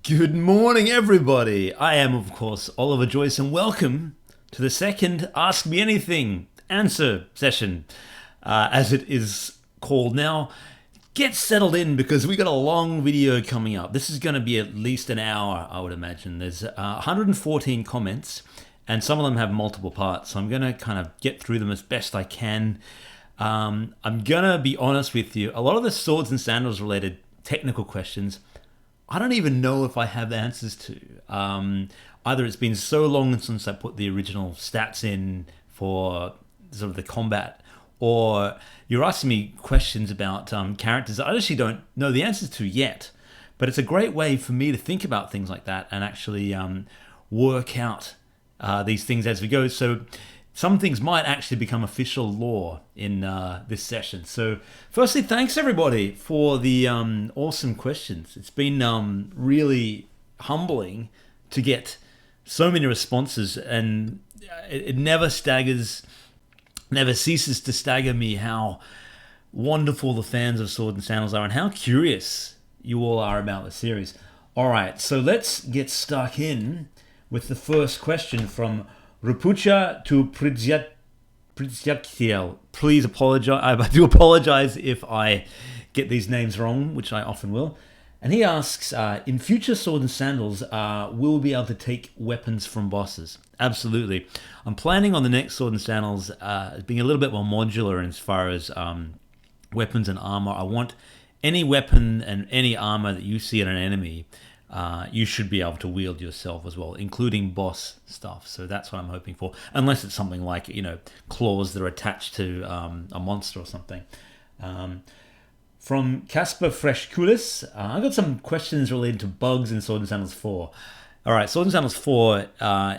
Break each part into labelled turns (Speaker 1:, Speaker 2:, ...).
Speaker 1: Good morning, everybody. I am, of course, Oliver Joyce, and welcome to the second Ask Me Anything answer session, as it is called now. Get settled in because we got a long video coming up. This is going to be at least an hour, I would imagine. There's 114 comments, and some of them have multiple parts, so I'm going to kind of get through them as best I can. I'm going to be honest with you. A lot of the Swords and Sandals related technical questions, I don't even know if I have answers to. Either it's been so long since I put the original stats in for sort of the combat, or you're asking me questions about characters that I actually don't know the answers to yet. But it's a great way for me to think about things like that and actually work out these things as we go. So some things might actually become official law in this session. So firstly, thanks everybody for the awesome questions. It's been really humbling to get so many responses, and it never ceases to stagger me how wonderful the fans of Swords and Sandals are and how curious you all are about the series. All right, so let's get stuck in with the first question from Rupucha to Pridzyaktiel. Please apologize. I do apologize if I get these names wrong, which I often will. And he asks, in future Swords and Sandals, will we be able to take weapons from bosses? Absolutely. I'm planning on the next Swords and Sandals being a little bit more modular as far as weapons and armor. I want any weapon and any armor that you see in an enemy, you should be able to wield yourself as well, including boss stuff. So that's what I'm hoping for, unless it's something like, claws that are attached to a monster or something. From Casper Freshkulis, I got some questions related to bugs in Swords and Sandals 4. All right, Swords and Sandals 4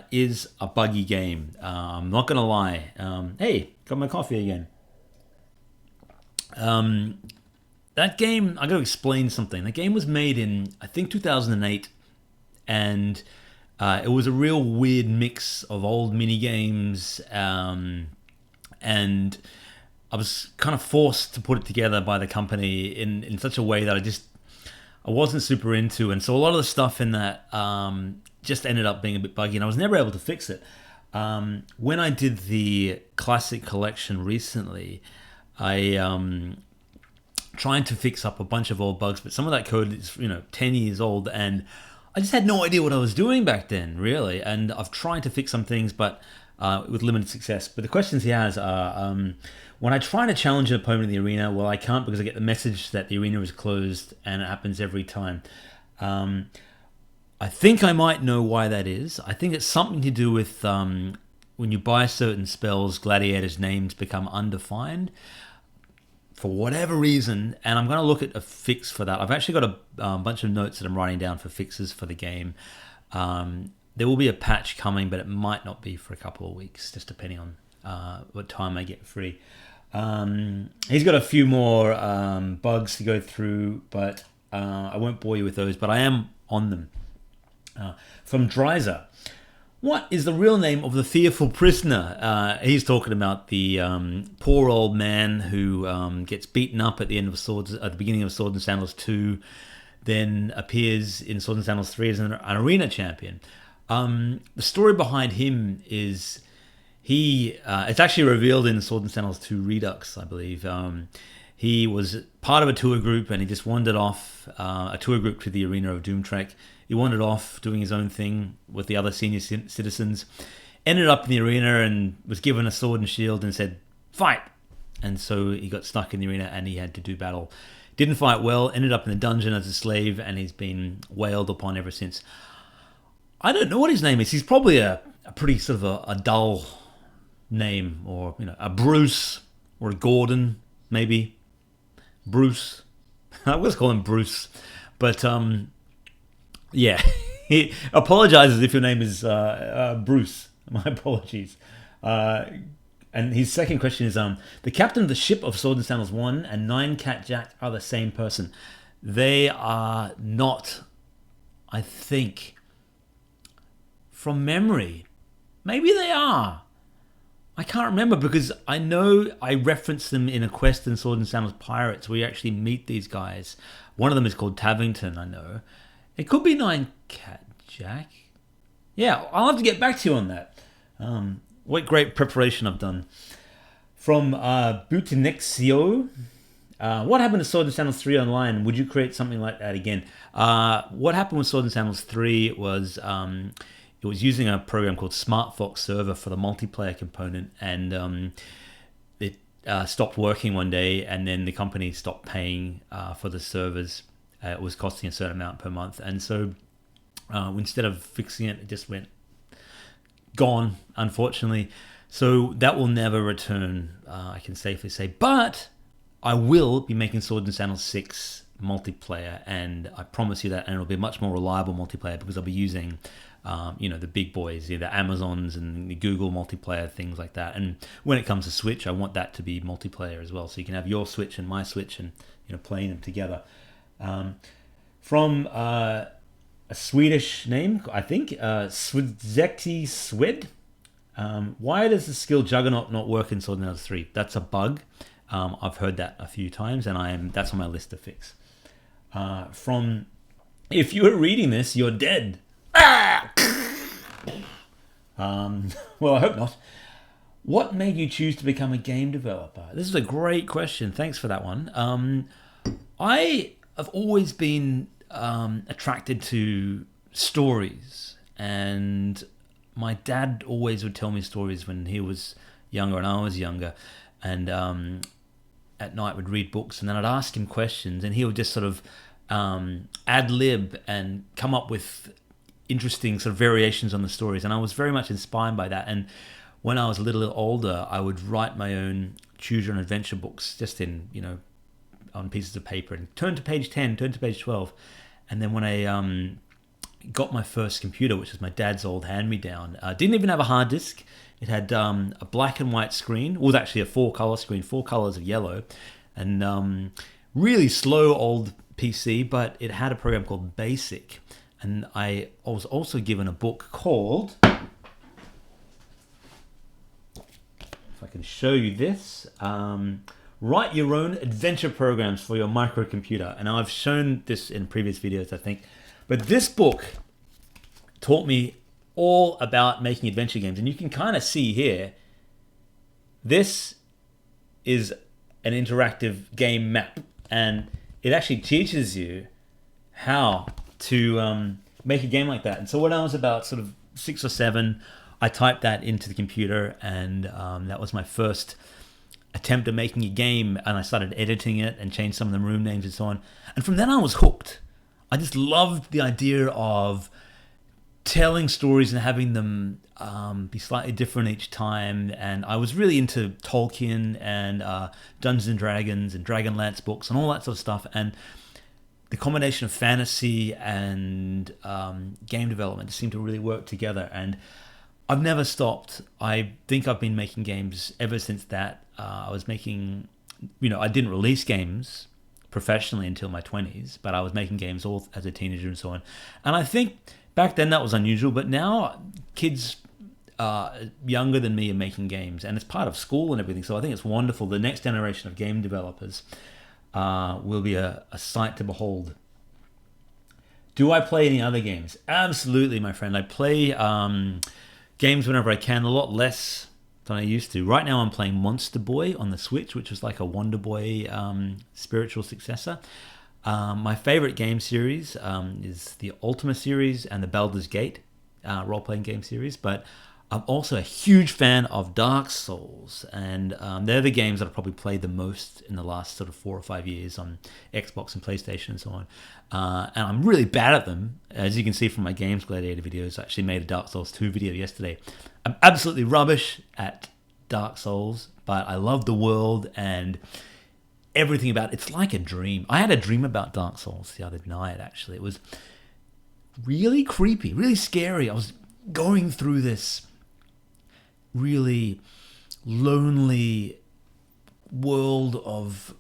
Speaker 1: is a buggy game. I'm not going to lie. Hey, got my coffee again. That game, I got to explain something. The game was made in, I think, 2008, and it was a real weird mix of old mini games, and I was kind of forced to put it together by the company in such a way that I wasn't super into, and so a lot of the stuff in that just ended up being a bit buggy, and I was never able to fix it. When I did the Classic Collection recently, I trying to fix up a bunch of old bugs, but some of that code is 10 years old, and I just had no idea what I was doing back then, really. And I've tried to fix some things, but with limited success. But the questions he has are, when I try to challenge an opponent in the arena, well, I can't because I get the message that the arena is closed, and it happens every time. I think I might know why that is. I think it's something to do with when you buy certain spells, gladiators' names become undefined for whatever reason, and I'm going to look at a fix for that. I've actually got a bunch of notes that I'm writing down for fixes for the game. There will be a patch coming, but it might not be for a couple of weeks, just depending on what time I get free. He's got a few more bugs to go through, but I won't bore you with those, but I am on them. From Dreiser, what is the real name of the fearful prisoner? He's talking about the poor old man who gets beaten up at the end of Swords, at the beginning of Swords and Sandals 2, then appears in Swords and Sandals 3 as an arena champion. The story behind him is it's actually revealed in Swords and Sandals 2 Redux, I believe. He was part of a tour group, and he just wandered off a tour group to the arena of Doomtrek. He wandered off doing his own thing with the other senior citizens, ended up in the arena and was given a sword and shield and said, fight! And so he got stuck in the arena and he had to do battle. Didn't fight well, ended up in the dungeon as a slave, and he's been wailed upon ever since. I don't know what his name is. He's probably a pretty sort of a dull name, or a Bruce or a Gordon, maybe. Bruce. I was calling him Bruce. But yeah, he apologizes if your name is Bruce. My apologies. And his second question is, the captain of the ship of Swords and Sandals 1 and 9 Cat Jack are the same person. They are not, I think, from memory. Maybe they are. I can't remember, because I know I referenced them in a quest in Swords and Sandals Pirates where you actually meet these guys. One of them is called Tavington, I know. It could be 9 Cat Jack. Yeah, I'll have to get back to you on that. What great preparation I've done. From Butinexio. What happened to Swords and Sandals 3 online? Would you create something like that again? What happened with Swords and Sandals 3 was it was using a program called SmartFox Server for the multiplayer component, and it stopped working one day, and then the company stopped paying for the servers. It was costing a certain amount per month, and so instead of fixing it, it just went gone, unfortunately. So that will never return, I can safely say. But I will be making Swords and Sandals 6 multiplayer, and I promise you that, and it'll be a much more reliable multiplayer because I'll be using the big boys, the Amazons and the Google multiplayer, things like that. And when it comes to Switch, I want that to be multiplayer as well, so you can have your Switch and my Switch and playing them together. From a Swedish name, I think, Swidzeki Swed. Why does the skill Juggernaut not work in Swords and Sandals 3? That's a bug. I've heard that a few times, and that's on my list to fix. From, if you were reading this, you're dead. Well, I hope not. What made you choose to become a game developer? This is a great question. Thanks for that one. I have always been attracted to stories, and my dad always would tell me stories when he was younger and I was younger, and at night would read books, and then I'd ask him questions, and he would just sort of ad-lib and come up with interesting sort of variations on the stories, and I was very much inspired by that. And when I was a little older, I would write my own choose your own adventure books just in on pieces of paper, and turn to page 10, turn to page 12. And then when I got my first computer, which was my dad's old hand-me-down, didn't even have a hard disk. It had a black and white screen. It was actually a 4-color screen, 4 colors of yellow, and really slow old PC, but it had a program called BASIC. And I was also given a book called, if I can show you this, Write Your Own Adventure Programs for Your Microcomputer. And I've shown this in previous videos, I think. But this book taught me all about making adventure games. And you can kind of see here, this is an interactive game map. And it actually teaches you how to make a game like that. And so when I was about sort of 6 or 7, I typed that into the computer, and that was my first attempt at making a game, and I started editing it and changed some of the room names and so on. And from then I was hooked. I just loved the idea of telling stories and having them be slightly different each time. And I was really into Tolkien and Dungeons and Dragons and Dragonlance books and all that sort of stuff. And the combination of fantasy and game development seemed to really work together. And I've never stopped. I think I've been making games ever since that. I was making, I didn't release games professionally until my 20s, but I was making games all as a teenager and so on. And I think back then that was unusual, but now kids younger than me are making games, and it's part of school and everything. So I think it's wonderful. The next generation of game developers will be a sight to behold. Do I play any other games? Absolutely, my friend. I play games whenever I can, a lot less than I used to. Right now I'm playing Monster Boy on the Switch, which was like a Wonder Boy spiritual successor. My favorite game series is the Ultima series and the Baldur's Gate role-playing game series, but I'm also a huge fan of Dark Souls, and they're the games that I've probably played the most in the last sort of 4 or 5 years on Xbox and PlayStation and so on. And I'm really bad at them. As you can see from my Games Gladiator videos, I actually made a Dark Souls 2 video yesterday. I'm absolutely rubbish at Dark Souls, but I love the world and everything about it. It's like a dream. I had a dream about Dark Souls the other night, actually. It was really creepy, really scary. I was going through this really lonely world of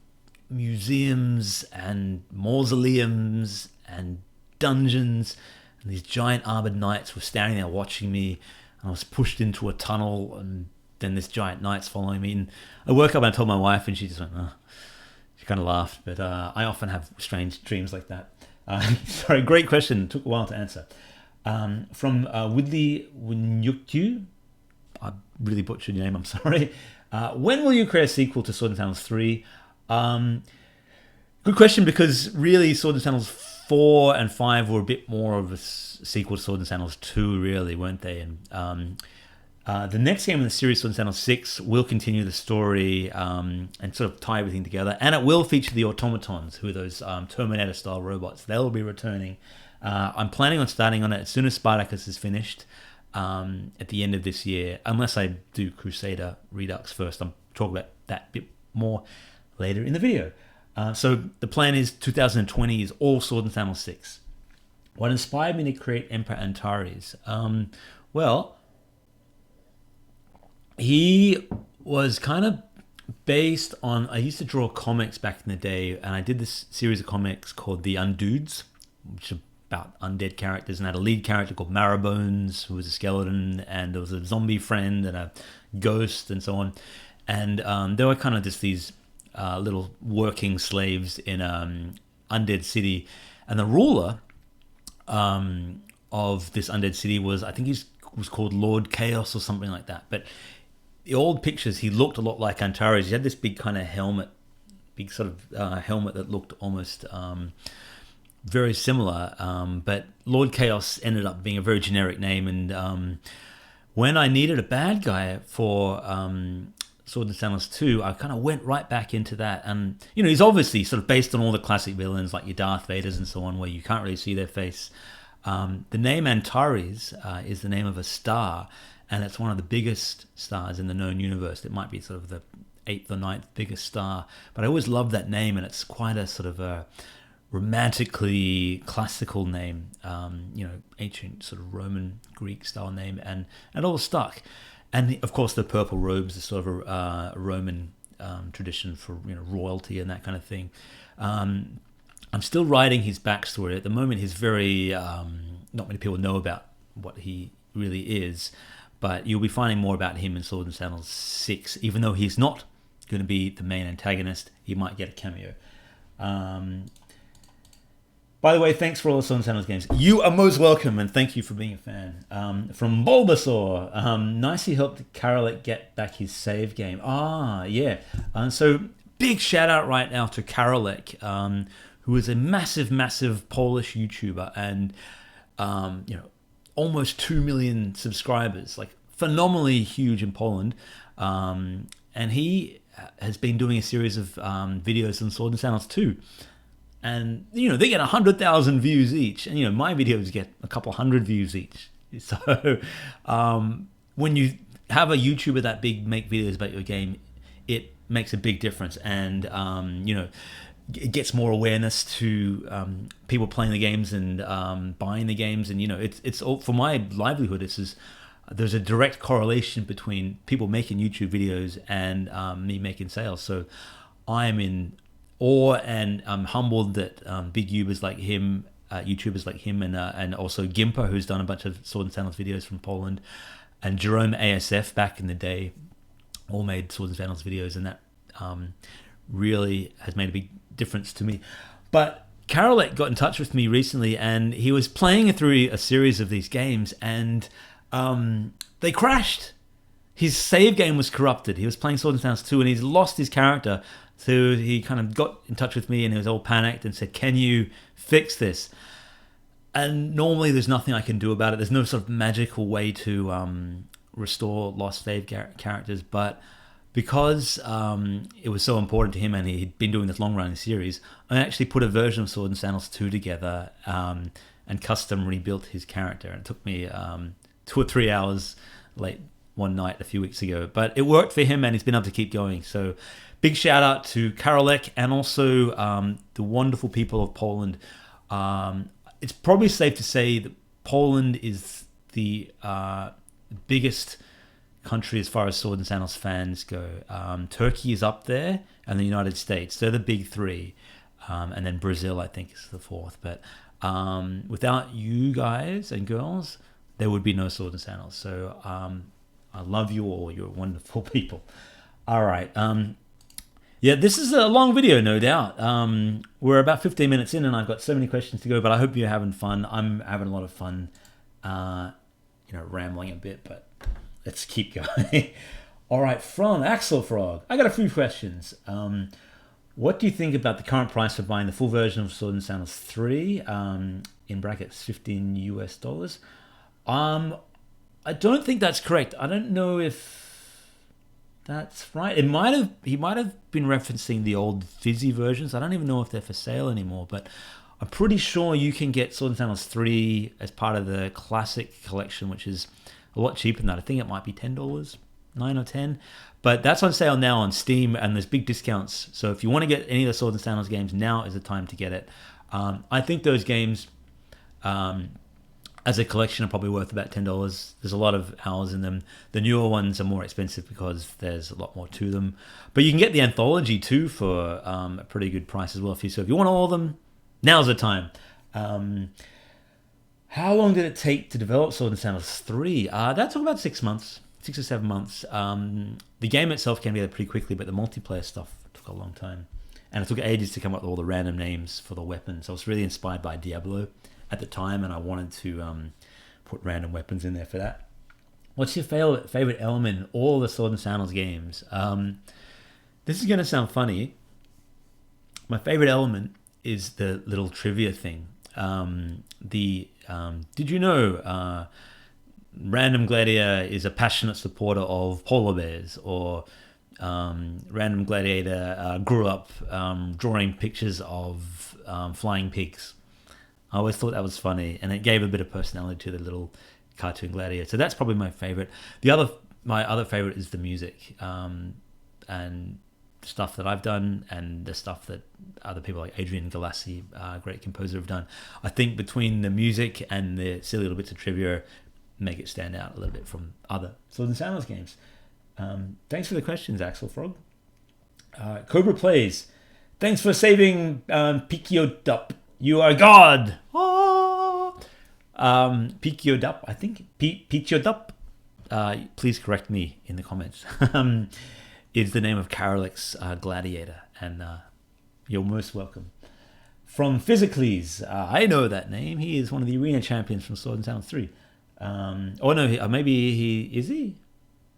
Speaker 1: museums and mausoleums and dungeons, and these giant armored knights were standing there watching me, and I was pushed into a tunnel, and then this giant knight's following me, and I woke up and I told my wife, and she just went, oh. She kind of laughed, but I often have strange dreams like that. Sorry, great question. Took a while to answer. From Widley Winyuktu. I really butchered your name, I'm sorry. When will you create a sequel to Swords and Sandals 3? Good question, because really Swords and Sandals 4 and 5 were a bit more of a sequel to Swords and Sandals 2, really, weren't they? And the next game in the series, Swords and Sandals 6, will continue the story and sort of tie everything together. And it will feature the automatons, who are those Terminator-style robots. They'll be returning. I'm planning on starting on it as soon as Spartacus is finished at the end of this year, unless I do Crusader Redux first. I'm talking about that bit more later in the video. So the plan is 2020 is all Sword and Sandals 6. What inspired me to create Emperor Antares? Well, he was kind of based on, I used to draw comics back in the day, and I did this series of comics called The Undudes, which are about undead characters, and had a lead character called Marrowbones, who was a skeleton, and there was a zombie friend and a ghost and so on. And they were kind of just these little working slaves in undead city, and the ruler of this undead city was, I think he was called Lord Chaos or something like that. But the old pictures, he looked a lot like Antares. He had this big kind of helmet, big sort of helmet that looked almost very similar. But Lord Chaos ended up being a very generic name, and when I needed a bad guy for Swords and Sandals 2, I kind of went right back into that. And, you know, he's obviously sort of based on all the classic villains like your Darth Vaders and so on, where you can't really see their face. The name Antares is the name of a star, and it's one of the biggest stars in the known universe. It might be sort of the 8th or 9th biggest star, but I always loved that name, and it's quite a sort of a romantically classical name, ancient sort of Roman Greek style name, and it all stuck. And of course, the purple robes is sort of a Roman tradition for royalty and that kind of thing. I'm still writing his backstory at the moment. He's very not many people know about what he really is, but you'll be finding more about him in Swords and Sandals 6. Even though he's not going to be the main antagonist, he might get a cameo. By the way, thanks for all the Swords and Sandals games. You are most welcome, and thank you for being a fan. From Bulbasaur, nicely helped Karolek get back his save game. Yeah. So big shout out right now to Karolek, who is a massive, massive Polish YouTuber, and almost 2 million subscribers, like phenomenally huge in Poland. And he has been doing a series of videos on Swords and Sandals 2. And, they get 100,000 views each. And, my videos get a couple hundred views each. So when you have a YouTuber that big make videos about your game, it makes a big difference. And, it gets more awareness to people playing the games and buying the games. And, it's all, for my livelihood, there's a direct correlation between people making YouTube videos and me making sales. So I'm in awe, and I'm humbled that big YouTubers like him, and also Gimper, who's done a bunch of Sword and Sandals videos from Poland, and Jerome ASF back in the day, all made Sword and Sandals videos, and that really has made a big difference to me. But Karolek got in touch with me recently, and he was playing through a series of these games, and they crashed. His save game was corrupted. He was playing Swords and Sandals 2, and he's lost his character. So he kind of got in touch with me, and he was all panicked and said, "Can you fix this?" And normally there's nothing I can do about it. There's no sort of magical way to restore lost save characters. But because it was so important to him, and he'd been doing this long-running series, I actually put a version of Swords and Sandals 2 together and custom rebuilt his character. And it took me 2 or 3 hours late one night a few weeks ago. But it worked for him, and he's been able to keep going. So big shout out to Karolek, and also the wonderful people of Poland. It's probably safe to say that Poland is the biggest country as far as Sword and Sandals fans go. Turkey is up there, and the United States. They're the big three. And then Brazil, I think, is the fourth. But without you guys and girls, there would be no Sword and Sandals. So I love you all. You're wonderful people. All right. Yeah, this is a long video, no doubt. We're about 15 minutes in, and I've got so many questions to go. But I hope you're having fun. I'm having a lot of fun. Rambling a bit, but let's keep going. All right, from Axel Frog, I got a few questions. What do you think about the current price for buying the full version of Sword and Sandals 3? In brackets, $15 US. I don't think that's correct. I don't know if that's right. He might have been referencing the old fizzy versions. I don't even know if they're for sale anymore, but I'm pretty sure you can get Sword and Sandals 3 as part of the classic collection, which is a lot cheaper than that. I think it might be $10, 9 or 10. But that's on sale now on Steam, and there's big discounts. So if you want to get any of the Sword and Sandals games, now is the time to get it. I think those games, as a collection, are probably worth about $10. There's a lot of hours in them. The newer ones are more expensive because there's a lot more to them. But you can get the anthology too for a pretty good price as well. So if you want all of them, now's the time. How long did it take to develop Sword and Sandals 3? That took about 6 months. 6 or 7 months. The game itself came together pretty quickly, but the multiplayer stuff took a long time. And it took ages to come up with all the random names for the weapons. I was really inspired by Diablo at the time, and I wanted to put random weapons in there for that. What's your favorite element in all the Sword and Sandals games? This is going to sound funny. My favorite element is the little trivia thing. Did you know... Random Gladiator is a passionate supporter of polar bears, or Random Gladiator grew up drawing pictures of flying pigs. I always thought that was funny, and it gave a bit of personality to the little cartoon gladiator. So that's probably my favorite. My other favorite is the music, and stuff that I've done, and the stuff that other people like Adrian Galassi, a great composer, have done. I think between the music and the silly little bits of trivia, make it stand out a little bit from other Swords and Sandals games. Thanks for the questions, Axel Frog. Cobra Plays. Thanks for saving Pikiodup. You are God. Pikiodup, I think. Pikiodup. Please correct me in the comments. Is the name of Karolik's gladiator, and you're most welcome. From Physicles. I know that name. He is one of the arena champions from Sword and Sandals 3. Maybe he is he?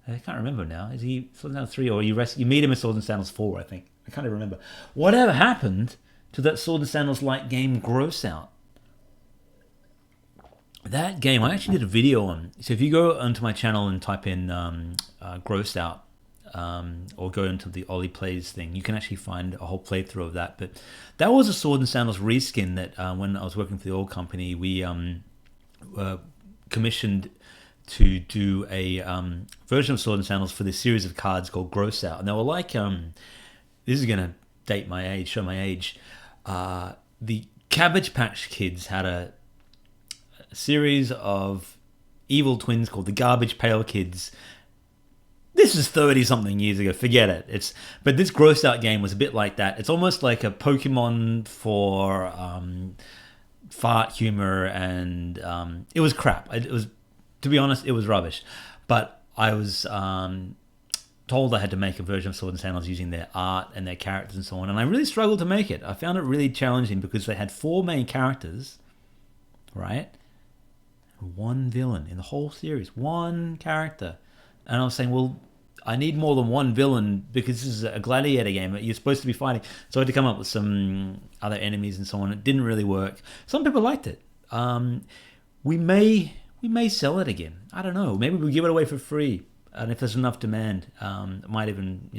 Speaker 1: I can't remember now. Is he Sword and Sandals 3, or you meet him in Sword and Sandals 4? I think I can't even remember. Whatever happened to that Sword and Sandals like game Gross Out? That game I actually did a video on. So if you go onto my channel and type in Gross Out, or go into the Ollie Plays thing, you can actually find a whole playthrough of that. But that was a Sword and Sandals reskin that when I was working for the old company, we commissioned to do a version of Sword and Sandals for this series of cards called Gross Out. And they were like, this is going to date my age, show my age. The Cabbage Patch Kids had a series of evil twins called the Garbage Pail Kids. This is 30-something years ago. Forget it. But this Gross Out game was a bit like that. It's almost like a Pokemon for... fart humor, and it was crap. It was, to be honest, it was rubbish. But I was told I had to make a version of Sword and Sandals using their art and their characters and so on, and I really struggled to make it. I found it really challenging because they had 4 main characters, right? One villain in the whole series, one character. And I was saying, well, I need more than one villain because this is a gladiator game that you're supposed to be fighting. So I had to come up with some other enemies and so on. It didn't really work. Some people liked it. We may sell it again. I don't know. Maybe we'll give it away for free. And if there's enough demand, I might even,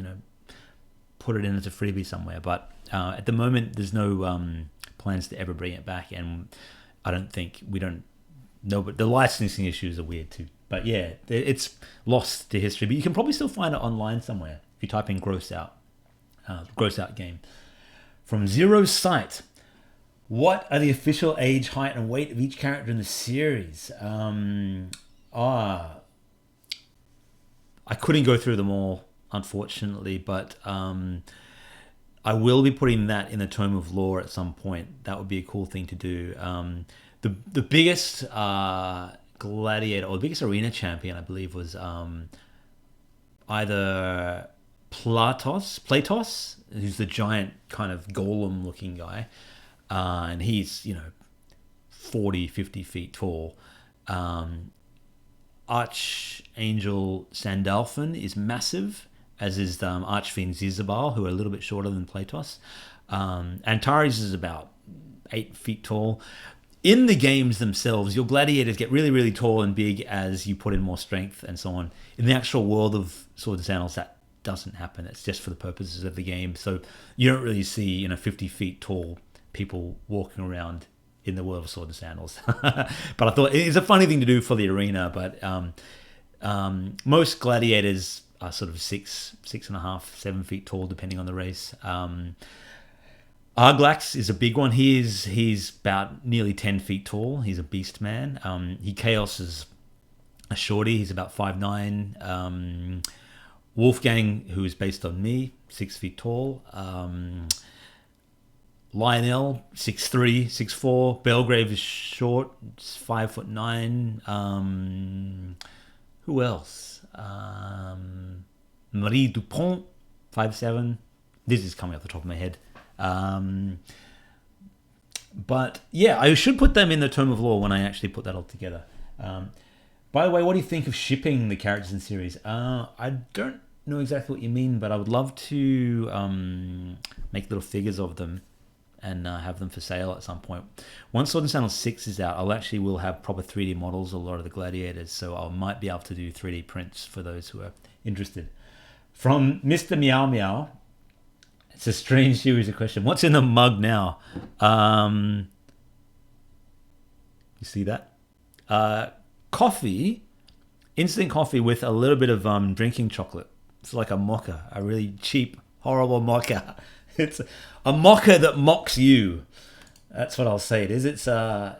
Speaker 1: put it in as a freebie somewhere. But at the moment, there's no plans to ever bring it back. And I don't think, we don't know, but the licensing issues are weird too. But yeah, it's lost to history. But you can probably still find it online somewhere if you type in Gross Out. Gross Out game. From Zero Sight. What are the official age, height, and weight of each character in the series? I couldn't go through them all, unfortunately, but I will be putting that in the Tome of Lore at some point. That would be a cool thing to do. The biggest gladiator, or the biggest arena champion, I believe, was either Platos, who's the giant kind of golem looking guy. And he's, 40, 50 feet tall. Archangel Sandalphon is massive, as is Archfiend Zizabal, who are a little bit shorter than Platos. Antares is about 8 feet tall. In the games themselves, your gladiators get really, really tall and big as you put in more strength and so on. In the actual world of Swords and Sandals, that doesn't happen. It's just for the purposes of the game. So you don't really see 50 feet tall people walking around in the world of Swords and Sandals. But I thought it's a funny thing to do for the arena. But most gladiators are sort of 6.5, 7 feet tall, depending on the race. Arglax is a big one. He's about nearly 10 feet tall. He's a beast man. He chaoses a shorty. He's about 5'9". Wolfgang, who is based on me, 6 feet tall. Lionel, 6'3", 6'4". Belgrave is short, 5'9". Who else? Marie Dupont, 5'7". This is coming off the top of my head. But yeah, I should put them in the Tome of Lore when I actually put that all together. By the way, what do you think of shipping the characters in series? I don't know exactly what you mean, but I would love to make little figures of them and have them for sale at some point. Once Sword and Sandals 6 is out, will have proper 3D models of a lot of the gladiators, so I might be able to do 3D prints for those who are interested. From Mr. Meow Meow, it's a strange series of questions. What's in the mug now? You see that? Coffee, instant coffee with a little bit of drinking chocolate. It's like a mocha, a really cheap, horrible mocha. It's a mocha that mocks you. That's what I'll say it is. It's all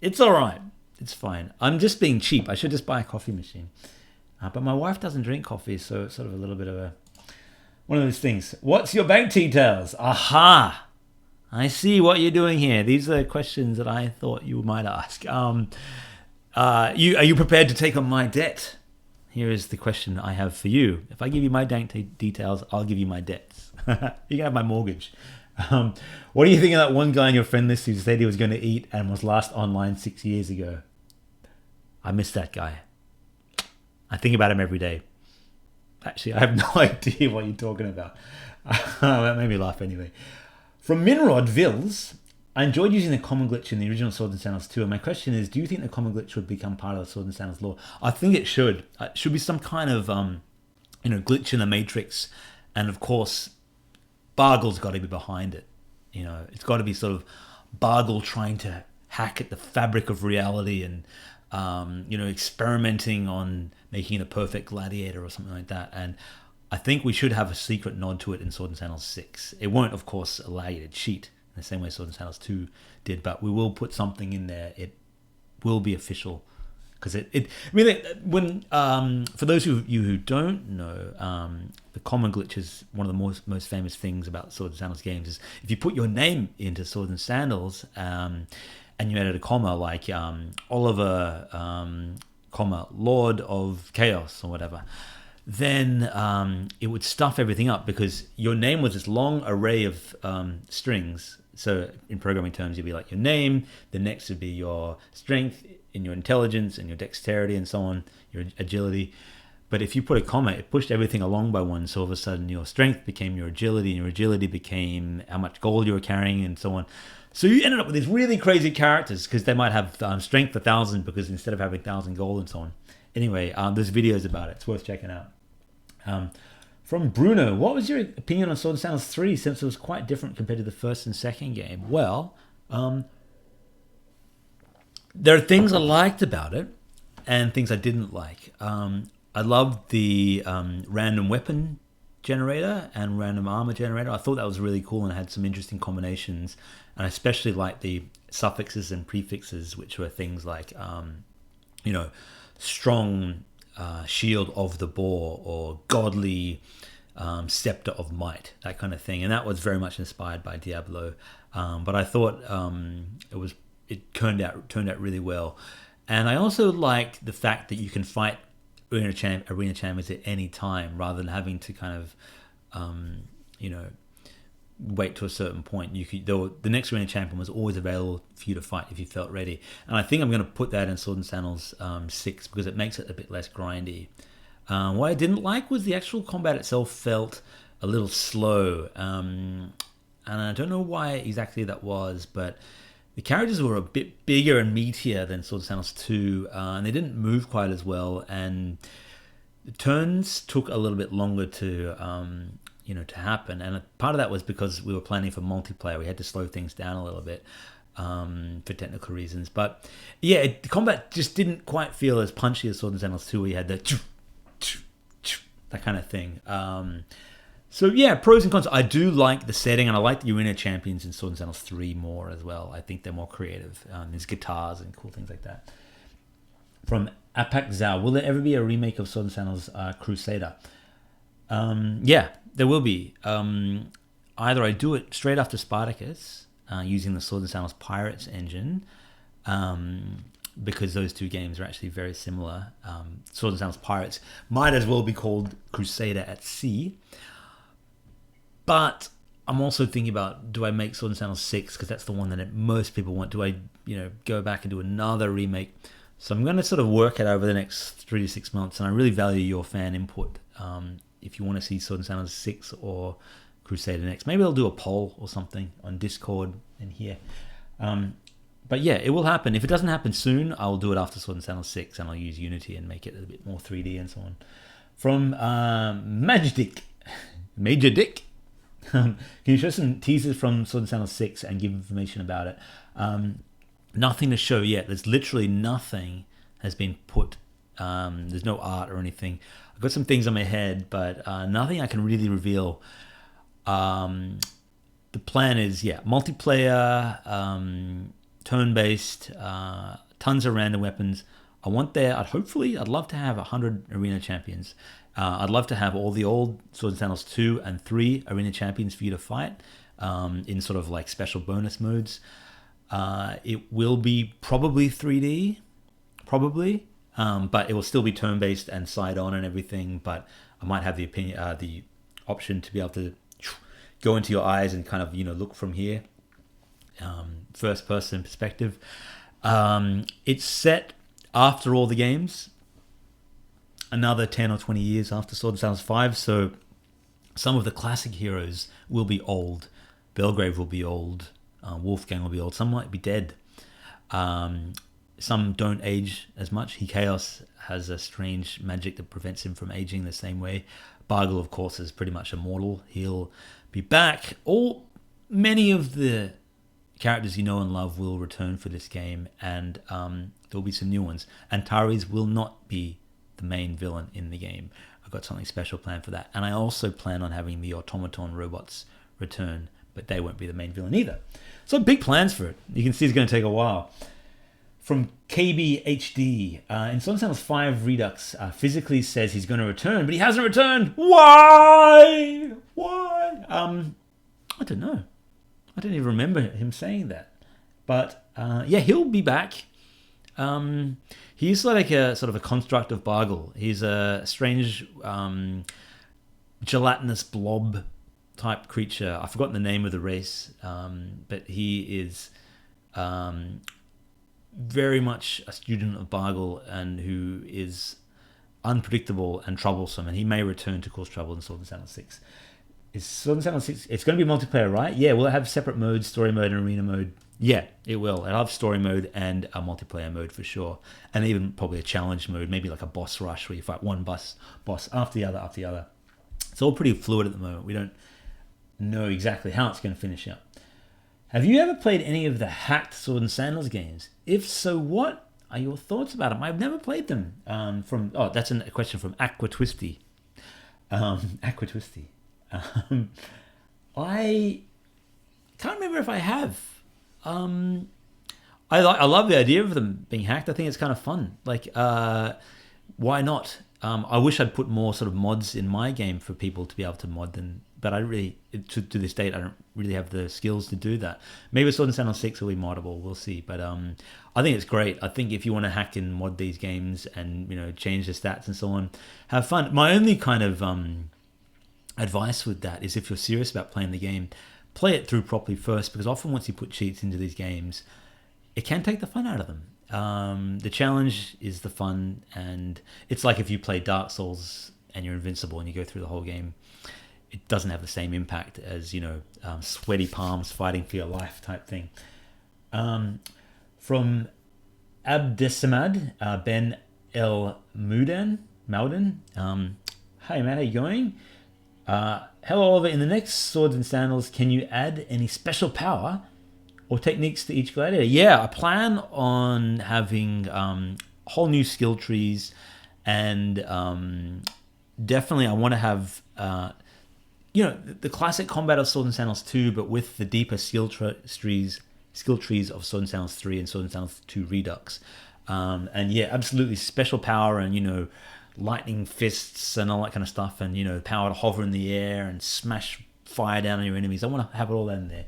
Speaker 1: right. It's fine. I'm just being cheap. I should just buy a coffee machine. But my wife doesn't drink coffee, so it's sort of a little bit of one of those things. What's your bank details? Aha! I see what you're doing here. These are questions that I thought you might ask. Are you prepared to take on my debt? Here is the question I have for you. If I give you my bank details, I'll give you my debts. You can have my mortgage. What do you think of that one guy on your friend list who said he was going to eat and was last online 6 years ago? I miss that guy. I think about him every day. Actually, I have no idea what you're talking about. That made me laugh anyway. From Minrod Vills, I enjoyed using the common glitch in the original Swords and Sandals 2, and my question is, do you think the common glitch would become part of the Swords and Sandals lore? I think it should. It should be some kind of glitch in the Matrix, and of course, Bargle's got to be behind it. It's got to be sort of Bargle trying to hack at the fabric of reality and experimenting on making the perfect gladiator or something like that. And I think we should have a secret nod to it in Sword and Sandals 6. It won't, of course, allow you to cheat in the same way Sword and Sandals 2 did, but we will put something in there. It will be official. Because for those of you who don't know, the common glitch is one of the most famous things about Swords and Sandals games is if you put your name into Swords and Sandals and you added a comma like Oliver, comma, Lord of Chaos or whatever, then it would stuff everything up because your name was this long array of strings. So in programming terms, you'd be like your name, the next would be your strength, in your intelligence and your dexterity and so on, your agility. But if you put a comma, it pushed everything along by one. So all of a sudden your strength became your agility and your agility became how much gold you were carrying and so on. So you ended up with these really crazy characters because they might have strength 1,000 because instead of having 1,000 gold and so on. Anyway, there's videos about it. It's worth checking out. From Bruno, what was your opinion on Swords and Sandals 3 since it was quite different compared to the first and second game? Well, there are things I liked about it and things I didn't like. I loved the random weapon generator and random armor generator. I thought that was really cool and had some interesting combinations. And I especially liked the suffixes and prefixes, which were things like, strong shield of the boar or godly scepter of might, that kind of thing. And that was very much inspired by Diablo. But I thought it turned out really well. And I also like the fact that you can fight arena champions at any time, rather than having to kind of, wait to a certain point. The next arena champion was always available for you to fight if you felt ready. And I think I'm going to put that in Swords and Sandals 6 because it makes it a bit less grindy. What I didn't like was the actual combat itself felt a little slow. And I don't know why exactly that was, but the characters were a bit bigger and meatier than Swords and Sandals 2, and they didn't move quite as well, and the turns took a little bit longer to happen. And part of that was because we were planning for multiplayer. We had to slow things down a little bit for technical reasons. But yeah, the combat just didn't quite feel as punchy as Swords and Sandals 2, where you had that kind of thing. So yeah, pros and cons. I do like the setting, and I like the arena champions in Swords and Sandals 3 more as well. I think they're more creative. There's guitars and cool things like that. From Apak Zhao, will there ever be a remake of Swords and Sandals Crusader? Yeah, there will be. Either I do it straight after Spartacus, using the Swords and Sandals Pirates engine, because those two games are actually very similar. Swords and Sandals Pirates might as well be called Crusader at Sea. But I'm also thinking about, do I make Swords and Sandals 6? Because that's the one that most people want. Do I, go back and do another remake? So I'm going to sort of work it over the next 3 to 6 months. And I really value your fan input. If you want to see Swords and Sandals 6 or Crusader next, maybe I'll do a poll or something on Discord and here. But yeah, it will happen. If it doesn't happen soon, I'll do it after Swords and Sandals 6, and I'll use Unity and make it a bit more 3D and so on. From Major Dick. Can you show some teasers from Swords and Sandals 6 and give information about it? Nothing to show yet. There's literally nothing has been put. There's no art or anything. I've got some things on my head, but nothing I can really reveal. The plan is, multiplayer, turn-based, tons of random weapons. I'd love to have 100 arena champions. I'd love to have all the old Swords and Sandals 2 and 3 arena champions for you to fight in sort of like special bonus modes. It will be probably 3D, but it will still be turn-based and side-on and everything. But I might have the option to be able to go into your eyes and kind of look from here, first-person perspective. It's set after all the games. Another 10 or 20 years after Swords and Sandals 5, so some of the classic heroes will be old. Belgrave will be old. Wolfgang will be old. Some might be dead. Some don't age as much. Chaos has a strange magic that prevents him from aging the same way. Bargle, of course, is pretty much immortal. He'll be back. Many of the characters you know and love will return for this game, and there'll be some new ones. Antares will not be the main villain in the game. I've got something special planned for that. And I also plan on having the automaton robots return, but they won't be the main villain either. So big plans for it. You can see it's going to take a while. From KBHD, in Swords and Sandals 5 Redux, physically says he's going to return, but he hasn't returned. Why? I don't know. I don't even remember him saying that. But he'll be back. He's like a sort of a construct of Bargle. He's a strange gelatinous blob type creature. I've forgotten the name of the race, but he is very much a student of Bargle and who is unpredictable and troublesome, and he may return to cause trouble in Swords and Sandals 6. Is Swords and Sandals 6? It's going to be multiplayer, right? Yeah, will it have separate modes, story mode and arena mode? Yeah, it will. It'll have story mode and a multiplayer mode for sure. And even probably a challenge mode, maybe like a boss rush where you fight one boss after the other. It's all pretty fluid at the moment. We don't know exactly how it's going to finish up. Have you ever played any of the hacked Swords and Sandals games? If so, what are your thoughts about them? I've never played them. That's a question from Aquatwisty. I can't remember if I have. I love the idea of them being hacked. I think it's kind of fun. Why not? I wish I'd put more sort of mods in my game for people to be able to mod but I really, to this date, I don't really have the skills to do that. Maybe Sword and Sandals 6 will be moddable. We'll see. But I think it's great. I think if you want to hack and mod these games and change the stats and so on, have fun. My only kind of advice with that is if you're serious about playing the game, play it through properly first, because often once you put cheats into these games, it can take the fun out of them. The challenge is the fun, and it's like if you play Dark Souls and you're invincible and you go through the whole game, it doesn't have the same impact as sweaty palms fighting for your life type thing. From Abdesamad Ben El Mouden, hey man, how you going? Hello Oliver, in the next Swords and Sandals, can you add any special power or techniques to each gladiator? Yeah, I plan on having whole new skill trees, and definitely I want to have the classic combat of Swords and Sandals 2, but with the deeper skill trees of Swords and Sandals 3 and Swords and Sandals 2 Redux. And yeah, absolutely special power and lightning fists and all that kind of stuff, and power to hover in the air and smash fire down on your enemies. I want to have it all in there.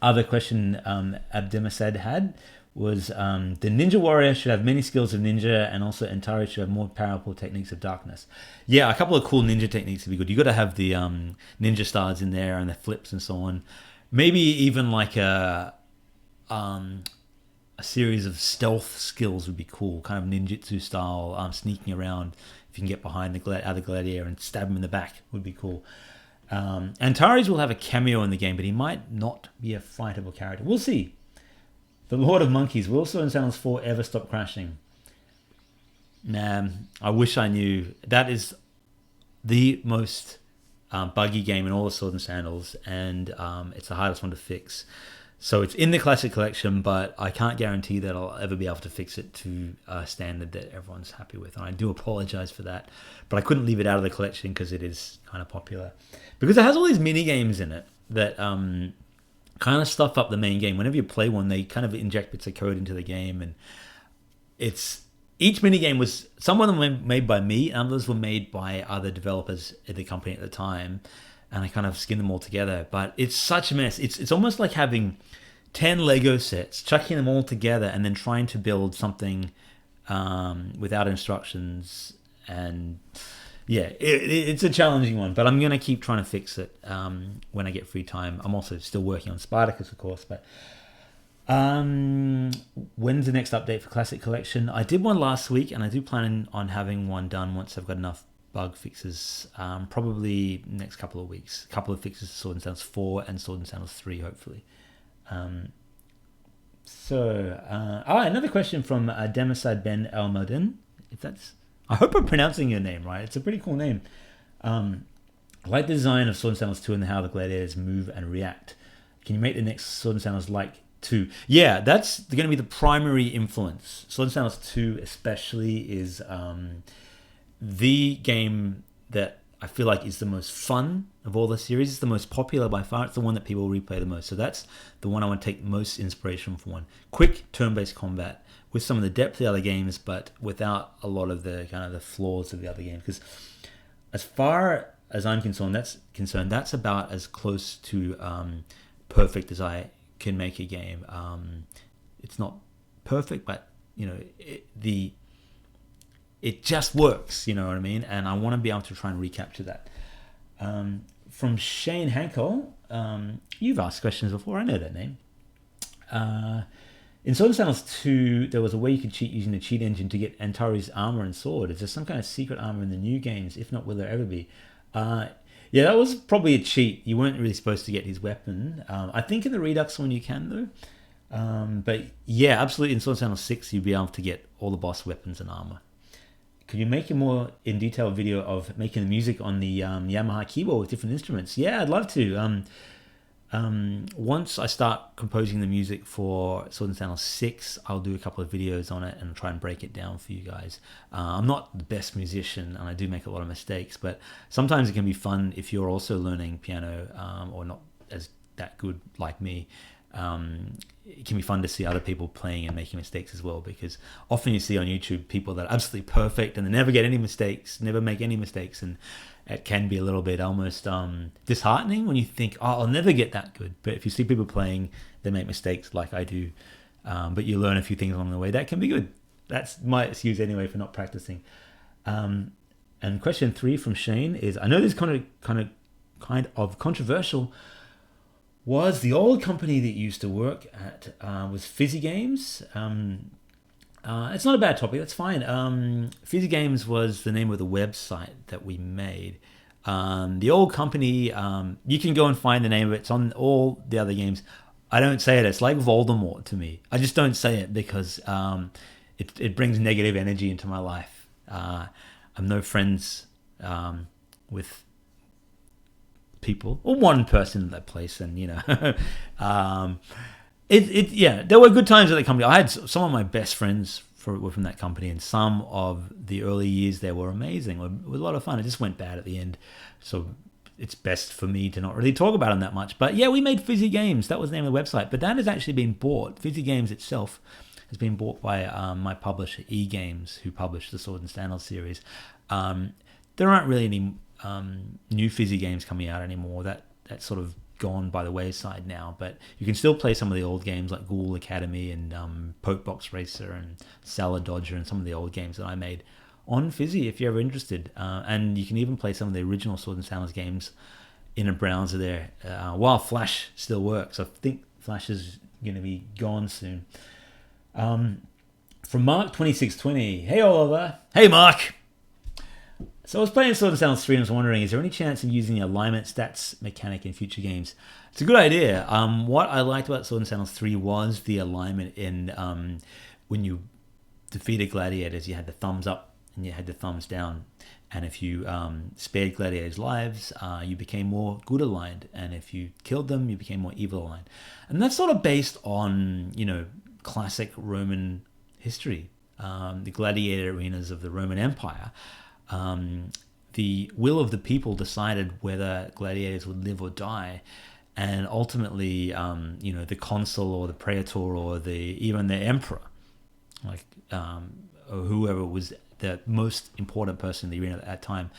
Speaker 1: Other question Abdemasad had was the ninja warrior should have many skills of ninja, and also Antares should have more powerful techniques of darkness. Yeah, a couple of cool ninja techniques would be good. You got to have the ninja stars in there and the flips and so on. Maybe even like a series of stealth skills would be cool, kind of ninjutsu style, sneaking around. If you can get behind the other gladiator and stab him in the back, would be cool. Antares will have a cameo in the game, but he might not be a fightable character. We'll see. The Lord of Monkeys, will Swords and Sandals 4 ever stop crashing? Nah, I wish I knew. That is the most buggy game in all the Swords and Sandals, and it's the hardest one to fix. So it's in the Classic Collection, but I can't guarantee that I'll ever be able to fix it to a standard that everyone's happy with. And I do apologize for that, but I couldn't leave it out of the collection because it is kind of popular. Because it has all these mini games in it that kind of stuff up the main game. Whenever you play one, they kind of inject bits of code into the game, and each mini game was, some of them were made by me, and others were made by other developers at the company at the time, and I kind of skinned them all together. But it's such a mess. It's almost like having 10 Lego sets, chucking them all together, and then trying to build something without instructions. And yeah, it's a challenging one, but I'm going to keep trying to fix it when I get free time. I'm also still working on Spartacus, of course, but when's the next update for Classic Collection? I did one last week, and I do plan on having one done once I've got enough bug fixes, probably next couple of weeks. A couple of fixes to Sword and Sandals 4 and Sword and Sandals 3, hopefully. Another question from Demasad Ben Elmodin. I hope I'm pronouncing your name right. It's a pretty cool name. I like the design of Sword and Sandals 2 and how the gladiators move and react. Can you make the next Sword and Sandals like 2? Yeah, that's going to be the primary influence. Sword and Sandals 2 especially is the game that I feel like is the most fun of all the series. It's the most popular by far. It's the one that people replay the most. So that's the one I want to take most inspiration from. Quick turn-based combat with some of the depth of the other games, but without a lot of the kind of the flaws of the other games. Because as far as I'm concerned, that's about as close to perfect as I can make a game. It's not perfect, but it just works, you know what I mean? And I want to be able to try and recapture that. From Shane Hankel, you've asked questions before, I know that name. In Swords and Sandals 2, there was a way you could cheat using the cheat engine to get Antares' armor and sword. Is there some kind of secret armor in the new games? If not, will there ever be? Yeah, that was probably a cheat. You weren't really supposed to get his weapon. I think in the Redux one you can, though. But yeah, absolutely, in Swords and Sandals 6, you'd be able to get all the boss weapons and armor. Could you make a more in detail video of making the music on the Yamaha keyboard with different instruments? Yeah, I'd love to. Once I start composing the music for Sword and Sandals 6, I'll do a couple of videos on it and try and break it down for you guys. I'm not the best musician, and I do make a lot of mistakes, but sometimes it can be fun if you're also learning piano or not as that good like me. it can be fun to see other people playing and making mistakes as well, because often you see on YouTube people that are absolutely perfect and they never get any mistakes, never make any mistakes, and it can be a little bit almost disheartening when you think, oh, I'll never get that good. But if you see people playing, they make mistakes like I do, but you learn a few things along the way, that can be good. That's my excuse anyway for not practicing. And question 3 from Shane is, I know this is kind of controversial. Was the old company that you used to work at was Fizzy Games? It's not a bad topic. That's fine. Fizzy Games was the name of the website that we made. The old company, you can go and find the name of it. It's on all the other games. I don't say it. It's like Voldemort to me. I just don't say it because it brings negative energy into my life. I'm no friends with people, or one person in that place, and there were good times at the company. I had some of my best friends were from that company, and some of the early years there were amazing. It was a lot of fun. It just went bad at the end, so it's best for me to not really talk about them that much. But yeah, we made Fizzy Games. That was the name of the website, but that has actually been bought. Fizzy Games itself has been bought by my publisher E-Games, who published the Swords and Sandals series. There aren't really any new Fizzy Games coming out anymore. That's sort of gone by the wayside now, but you can still play some of the old games like Ghoul Academy and Poke Box Racer and Salad Dodger and some of the old games that I made on Fizzy if you're ever interested. And you can even play some of the original Swords and Sandals games in a browser there while Flash still works. I think Flash is going to be gone soon. From Mark2620, hey Oliver. Hey Mark. So I was playing Swords and Sandals 3 and I was wondering, is there any chance of using the alignment stats mechanic in future games? It's a good idea. What I liked about Swords and Sandals 3 was the alignment in when you defeated gladiators, you had the thumbs up and you had the thumbs down. And if you spared gladiators' lives, you became more good aligned. And if you killed them, you became more evil aligned. And that's sort of based on, classic Roman history, the gladiator arenas of the Roman Empire. The will of the people decided whether gladiators would live or die, and ultimately, the consul or the praetor or even the emperor, or whoever was the most important person in the arena at that time,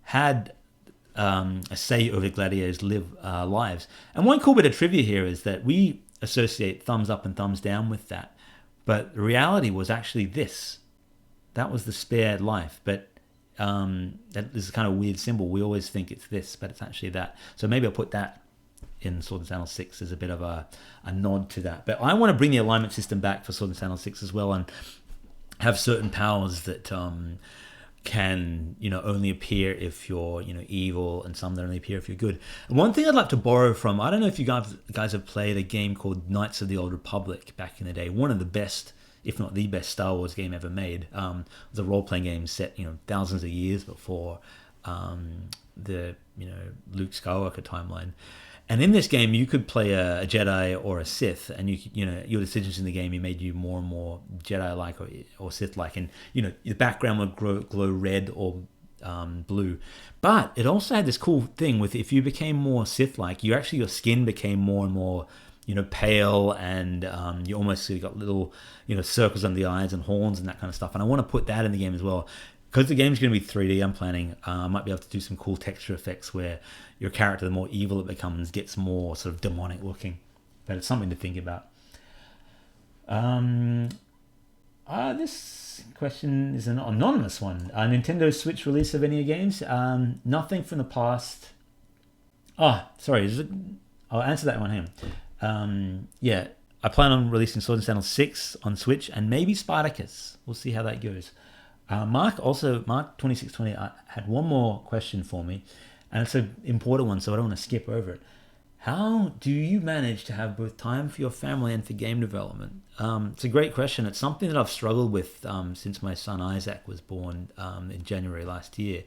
Speaker 1: had a say over gladiators' lives. And one cool bit of trivia here is that we associate thumbs up and thumbs down with that, but the reality was actually this. That was the spared life, but that is a kind of weird symbol. We always think it's this, but it's actually that. So maybe I'll put that in Swords and Sandals 6 as a bit of a nod to that. But I want to bring the alignment system back for Swords and Sandals 6 as well, and have certain powers that can only appear if you're evil, and some that only appear if you're good. And one thing I'd like to borrow from, I don't know if you guys have played a game called Knights of the Old Republic back in the day. One of the best, if not the best, Star Wars game ever made. It was a role-playing game set thousands of years before the Luke Skywalker timeline. And in this game, you could play a Jedi or a Sith, and your decisions in the game, made you more and more Jedi-like or Sith-like, and the background would glow red or blue. But it also had this cool thing with, if you became more Sith-like, your skin became more and more pale, and you almost got little circles under the eyes and horns and that kind of stuff. And I want to put that in the game as well. Because the game's going to be 3D, I'm planning, I might be able to do some cool texture effects where your character, the more evil it becomes, gets more sort of demonic looking. But it's something to think about. This question is an anonymous one. Nintendo Switch release of any games? Nothing from the past. Sorry. I'll answer that one here. I plan on releasing Swords and Sandals 6 on Switch, and maybe Spartacus. We'll see how that goes. Mark 2620 had one more question for me, and it's an important one, so I don't want to skip over it. How do you manage to have both time for your family and for game development? It's a great question. It's something that I've struggled with since my son Isaac was born in January last year.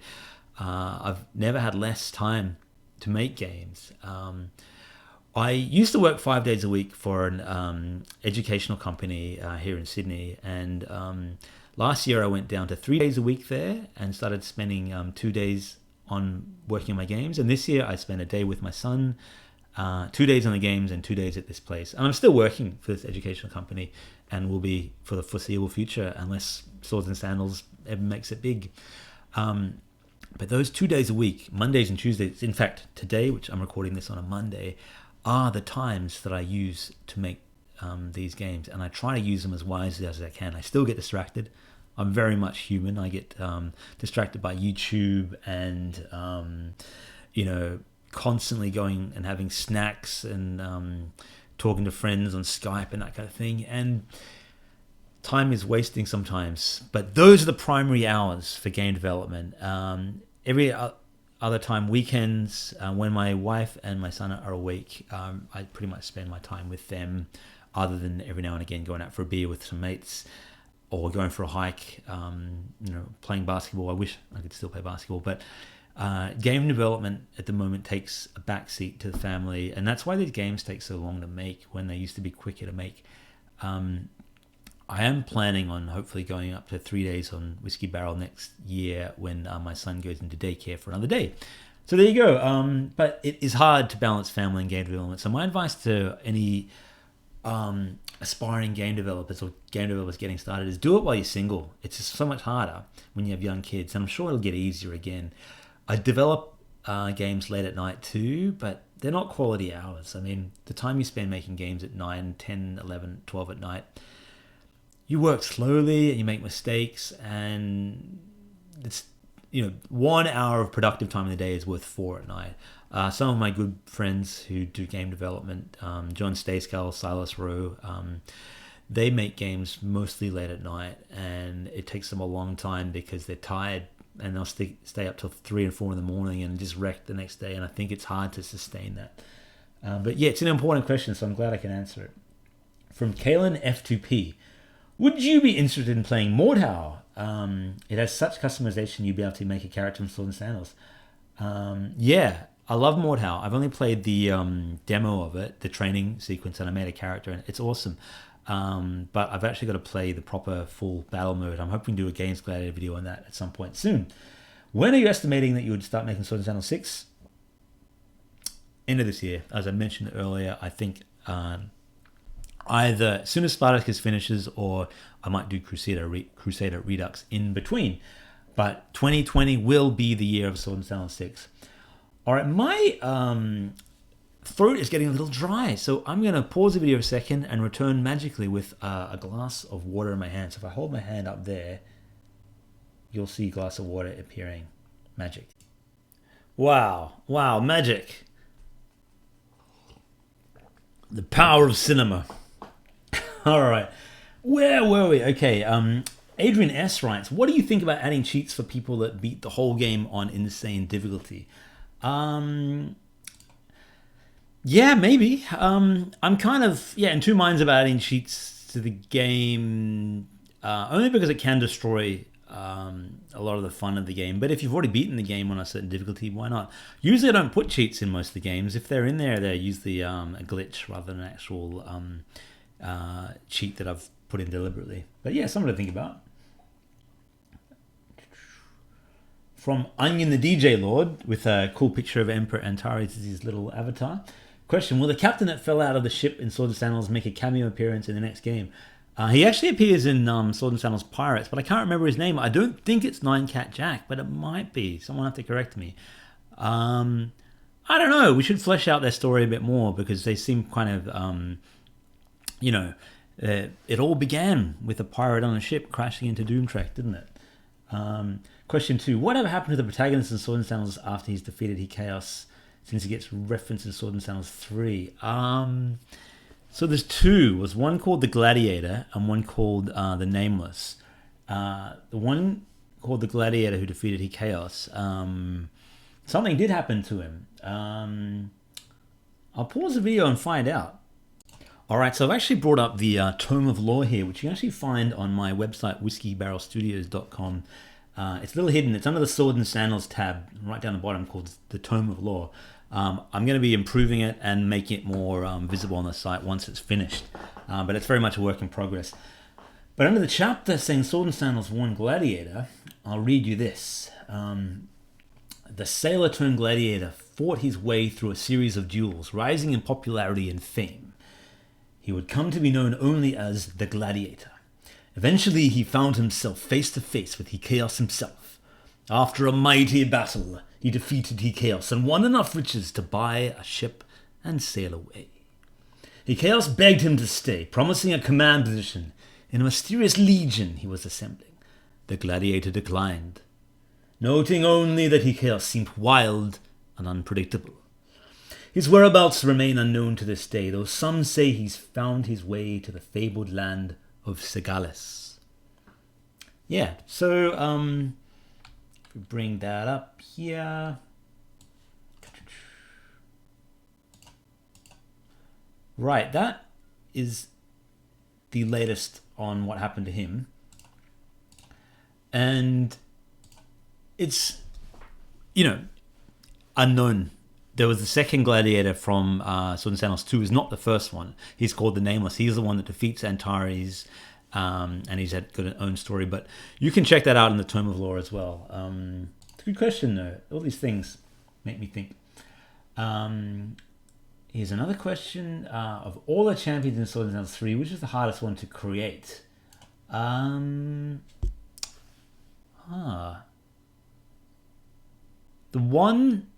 Speaker 1: I've never had less time to make games. I used to work 5 days a week for an educational company here in Sydney, and last year I went down to 3 days a week there and started spending 2 days on working on my games. And this year I spent a day with my son 2 days on the games and 2 days at this place. And I'm still working for this educational company and will be for the foreseeable future unless Swords and Sandals ever makes it big. But those 2 days a week, Mondays and Tuesdays, in fact, today, which I'm recording this on a Monday, are the times that I use to make these games. And I try to use them as wisely as I can. I still get distracted. I'm very much human. I get distracted by YouTube and, constantly going and having snacks and talking to friends on Skype and that kind of thing. And time is wasting sometimes. But those are the primary hours for game development. Every other time, weekends, when my wife and my son are awake, I pretty much spend my time with them, other than every now and again going out for a beer with some mates or going for a hike, playing basketball. I wish I could still play basketball, but game development at the moment takes a backseat to the family, and that's why these games take so long to make when they used to be quicker to make. I am planning on hopefully going up to 3 days on Whiskey Barrel next year when my son goes into daycare for another day. So there you go. But it is hard to balance family and game development. So my advice to any aspiring game developers or game developers getting started is do it while you're single. It's just so much harder when you have young kids, and I'm sure it'll get easier again. I develop games late at night too, but they're not quality hours. I mean, the time you spend making games at 9, 10, 11, 12 at night, you work slowly and you make mistakes, and it's 1 hour of productive time in the day is worth 4 at night. Some of my good friends who do game development, John Stayskull, Silas Rowe, they make games mostly late at night, and it takes them a long time because they're tired and they'll stay up till 3 and 4 in the morning and just wreck the next day. And I think it's hard to sustain that. But yeah, it's an important question, so I'm glad I can answer it. From Kalen F2P. Would you be interested in playing Mordhau? It has such customization, you'd be able to make a character in Swords and Sandals. Yeah, I love Mordhau. I've only played the demo of it, the training sequence, and I made a character, and it's awesome. But I've actually got to play the proper full battle mode. I'm hoping to do a Games Gladiator video on that at some point soon. When are you estimating that you would start making Swords and Sandals 6? End of this year. As I mentioned earlier, I think either as soon as Spartacus finishes, or I might do Crusader Redux in between. But 2020 will be the year of Swords and Sandals 6. All right, my throat is getting a little dry, so I'm going to pause the video a second and return magically with a glass of water in my hand. So if I hold my hand up there, you'll see a glass of water appearing. Magic. Wow, magic. The power of cinema. All right, where were we? Okay, Adrian S. writes, what do you think about adding cheats for people that beat the whole game on insane difficulty? Yeah, maybe. I'm kind of, in two minds about adding cheats to the game, only because it can destroy a lot of the fun of the game. But if you've already beaten the game on a certain difficulty, why not? Usually I don't put cheats in most of the games. If they're in there, they're usually a glitch rather than an actual cheat that I've put in deliberately. But yeah, something to think about. From Onion the DJ Lord, with a cool picture of Emperor Antares as his little avatar. Question, will the captain that fell out of the ship in Swords and Sandals make a cameo appearance in the next game? He actually appears in Swords and Sandals Pirates, but I can't remember his name. I don't think it's Nine Cat Jack, but it might be. Someone have to correct me. I don't know. We should flesh out their story a bit more, because they seem kind of, it all began with a pirate on a ship crashing into Doomtrek, didn't it? Question 2. Whatever happened to the protagonist in Swords and Sandals after he's defeated Chaos, since he gets referenced in Swords and Sandals 3? So there's two. There's one called the Gladiator and one called the Nameless. The one called the Gladiator who defeated Chaos, something did happen to him. I'll pause the video and find out. Alright, so I've actually brought up the Tome of Lore here, which you can actually find on my website, whiskeybarrelstudios.com. It's a little hidden. It's under the Swords and Sandals tab, right down the bottom, called the Tome of Lore. I'm going to be improving it and making it more visible on the site once it's finished. But it's very much a work in progress. But under the chapter saying Swords and Sandals 1 Gladiator, I'll read you this. The sailor turned gladiator fought his way through a series of duels, rising in popularity and fame. He would come to be known only as the Gladiator. Eventually, he found himself face to face with Chaos himself. After a mighty battle, he defeated Chaos and won enough riches to buy a ship and sail away. Chaos begged him to stay, promising a command position in a mysterious legion he was assembling. The Gladiator declined, noting only that Chaos seemed wild and unpredictable. His whereabouts remain unknown to this day, though some say he's found his way to the fabled land of Segalis. Yeah, so if we bring that up here. Right, that is the latest on what happened to him. And it's, unknown. There was the second gladiator from Swords and Sandals 2, is not the first one. He's called the Nameless. He's the one that defeats Antares, and he's got an own story. But you can check that out in the Tome of Lore as well. It's a good question, though. All these things make me think. Here's another question. Of all the champions in Swords and Sandals 3, which is the hardest one to create? The one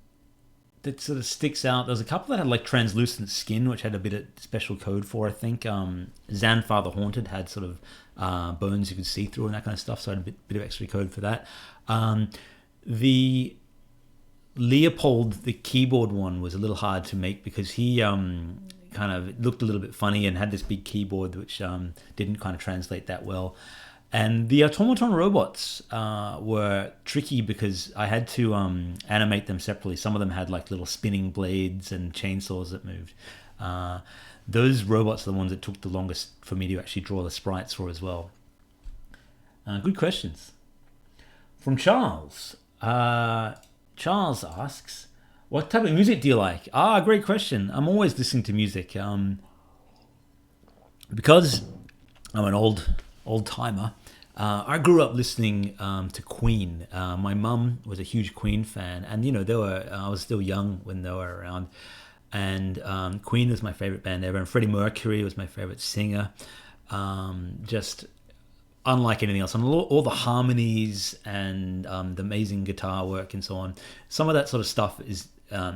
Speaker 1: that sort of sticks out, there's a couple that had like translucent skin, which had a bit of special code for, I think. Zanfar the Haunted had sort of bones you could see through and that kind of stuff, so I had a bit of extra code for that. The Leopold, the keyboard one, was a little hard to make because he kind of looked a little bit funny and had this big keyboard which didn't kind of translate that well. And the automaton robots were tricky because I had to animate them separately. Some of them had like little spinning blades and chainsaws that moved. Those robots are the ones that took the longest for me to actually draw the sprites for as well. Good questions. From Charles. Charles asks, what type of music do you like? Great question. I'm always listening to music. Because I'm an old timer. I grew up listening to Queen. My mum was a huge Queen fan, and I was still young when they were around. And Queen was my favorite band ever, and Freddie Mercury was my favorite singer. Just unlike anything else, and all the harmonies and the amazing guitar work and so on. Some of that sort of stuff is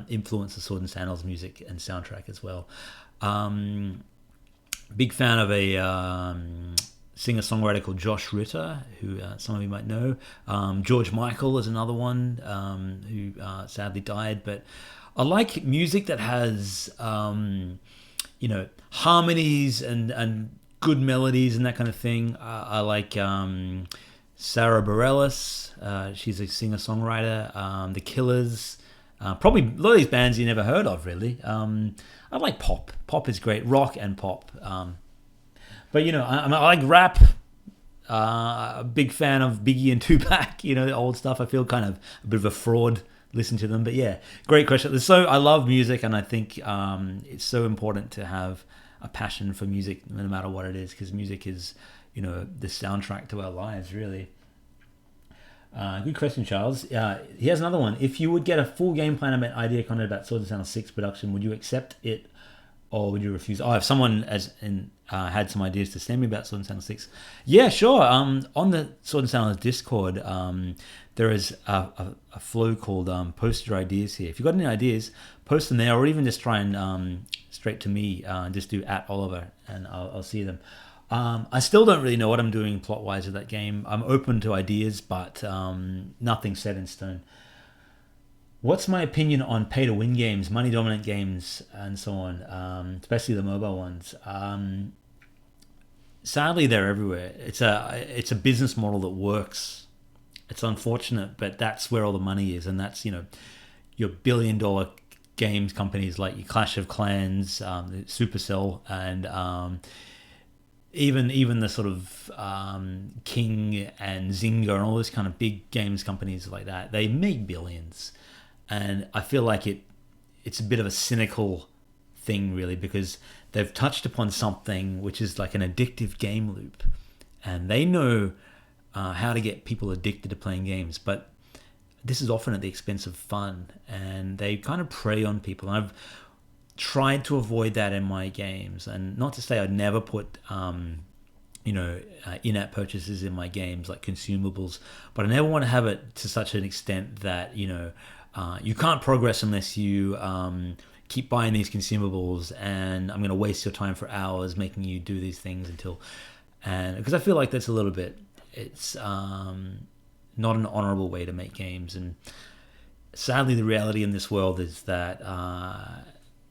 Speaker 1: influenced the Sword and Sandals music and soundtrack as well. Big fan of a singer-songwriter called Josh Ritter, who some of you might know. George Michael is another one who sadly died. But I like music that has, harmonies and good melodies and that kind of thing. I like Sarah Bareilles. She's a singer-songwriter. The Killers. Probably a lot of these bands you never heard of, really. I like pop. Pop is great. Rock and pop. But, I like rap. A big fan of Biggie and Tupac, the old stuff. I feel kind of a bit of a fraud listening to them. But yeah, great question. I love music, and I think it's so important to have a passion for music, no matter what it is, because music is, the soundtrack to our lives, really. Good question, Charles. Here's another one. If you would get a full game plan about idea content about Swords and Sandals 6 production, would you accept it or would you refuse? If someone had some ideas to send me about Swords and Sandals 6, yeah, sure. On the Swords and Sandals Discord, there is a flow called Post Your Ideas here. If you've got any ideas, post them there, or even just try and straight to me, just do @Oliver, and I'll see them. I still don't really know what I'm doing plot-wise with that game. I'm open to ideas, but nothing set in stone. What's my opinion on pay-to-win games, money-dominant games, and so on, especially the mobile ones? Sadly, they're everywhere. It's a business model that works. It's unfortunate, but that's where all the money is, and that's your billion-dollar games companies like your Clash of Clans, Supercell, and even the sort of King and Zynga and all those kind of big games companies like that. They make billions. And I feel like it's a bit of a cynical thing, really, because they've touched upon something which is like an addictive game loop. And they know how to get people addicted to playing games. But this is often at the expense of fun, and they kind of prey on people. And I've tried to avoid that in my games, and not to say I'd never put in-app purchases in my games, like consumables, but I never want to have it to such an extent that you can't progress unless you keep buying these consumables, and I'm going to waste your time for hours making you do these things because I feel like that's a little bit, it's not an honorable way to make games. And sadly, the reality in this world is that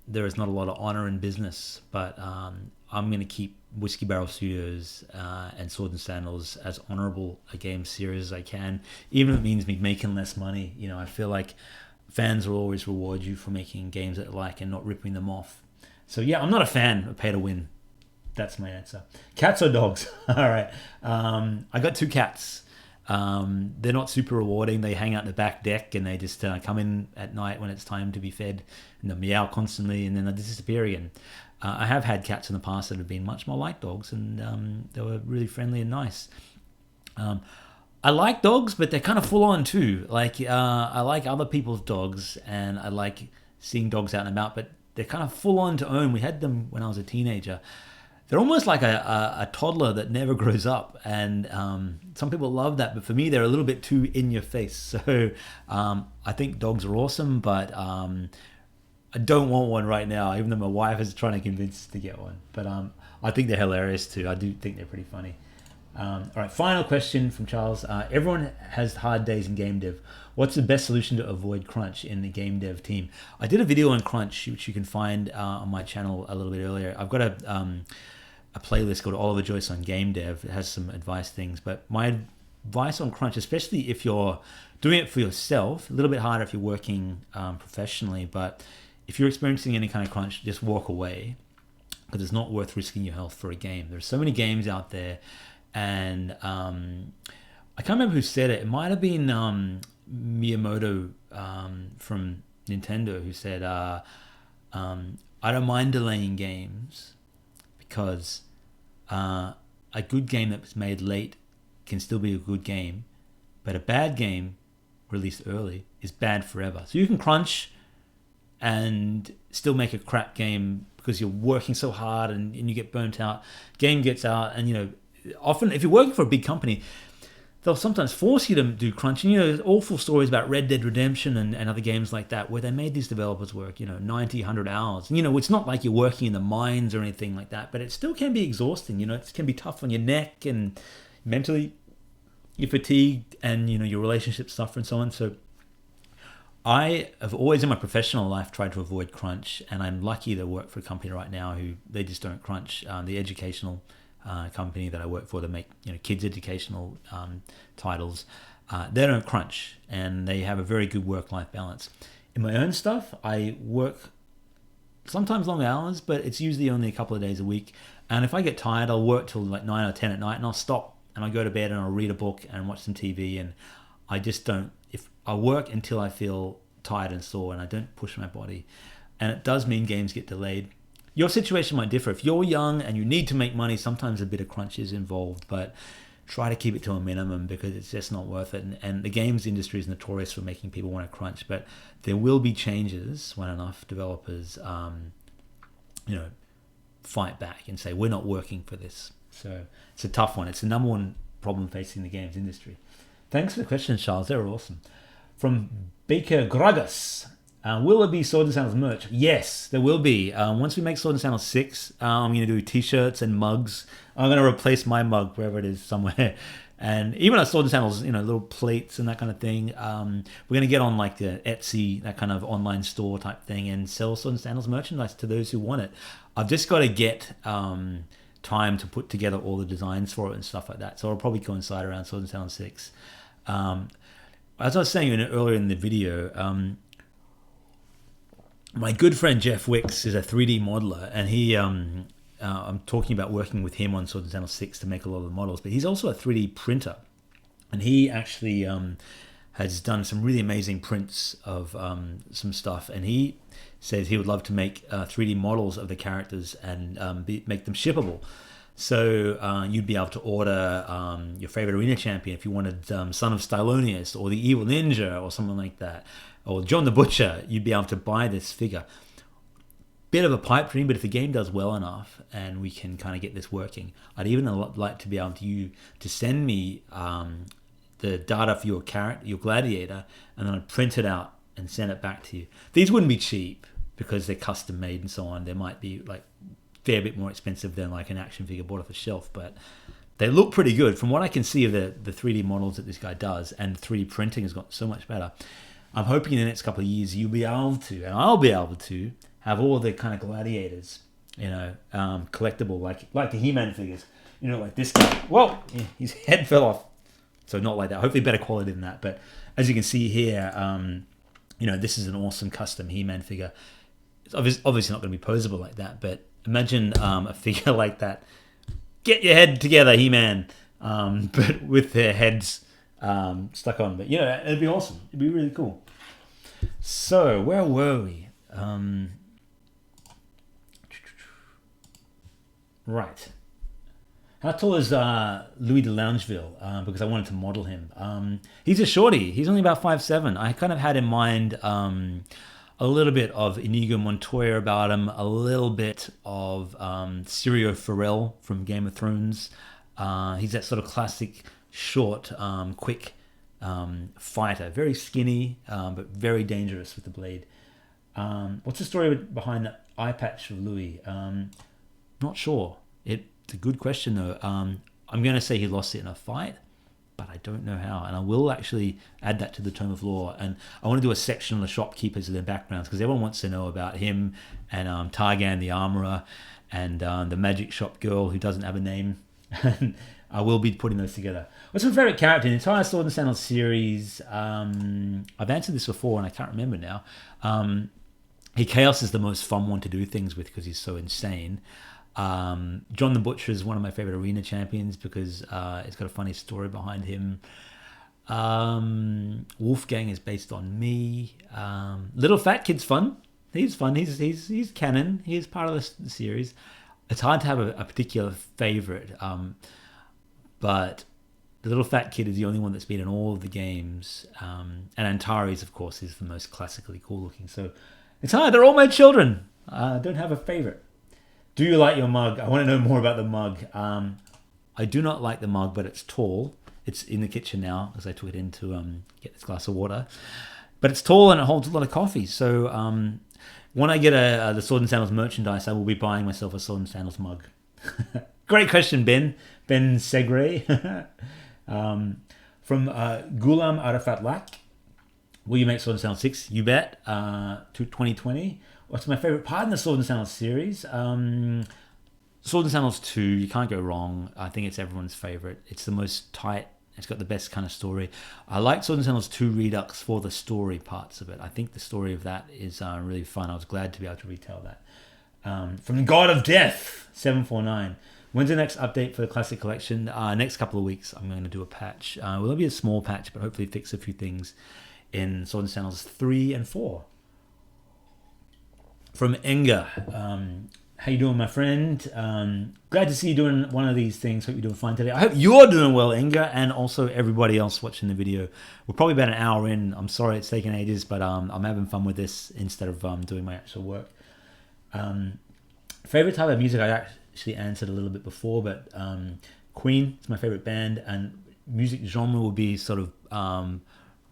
Speaker 1: there is not a lot of honor in business, but I'm going to keep Whiskey Barrel Studios and Swords and Sandals as honorable a game series as I can, even if it means me making less money. I feel like fans will always reward you for making games that they like and not ripping them off. So yeah, I'm not a fan of pay to win. That's my answer. Cats or dogs? All right. I got 2 cats. They're not super rewarding. They hang out the back deck and they just come in at night when it's time to be fed, and they meow constantly, and then they disappear again. I have had cats in the past that have been much more like dogs, and they were really friendly and nice. I like dogs, but they're kind of full on too. Like I like other people's dogs, and I like seeing dogs out and about, but they're kind of full on to own. We had them when I was a teenager. They're almost like a toddler that never grows up, and some people love that, but for me, they're a little bit too in your face. So I think dogs are awesome, but I don't want one right now, even though my wife is trying to convince us to get one. But I think they're hilarious too. I do think they're pretty funny. All right, final question from Charles. Everyone has hard days in game dev. What's the best solution to avoid crunch in the game dev team? I did a video on crunch, which you can find on my channel a little bit earlier. I've got a playlist called Oliver Joyce on game dev. It has some advice things, but my advice on crunch, especially if you're doing it for yourself, a little bit harder if you're working professionally, but if you're experiencing any kind of crunch, just walk away, because it's not worth risking your health for a game. There's so many games out there, and I can't remember who said it. It might have been Miyamoto from Nintendo, who said, I don't mind delaying games because a good game that was made late can still be a good game, but a bad game released early is bad forever. So you can crunch and still make a crap game because you're working so hard and you get burnt out. Game gets out, and often if you're working for a big company, they'll sometimes force you to do crunching. There's awful stories about Red Dead Redemption and other games like that where they made these developers work 90, 100 hours. It's not like you're working in the mines or anything like that, but it still can be exhausting. It can be tough on your neck, and mentally you're fatigued, and your relationships suffer and so on. So I have always in my professional life tried to avoid crunch, and I'm lucky to work for a company right now who they just don't crunch. The educational company that I work for, that make kids educational titles, they don't crunch, and they have a very good work-life balance. In my own stuff, I work sometimes long hours, but it's usually only a couple of days a week. And if I get tired, I'll work till like 9 or 10 at night, and I'll stop and I'll go to bed and I'll read a book and watch some TV. And I just don't. If I work until I feel tired and sore, and I don't push my body, and it does mean games get delayed. Your situation might differ. If you're young and you need to make money, sometimes a bit of crunch is involved, but try to keep it to a minimum because it's just not worth it. And the games industry is notorious for making people want to crunch, but there will be changes when enough developers, fight back and say, we're not working for this. So it's a tough one. It's the number one problem facing the games industry. Thanks for the questions, Charles. They were awesome. From Baker Gragas. Will there be Swords and Sandals merch? Yes, there will be. Once we make Swords and Sandals 6, I'm going to do t-shirts and mugs. I'm going to replace my mug wherever it is somewhere. And even our Swords and Sandals, little plates and that kind of thing. We're going to get on like the Etsy, that kind of online store type thing, and sell Swords and Sandals merchandise to those who want it. I've just got to get time to put together all the designs for it and stuff like that. So it'll probably coincide around Swords and Sandals 6. As I was saying earlier in the video, my good friend Jeff Wicks is a 3D modeler, and he, I'm talking about working with him on Swords and Sandals 6 to make a lot of the models, but he's also a 3D printer, and he actually has done some really amazing prints of some stuff, and he says he would love to make 3D models of the characters and make them shippable. So you'd be able to order your favorite arena champion if you wanted Son of Stylonius or the Evil Ninja or something like that, or John the Butcher. You'd be able to buy this figure. Bit of a pipe dream, but if the game does well enough and we can kind of get this working, I'd even like to be able to send me the data for your gladiator, and then I'd print it out and send it back to you. These wouldn't be cheap because they're custom made and so on. They might be like fair bit more expensive than like an action figure bought off a shelf, but they look pretty good. From what I can see of the 3D models that this guy does, and 3D printing has got so much better, I'm hoping in the next couple of years you'll be able to, and I'll be able to, have all the kind of gladiators, collectible, like the He-Man figures, like this guy. Whoa, his head fell off. So not like that. Hopefully better quality than that. But as you can see here, this is an awesome custom He-Man figure. It's obviously not going to be posable like that, but imagine a figure like that. Get your head together, He-Man, but with their heads stuck on. But it'd be awesome. It'd be really cool. So where were we? Right. How tall is Louis de Loungeville? Because I wanted to model him. He's a shorty. He's only about 5'7". I kind of had in mind a little bit of Inigo Montoya about him, a little bit of Syrio Forel from Game of Thrones. He's that sort of classic, short, quick fighter. Very skinny, but very dangerous with the blade. What's the story behind the eye patch of Louis? Not sure. It's a good question though. I'm going to say he lost it in a fight, but I don't know how. And I will actually add that to the Tome of Lore. And I want to do a section on the shopkeepers and their backgrounds, because everyone wants to know about him and Targan the armorer and the magic shop girl who doesn't have a name. And I will be putting those together. What's my favorite character in the entire Swords and Sandals series? I've answered this before and I can't remember now. Chaos is the most fun one to do things with because he's so insane. John the Butcher is one of my favorite arena champions because it's got a funny story behind him. Wolfgang is based on me. Little Fat Kid's fun. He's fun. He's canon. He is part of the series. It's hard to have a particular favorite, but the Little Fat Kid is the only one that's been in all of the games. And Antares, of course, is the most classically cool looking. So it's hard. They're all my children. I don't have a favorite. Do you like your mug? I want to know more about the mug. I do not like the mug, but it's tall. It's in the kitchen now because I took it in to get this glass of water. But it's tall and it holds a lot of coffee. So when I get the Sword and Sandals merchandise, I will be buying myself a Sword and Sandals mug. Great question, Ben. Ben Segre. From Gulam Arafat Lak. Will you make Sword and Sandals 6? You bet. 2020. What's my favorite part in the Swords and Sandals series? Swords and Sandals 2, you can't go wrong. I think it's everyone's favorite. It's the most tight. It's got the best kind of story. I like Swords and Sandals 2 Redux for the story parts of it. I think the story of that is really fun. I was glad to be able to retell that. From God of Death, 749. When's the next update for the Classic Collection? Next couple of weeks, I'm going to do a patch. Well, it'll be a small patch, but hopefully fix a few things in Swords and Sandals 3 and 4. From Enga, how you doing, my friend? Glad to see you doing one of these things. Hope you're doing fine today. I hope you're doing well, Enga, and also everybody else watching the video. We're probably about an hour in. I'm sorry it's taken ages, but I'm having fun with this instead of doing my actual work. Favorite type of music, I actually answered a little bit before, but Queen is my favorite band, and music genre would be sort of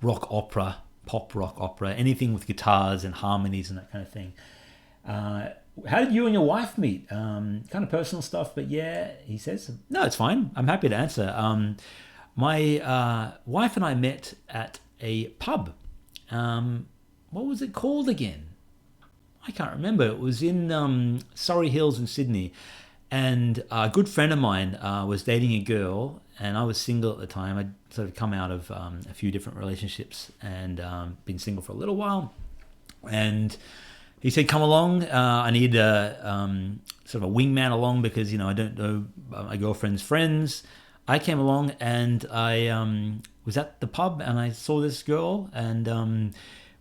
Speaker 1: rock opera, pop rock opera, anything with guitars and harmonies and that kind of thing. How did you and your wife meet? Kind of personal stuff, but yeah, he says. No, it's fine. I'm happy to answer. My wife and I met at a pub. What was it called again? I can't remember. It was in Surrey Hills in Sydney. And a good friend of mine was dating a girl, and I was single at the time. I'd sort of come out of a few different relationships and been single for a little while. And he said, come along. I need sort of a wingman along because, I don't know my girlfriend's friends. I came along and I was at the pub and I saw this girl, and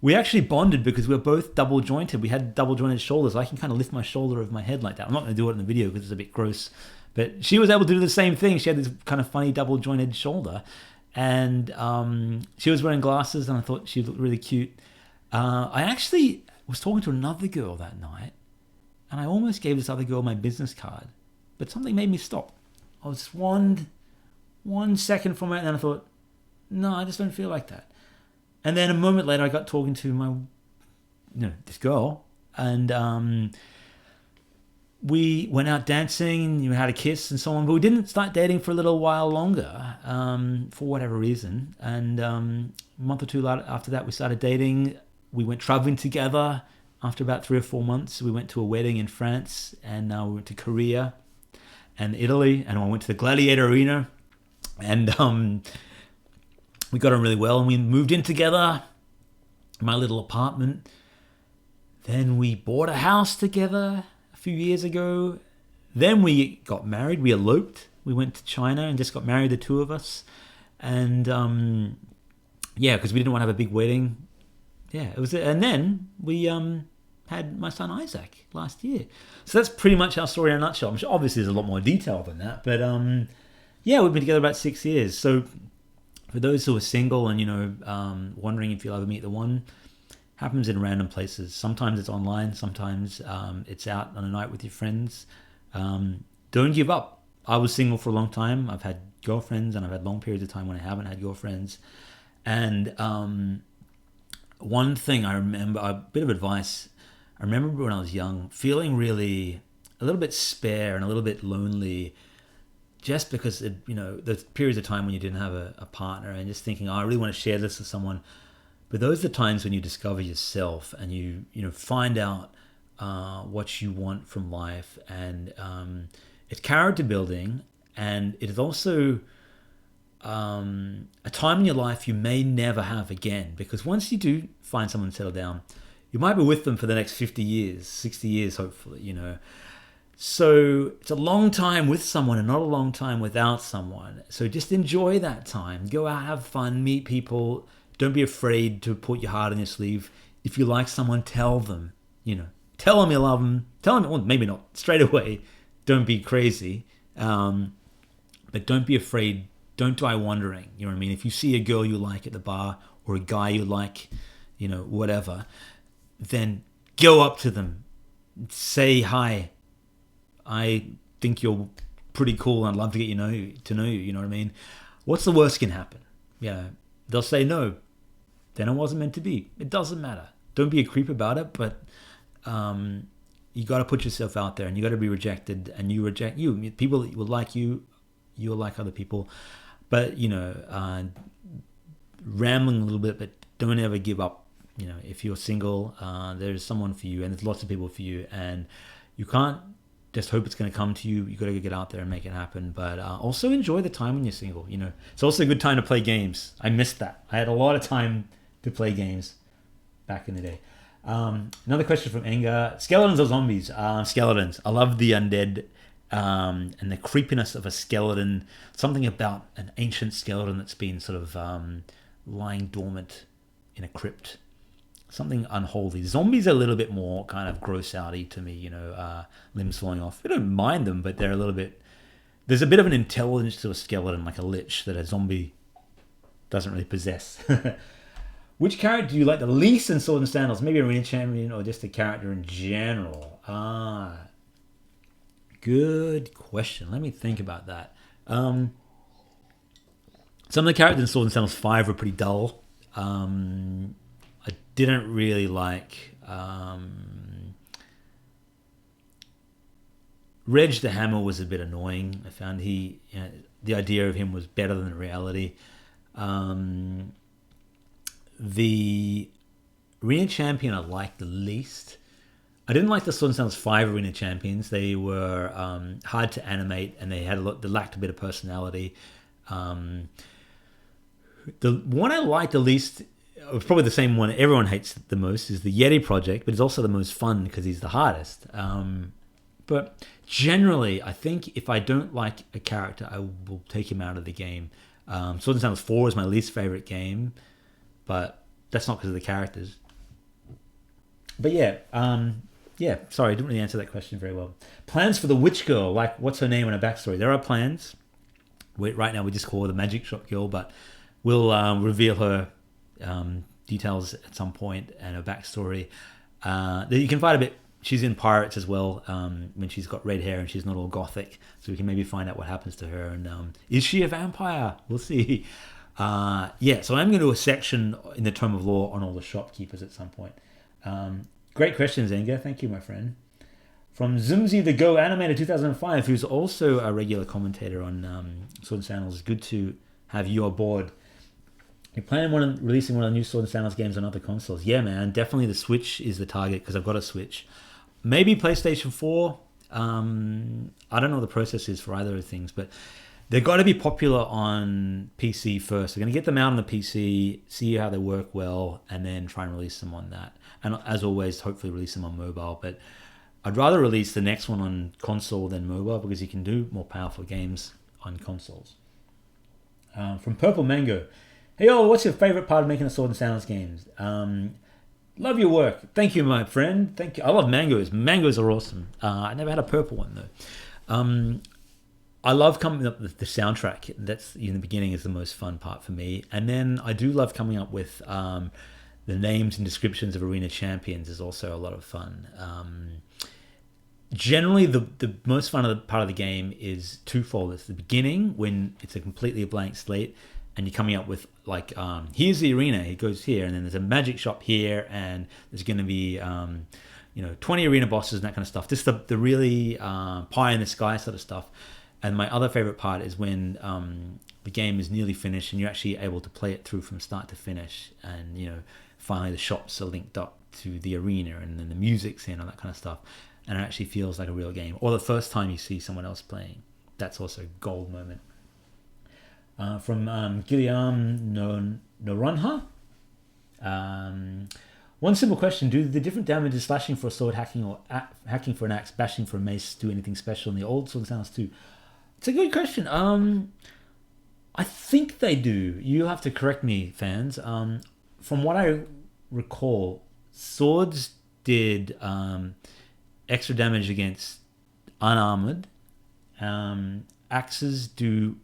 Speaker 1: we actually bonded because we were both double jointed. We had double jointed shoulders. I can kind of lift my shoulder over my head like that. I'm not going to do it in the video because it's a bit gross, But she was able to do the same thing. She had this kind of funny double jointed shoulder, and she was wearing glasses, and I thought she looked really cute. I actually was talking to another girl that night, and I almost gave this other girl my business card, but something made me stop. I was just one second from it, and then I thought, no, I just don't feel like that. And then a moment later, I got talking to this girl, and we went out dancing, you had a kiss and so on, but we didn't start dating for a little while longer, for whatever reason. And a month or two after that, we started dating. We went traveling together. After about 3 or 4 months, we went to a wedding in France, and we went to Korea and Italy, and I went to the Gladiator Arena, and we got on really well, and we moved in together, my little apartment. Then we bought a house together a few years ago. Then we got married. We eloped. We went to China and just got married, the two of us. And because we didn't want to have a big wedding. Yeah, it was. And then we had my son Isaac last year. So that's pretty much our story in a nutshell. I'm sure obviously there's a lot more detail than that, but we've been together about 6 years. So for those who are single and wondering if you'll ever meet the one, happens in random places. Sometimes it's online, sometimes it's out on a night with your friends. Don't give up. I was single for a long time. I've had girlfriends, and I've had long periods of time when I haven't had girlfriends. And one thing I remember, a bit of advice, I remember when I was young, feeling really a little bit spare and a little bit lonely, just because there's periods of time when you didn't have a partner, and just thinking, I really want to share this with someone. But those are the times when you discover yourself, and you find out what you want from life, and it's character building, and it is also a time in your life you may never have again, because once you do find someone to settle down, you might be with them for the next 50 years, 60 years, hopefully, So it's a long time with someone and not a long time without someone. So just enjoy that time. Go out, have fun, meet people. Don't be afraid to put your heart on your sleeve. If you like someone, tell them. Tell them you love them. Tell them, well, maybe not straight away. Don't be crazy. But don't be afraid. Don't die wondering. You know what I mean? If you see a girl you like at the bar, or a guy you like, whatever, then go up to them. Say hi. I think you're pretty cool, and I'd love to get to know you, you know what I mean? What's the worst can happen? They'll say no. Then it wasn't meant to be. It doesn't matter. Don't be a creep about it, but you got to put yourself out there, and you got to be rejected, and you reject you. People will like you, you'll like other people. But, rambling a little bit, but don't ever give up. If you're single, there's someone for you, and there's lots of people for you, and you can't just hope it's going to come to you. You got to get out there and make it happen. But also enjoy the time when you're single. It's also a good time to play games. I missed that. I had a lot of time to play games back in the day. Another question from Enga: skeletons or zombies? Skeletons. I love the undead and the creepiness of a skeleton. Something about an ancient skeleton that's been sort of lying dormant in a crypt. Something unholy. Zombies are a little bit more kind of gross outy to me, limbs falling off. I don't mind them, but they're a little bit... There's a bit of an intelligence to a skeleton, like a lich, that a zombie doesn't really possess. Which character do you like the least in Swords and Sandals? Maybe a arena champion, or just a character in general? Good question. Let me think about that. Some of the characters in Swords and Sandals 5 were pretty dull. I didn't really like Reg the Hammer was a bit annoying. I found the idea of him was better than the reality. The Arena Champion I liked the least. I didn't like the Swords and Sandals 5 Arena Champions. They were hard to animate, and they lacked a bit of personality. The one I liked the least, it was probably the same one everyone hates the most, is the Yeti Project, but it's also the most fun because he's the hardest. But generally, I think if I don't like a character, I will take him out of the game. Swords and Sandals 4 is my least favorite game, but that's not because of the characters. But yeah, yeah, sorry, I didn't really answer that question very well. Plans for the witch girl, like what's her name and her backstory? There are plans. Right now we just call her the magic shop girl, but we'll reveal her details at some point and her backstory. You can find a bit. She's in Pirates as well when she's got red hair and she's not all gothic, so we can maybe find out what happens to her. And is she a vampire? We'll see. So I'm going to do a section in the Tome of Lore on all the shopkeepers at some point. Great question, Zenga. Thank you, my friend. From Zumzi the Go Animator 2005, who's also a regular commentator on Sword and Sandals. Good to have you aboard. You plan on releasing one of the new Sword and Sandals games on other consoles? Yeah, man. Definitely the Switch is the target because I've got a Switch. Maybe PlayStation 4. I don't know what the process is for either of the things, but they've got to be popular on PC first. We're going to get them out on the PC, see how they work well, and then try and release them on that. And as always, hopefully release them on mobile. But I'd rather release the next one on console than mobile because you can do more powerful games on consoles. From Purple Mango. Hey, what's your favorite part of making a Sword and Sandals games? Love your work. Thank you, my friend. Thank you. I love mangoes. Mangoes are awesome. I never had a purple one, though. I love coming up with the soundtrack. That's in the beginning is the most fun part for me. And then I do love coming up with the names and descriptions of arena champions is also a lot of fun. Generally, the most fun part of the game is twofold. It's the beginning when it's a completely blank slate and you're coming up with like, here's the arena, it goes here, and then there's a magic shop here, and there's going to be 20 arena bosses and that kind of stuff. Just the really pie in the sky sort of stuff. And my other favorite part is when the game is nearly finished and you're actually able to play it through from start to finish, and finally the shops are linked up to the arena, and then the music's in, all that kind of stuff, and it actually feels like a real game. Or the first time you see someone else playing, that's also a gold moment. From Guillaume Noronha. One simple question: do the different damages slashing for a sword, hacking, or hacking for an axe, bashing for a mace do anything special in the old Sword and Sandals 2? It's a good question. I think they do. You'll have to correct me, fans. From what I recall, swords did extra damage against unarmored. Axes do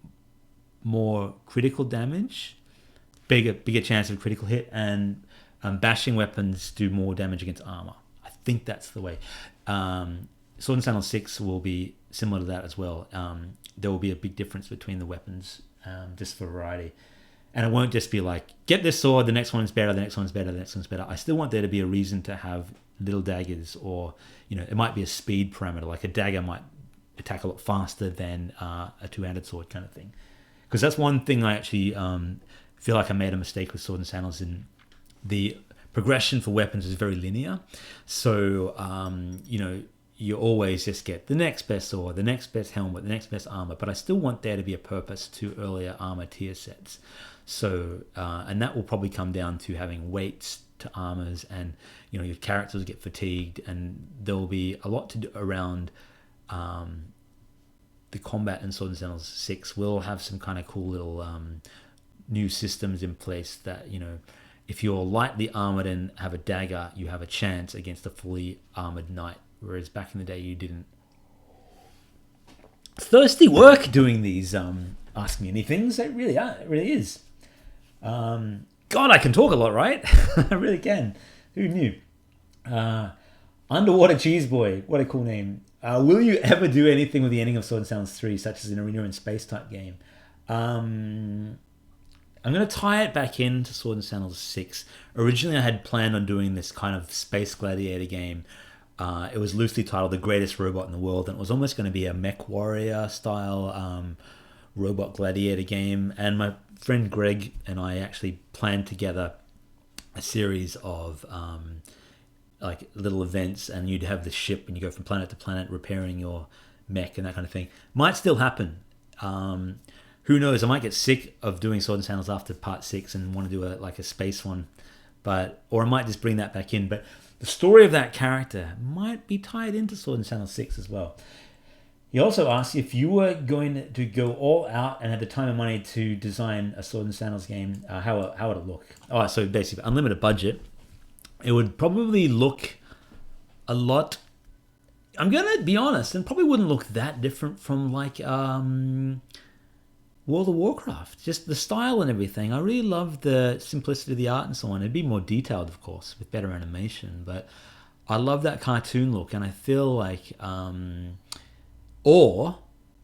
Speaker 1: more critical damage, bigger chance of critical hit, and bashing weapons do more damage against armor. I think that's the way. Sword and Sandals 6 will be similar to that as well. There will be a big difference between the weapons, just for variety. And it won't just be like, get this sword, the next one's better, the next one's better, the next one's better. I still want there to be a reason to have little daggers, or, it might be a speed parameter. Like a dagger might attack a lot faster than a two-handed sword kind of thing. Because that's one thing I actually feel like I made a mistake with Sword and Sandals in the progression for weapons is very linear. So, you always just get the next best sword, the next best helmet, the next best armor. But I still want there to be a purpose to earlier armor tier sets. So, and that will probably come down to having weights to armors, and, your characters get fatigued, and there will be a lot to do around the combat in Swords and Sandals 6. Will have some kind of cool little new systems in place that, if you're lightly armored and have a dagger, you have a chance against a fully armored knight, whereas back in the day you didn't. Thirsty work doing these Ask Me Anythings. It really are. It really is. God, I can talk a lot, right? I really can. Who knew? Underwater Cheese Boy. What a cool name. Will you ever do anything with the ending of Sword and Sandals 3, such as an arena and space type game? I'm going to tie it back into Sword and Sandals 6. Originally, I had planned on doing this kind of space gladiator game. It was loosely titled The Greatest Robot in the World, and it was almost going to be a mech warrior style robot gladiator game. And my friend Greg and I actually planned together a series of like little events, and you'd have the ship and you go from planet to planet repairing your mech and that kind of thing. Might still happen. Who knows? I might get sick of doing Sword and Sandals after part 6 and want to do a space one, or I might just bring that back in. But the story of that character might be tied into Sword and Sandals 6 as well. He also asks, if you were going to go all out and had the time and money to design a Sword and Sandals game, how would it look? So basically, unlimited budget. It would probably look a lot I'm gonna be honest, and probably wouldn't look that different from like World of Warcraft. Just the style and everything. I really love the simplicity of the art and so on. It'd be more detailed, of course, with better animation, but I love that cartoon look, and I feel like, or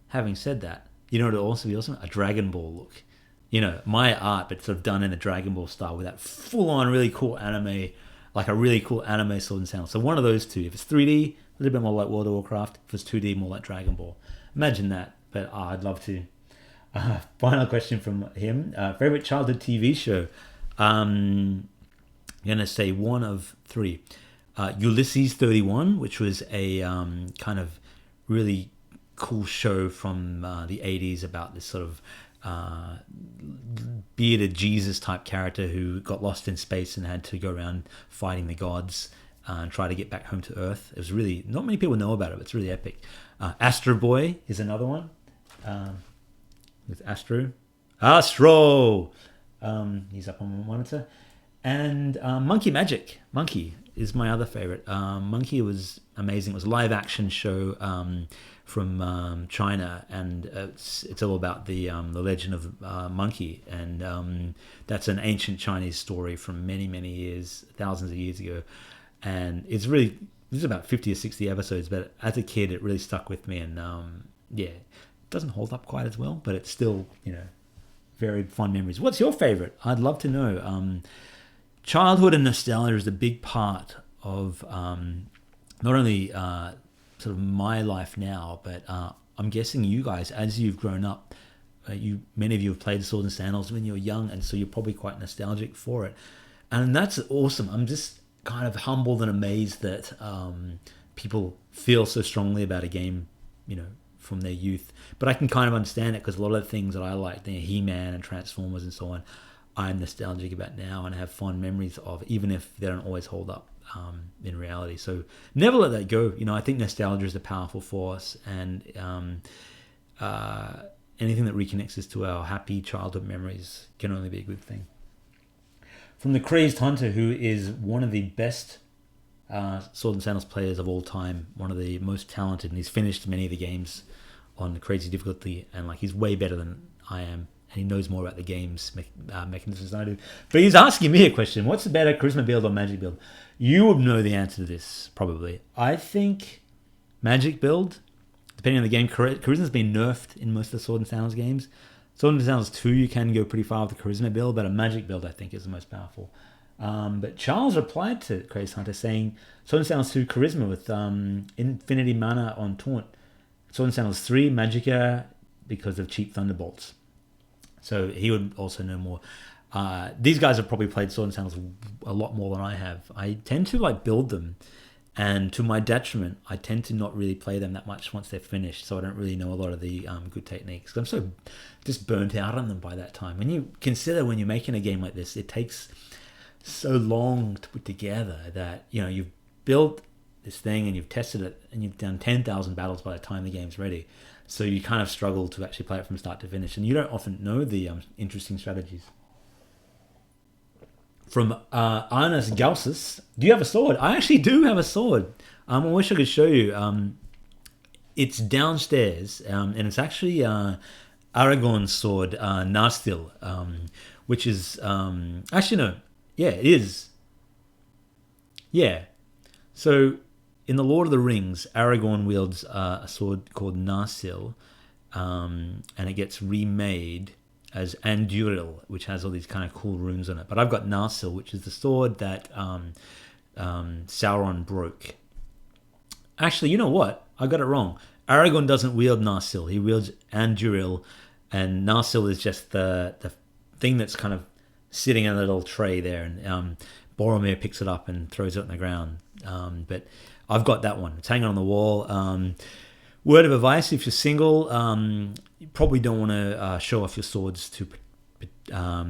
Speaker 1: having said that, you know, it'd also be awesome, a Dragon Ball look. You know, my art, but sort of done in a Dragon Ball style with that full-on, really cool anime, like a really cool anime Sword and Sandals. So one of those two. If it's 3D, a little bit more like World of Warcraft. If it's 2D, more like Dragon Ball. Imagine that. But I'd love to. Final question from him. Favorite childhood TV show? I'm going to say one of three. Ulysses 31, which was a kind of really cool show from the 80s about this sort of bearded Jesus type character who got lost in space and had to go around fighting the gods and try to get back home to Earth. It was really, not many people know about it, but it's really epic. Astro Boy is another one. With Astro. He's up on my monitor. And Monkey Magic. Monkey is my other favorite. Monkey was amazing. It was a live action show from China, and it's all about the legend of Monkey, and that's an ancient Chinese story from many years, thousands of years ago, and it's really, this is about 50 or 60 episodes, but as a kid it really stuck with me, and it doesn't hold up quite as well, but it's still, you know, very fond memories. What's your favorite? I'd love to know. Childhood and nostalgia is a big part of not only sort of my life now, but I'm guessing you guys, as you've grown up, many of you have played Swords and Sandals when you were young, and so you're probably quite nostalgic for it, and that's awesome. I'm just kind of humbled and amazed that people feel so strongly about a game, you know, from their youth. But I can kind of understand it, because a lot of the things that I liked, you know, He-Man and Transformers and so on, I'm nostalgic about now and have fond memories of, even if they don't always hold up in reality. So never let that go. You know, I think nostalgia is a powerful force, and anything that reconnects us to our happy childhood memories can only be a good thing. From the Crazed Hunter, who is one of the best Sword and Sandals players of all time, one of the most talented, and he's finished many of the games on crazy difficulty, and like he's way better than I am, and he knows more about the game's mechanisms than I do. But he's asking me a question: what's the better, charisma build or magic build? You would know the answer to this probably. I think magic build, depending on the game. Charisma's been nerfed in most of the Sword and Sandals games. Sword and Sandals 2, you can go pretty far with the charisma build, but a magic build I think is the most powerful. But Charles replied to Crazed Hunter saying Sword and Sandals 2 charisma with infinity mana on taunt. Sword and Sandals 3 Magicka because of cheap thunderbolts. So he would also know more. These guys have probably played Sword and Sandals a lot more than I have. I tend to like build them, and to my detriment, I tend to not really play them that much once they're finished, so I don't really know a lot of the good techniques. I'm so just burnt out on them by that time. When you consider, when you're making a game like this, it takes so long to put together that, you know, you've built this thing and you've tested it and you've done 10,000 battles by the time the game's ready. So you kind of struggle to actually play it from start to finish, and you don't often know the interesting strategies. From Arnas Gausis, do you have a sword? I actually do have a sword. I wish I could show you. It's downstairs, and it's actually Aragon's sword, Narstil, which is... actually, no. Yeah, it is. Yeah. So, in The Lord of the Rings, Aragorn wields a sword called Narsil, and it gets remade as Anduril, which has all these kind of cool runes on it. But I've got Narsil, which is the sword that Sauron broke. Actually, you know what? I got it wrong. Aragorn doesn't wield Narsil. He wields Anduril, and Narsil is just the thing that's kind of sitting in a little tray there, and Boromir picks it up and throws it on the ground. But I've got that one. It's hanging on the wall. Word of advice: if you're single, you probably don't want to show off your swords to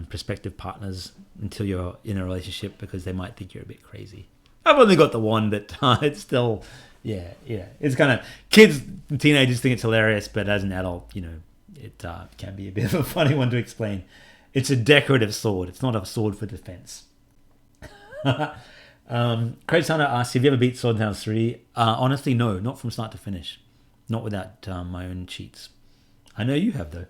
Speaker 1: prospective partners until you're in a relationship, because they might think you're a bit crazy. I've only got the one, but it's still, yeah. It's kind of, kids and teenagers think it's hilarious, but as an adult, you know, it can be a bit of a funny one to explain. It's a decorative sword. It's not a sword for defense. Craig Hunter asks, have you ever beat Swords and Sandals 3? Honestly, no, not from start to finish. Not without my own cheats. I know you have, though.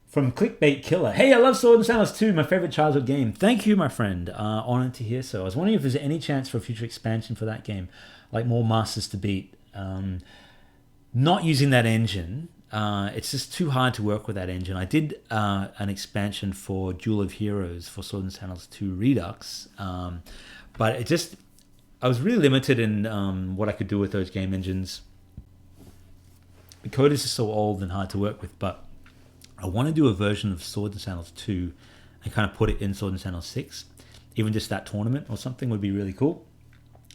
Speaker 1: From Clickbait Killer. Hey, I love Swords and Sandals 2, my favorite childhood game. Thank you, my friend. Honored to hear so. I was wondering if there's any chance for a future expansion for that game, like more masters to beat. Not using that engine, it's just too hard to work with that engine. I did an expansion for Duel of Heroes for Swords and Sandals 2 Redux, but I was really limited in what I could do with those game engines. The code is just so old and hard to work with, but I want to do a version of Swords and Sandals 2 and kind of put it in Swords and Sandals 6. Even just that tournament or something would be really cool.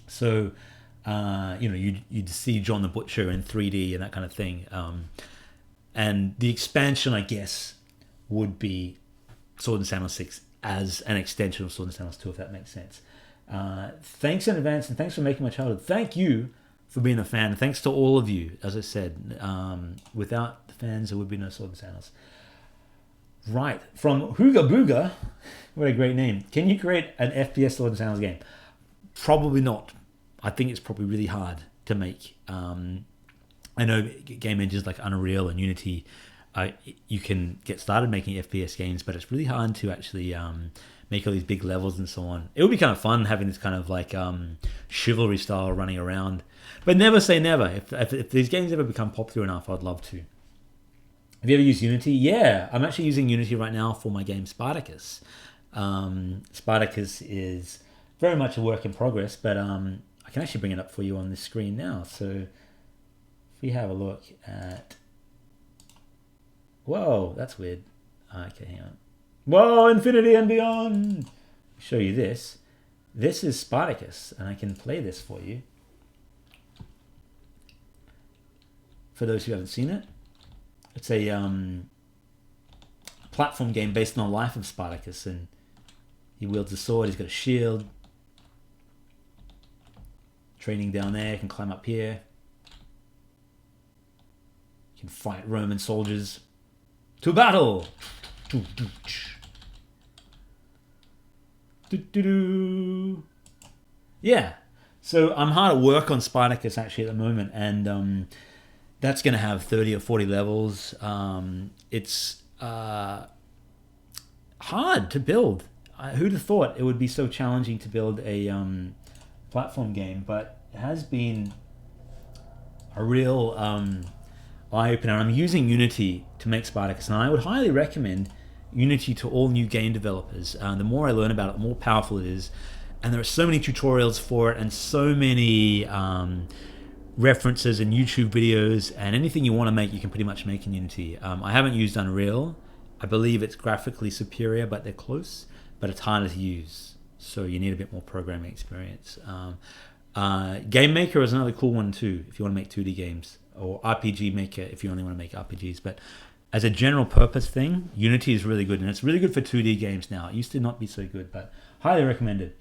Speaker 1: So, you'd see John the Butcher in 3D and that kind of thing. And the expansion, I guess, would be Swords and Sandals 6 as an extension of Swords and Sandals 2, if that makes sense. Thanks in advance, and thanks for making my childhood. Thank you for being a fan. Thanks to all of you, as I said. Without the fans, there would be no Swords and Sandals. Right, from Hooga Booga, what a great name. Can you create an FPS Swords and Sandals game? Probably not. I think it's probably really hard to make. I know game engines like Unreal and Unity, you can get started making FPS games, but it's really hard to actually make all these big levels and so on. It would be kind of fun having this kind of like chivalry style running around. But never say never. If these games ever become popular enough, I'd love to. Have you ever used Unity? Yeah, I'm actually using Unity right now for my game Spartacus. Spartacus is very much a work in progress, but I can actually bring it up for you on this screen now. So if we have a look at... Whoa, that's weird. Okay, hang on. Whoa, Infinity and Beyond! I'll show you this. This is Spartacus, and I can play this for you. For those who haven't seen it. It's a platform game based on the life of Spartacus, and he wields a sword, he's got a shield. Training down there, can climb up here. Can fight Roman soldiers. To battle! Yeah. So I'm hard at work on Spartacus actually at the moment, and that's going to have 30 or 40 levels. It's hard to build. Who'd have thought it would be so challenging to build a platform game, but it has been a real eye-opener. I'm using Unity to make Spartacus, and I would highly recommend Unity to all new game developers. The more I learn about it, the more powerful it is, and there are so many tutorials for it and so many references and YouTube videos, and anything you want to make you can pretty much make in Unity. I haven't used Unreal. I believe it's graphically superior, but they're close, but it's harder to use, so you need a bit more programming experience. Game Maker is another cool one too if you want to make 2D games, or RPG Maker if you only want to make RPGs. But as a general purpose thing, Unity is really good, and it's really good for 2D games now. It used to not be so good, but highly recommended.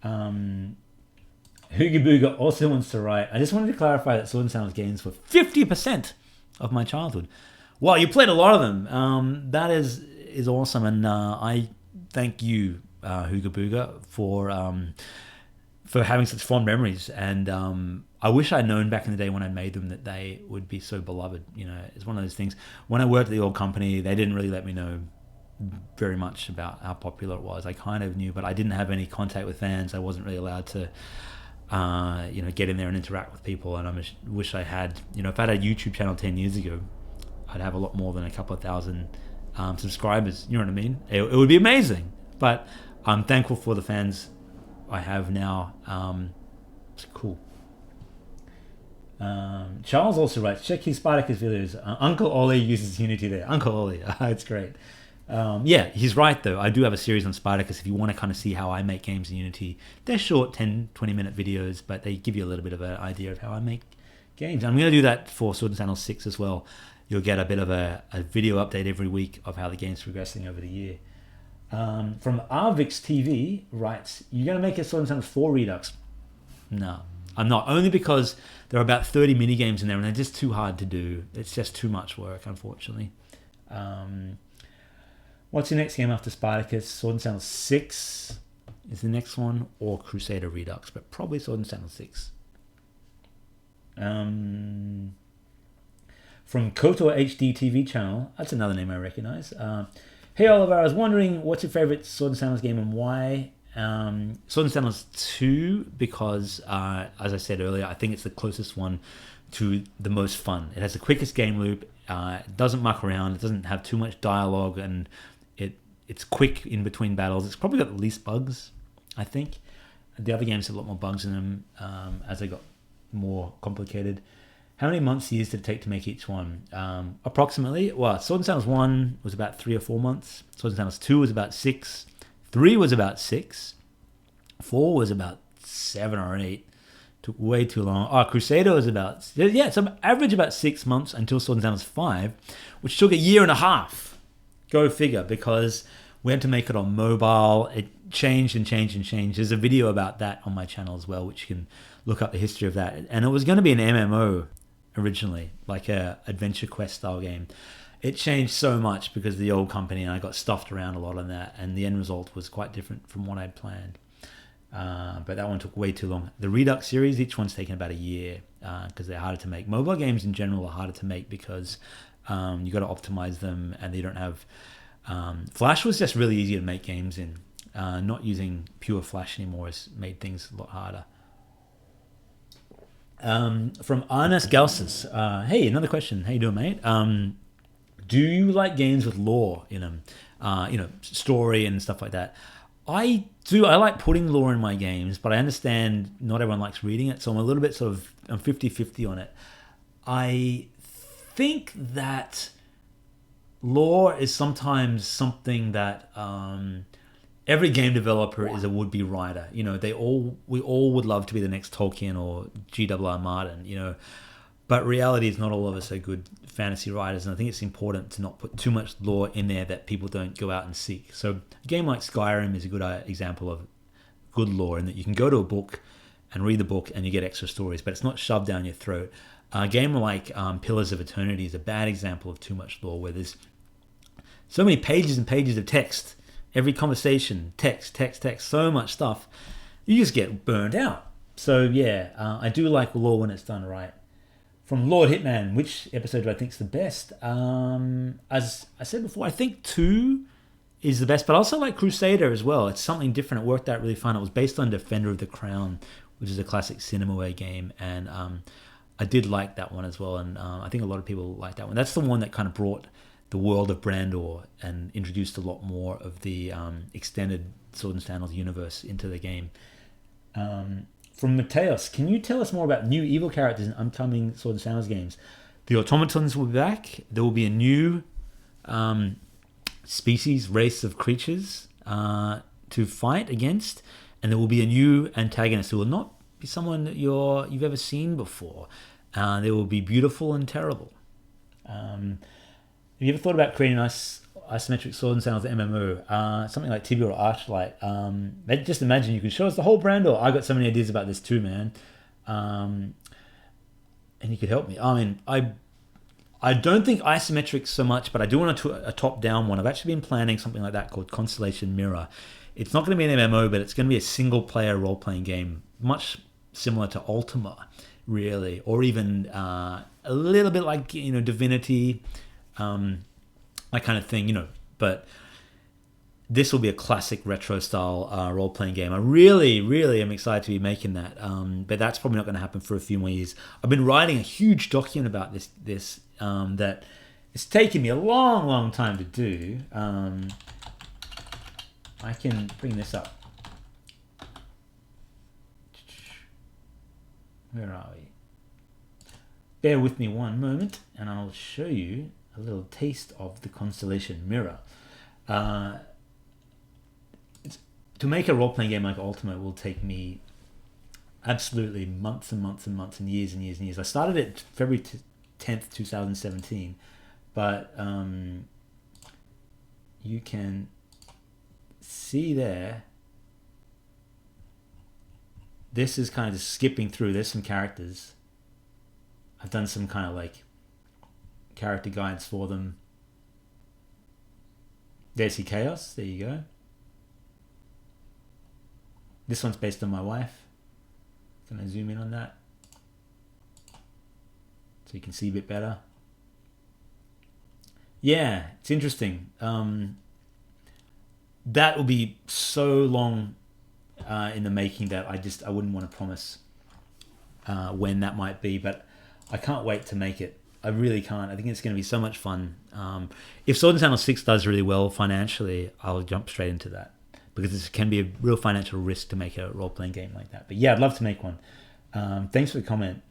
Speaker 1: Hoogie Booga also wants to write, I just wanted to clarify that Sword and Sandals games were 50% of my childhood. Well, you played a lot of them. That is awesome, and I thank you, Hooga Booga, for having such fond memories. And I wish I'd known back in the day when I made them that they would be so beloved. You know, it's one of those things. When I worked at the old company, they didn't really let me know very much about how popular it was. I kind of knew, but I didn't have any contact with fans. I wasn't really allowed to get in there and interact with people. And I wish I had, if I had a YouTube channel 10 years ago, I'd have a lot more than a couple of thousand subscribers. You know what I mean? It would be amazing. But I'm thankful for the fans I have now. It's cool. Charles also writes, check his Spartacus videos. Uncle Ollie uses Unity there. Uncle Ollie, it's great. Yeah, he's right though. I do have a series on Spartacus if you want to kind of see how I make games in Unity. They're short 10-20 minute videos, but they give you a little bit of an idea of how I make games. I'm going to do that for Swords and Sandals 6 as well. You'll get a bit of a video update every week of how the game's progressing over the year. From Arvix TV writes, you're going to make a Swords and Sandals 4 Redux? No, I'm not. Only because there are about 30 mini games in there and they're just too hard to do. It's just too much work, unfortunately. What's your next game after Spartacus? Swords and Sandals 6. is the next one, or Crusader Redux, but probably Swords and Sandals 6. From Kotor HD TV channel, that's another name I recognize. Hey Oliver, I was wondering what's your favorite Sword and Sandals game and why? Sword and Sandals 2, because as I said earlier, I think it's the closest one to the most fun. It has the quickest game loop. It doesn't muck around. It doesn't have too much dialogue, and it's quick in between battles. It's probably got the least bugs, I think. The other games have a lot more bugs in them as they got more complicated. How many months, years did it take to make each one? Approximately, well, Sword and Sandals 1 was about 3 or 4 months. Sword and Sandals 2 was about 6. 3 was about 6. 4 was about 7 or 8. Took way too long. Crusader was about, it's on average about 6 months until Sword and Sandals 5, which took a year and a half. Go figure, because we had to make it on mobile. It changed and changed and changed. There's a video about that on my channel as well, which you can look up the history of that. And it was going to be an MMO originally, like a adventure quest style game. It changed so much because of the old company, and I got stuffed around a lot on that, and the end result was quite different from what I'd planned. But that one took way too long. The Redux series, each one's taken about a year because they're harder to make. Mobile games in general are harder to make because you got to optimize them, and they don't have Flash was just really easy to make games in. Not using pure Flash anymore has made things a lot harder. From Arnes Galsis, hey, another question. How you doing, mate? Do you like games with lore in them? Story and stuff like that. I do. I like putting lore in my games, but I understand not everyone likes reading it, so I'm a little bit I'm 50-50 on it. I think that lore is sometimes something that every game developer is a would-be writer. We all would love to be the next Tolkien or G.R.R. Martin, but reality is not all of us are good fantasy writers, and I think it's important to not put too much lore in there that people don't go out and seek. So a game like Skyrim is a good example of good lore, in that you can go to a book and read the book and you get extra stories, but it's not shoved down your throat. A game like Pillars of Eternity is a bad example of too much lore, where there's so many pages and pages of text. Every conversation, text, so much stuff. You just get burnt out. So yeah, I do like lore when it's done right. From Lord Hitman, which episode do I think is the best? As I said before, I think 2 is the best, but I also like Crusader as well. It's something different. It worked out really fun. It was based on Defender of the Crown, which is a classic Cinemaware game, and I did like that one as well, and I think a lot of people like that one. That's the one that kind of brought the world of Brandor and introduced a lot more of the extended Sword and Sandals universe into the game. From Mateos, can you tell us more about new evil characters in upcoming Sword and Sandals games? The automatons will be back. There will be a new race of creatures to fight against, and there will be a new antagonist who will not be someone that you've ever seen before. They will be beautiful and terrible. Have you ever thought about creating an isometric Sword and Sandals MMO? Something like Tibia or Archlight. Just imagine you could show us the whole Brandor. I got so many ideas about this too, man. And you could help me. I mean, I don't think isometric so much, but I do want a top-down one. I've actually been planning something like that called Constellation Mirror. It's not going to be an MMO, but it's going to be a single-player role-playing game, much similar to Ultima, really, or even a little bit like Divinity, that kind of thing, But this will be a classic retro-style role-playing game. I really, really am excited to be making that, but that's probably not going to happen for a few more years. I've been writing a huge document about this that it's taken me a long, long time to do. I can bring this up. Where are we? Bear with me one moment, and I'll show you a little taste of the Constellation Mirror. To make a role-playing game like Ultima will take me absolutely months and months and months and years and years and years. I started it February 10th, 2017, but you can see there, this is kind of just skipping through. There's some characters. I've done some kind of like character guides for them. There's the Chaos. There you go. This one's based on my wife. Can I zoom in on that so you can see a bit better? Yeah, it's interesting. That will be so long in the making that I wouldn't want to promise when that might be, but I can't wait to make it. I really can't. I think it's going to be so much fun. If Swords and Sandals 6 does really well financially, I'll jump straight into that, because this can be a real financial risk to make a role-playing game like that. But yeah, I'd love to make one. Thanks for the comment.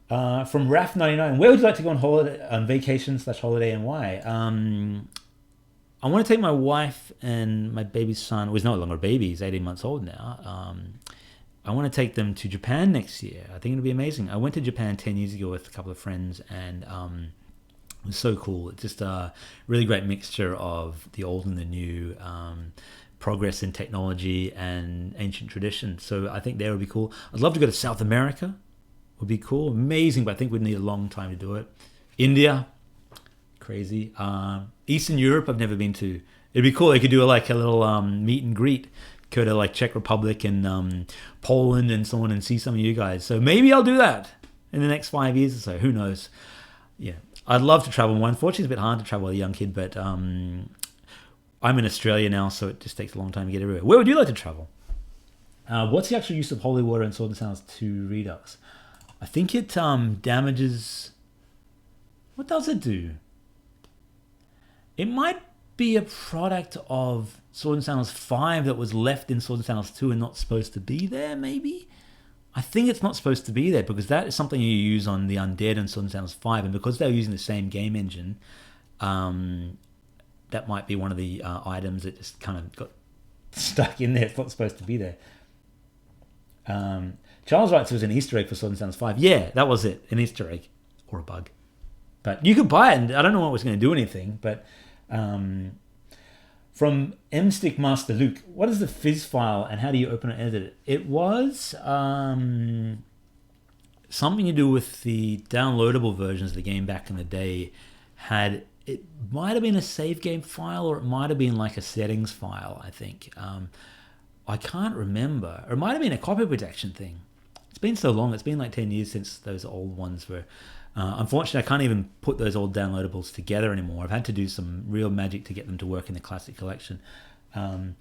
Speaker 1: From Raf99, where would you like to go on holiday, on vacation/holiday, and why? I want to take my wife and my baby's son, who is no longer a baby, he's 18 months old now. I want to take them to Japan next year. I think it'll be amazing. I went to Japan 10 years ago with a couple of friends, and it was so cool. It's just a really great mixture of the old and the new, progress in technology and ancient tradition. So I think that would be cool. I'd love to go to South America. Would be cool. Amazing, but I think we'd need a long time to do it. India, crazy. Eastern Europe, I've never been to. It'd be cool. They could do like a little meet and greet. Go to like Czech Republic and Poland and so on, and see some of you guys. So maybe I'll do that in the next 5 years or so. Who knows? Yeah, I'd love to travel more. Unfortunately, it's a bit hard to travel with a young kid, but I'm in Australia now, so it just takes a long time to get everywhere. Where would you like to travel? What's the actual use of holy water in Swords and Sandals 2 Redux? I think it damages... What does it do? It might be a product of Swords and Sandals 5 that was left in Swords and Sandals 2 and not supposed to be there, maybe? I think it's not supposed to be there, because that is something you use on the Undead and Swords and Sandals 5, and because they're using the same game engine, that might be one of the items that just kind of got stuck in there. It's not supposed to be there. Charles writes it was an Easter egg for Swords and Sandals 5. Yeah, that was it. An Easter egg. Or a bug. But you could buy it, and I don't know what was going to do anything, but... from M-Stick Master Luke, what is the fizz file and how do you open and edit it? It was something to do with the downloadable versions of the game back in the day. It might have been a save game file, or it might have been like a settings file, I think. I can't remember. Or it might have been a copy protection thing. It's been so long. It's been like 10 years since those old ones were... unfortunately, I can't even put those old downloadables together anymore. I've had to do some real magic to get them to work in the classic collection. Are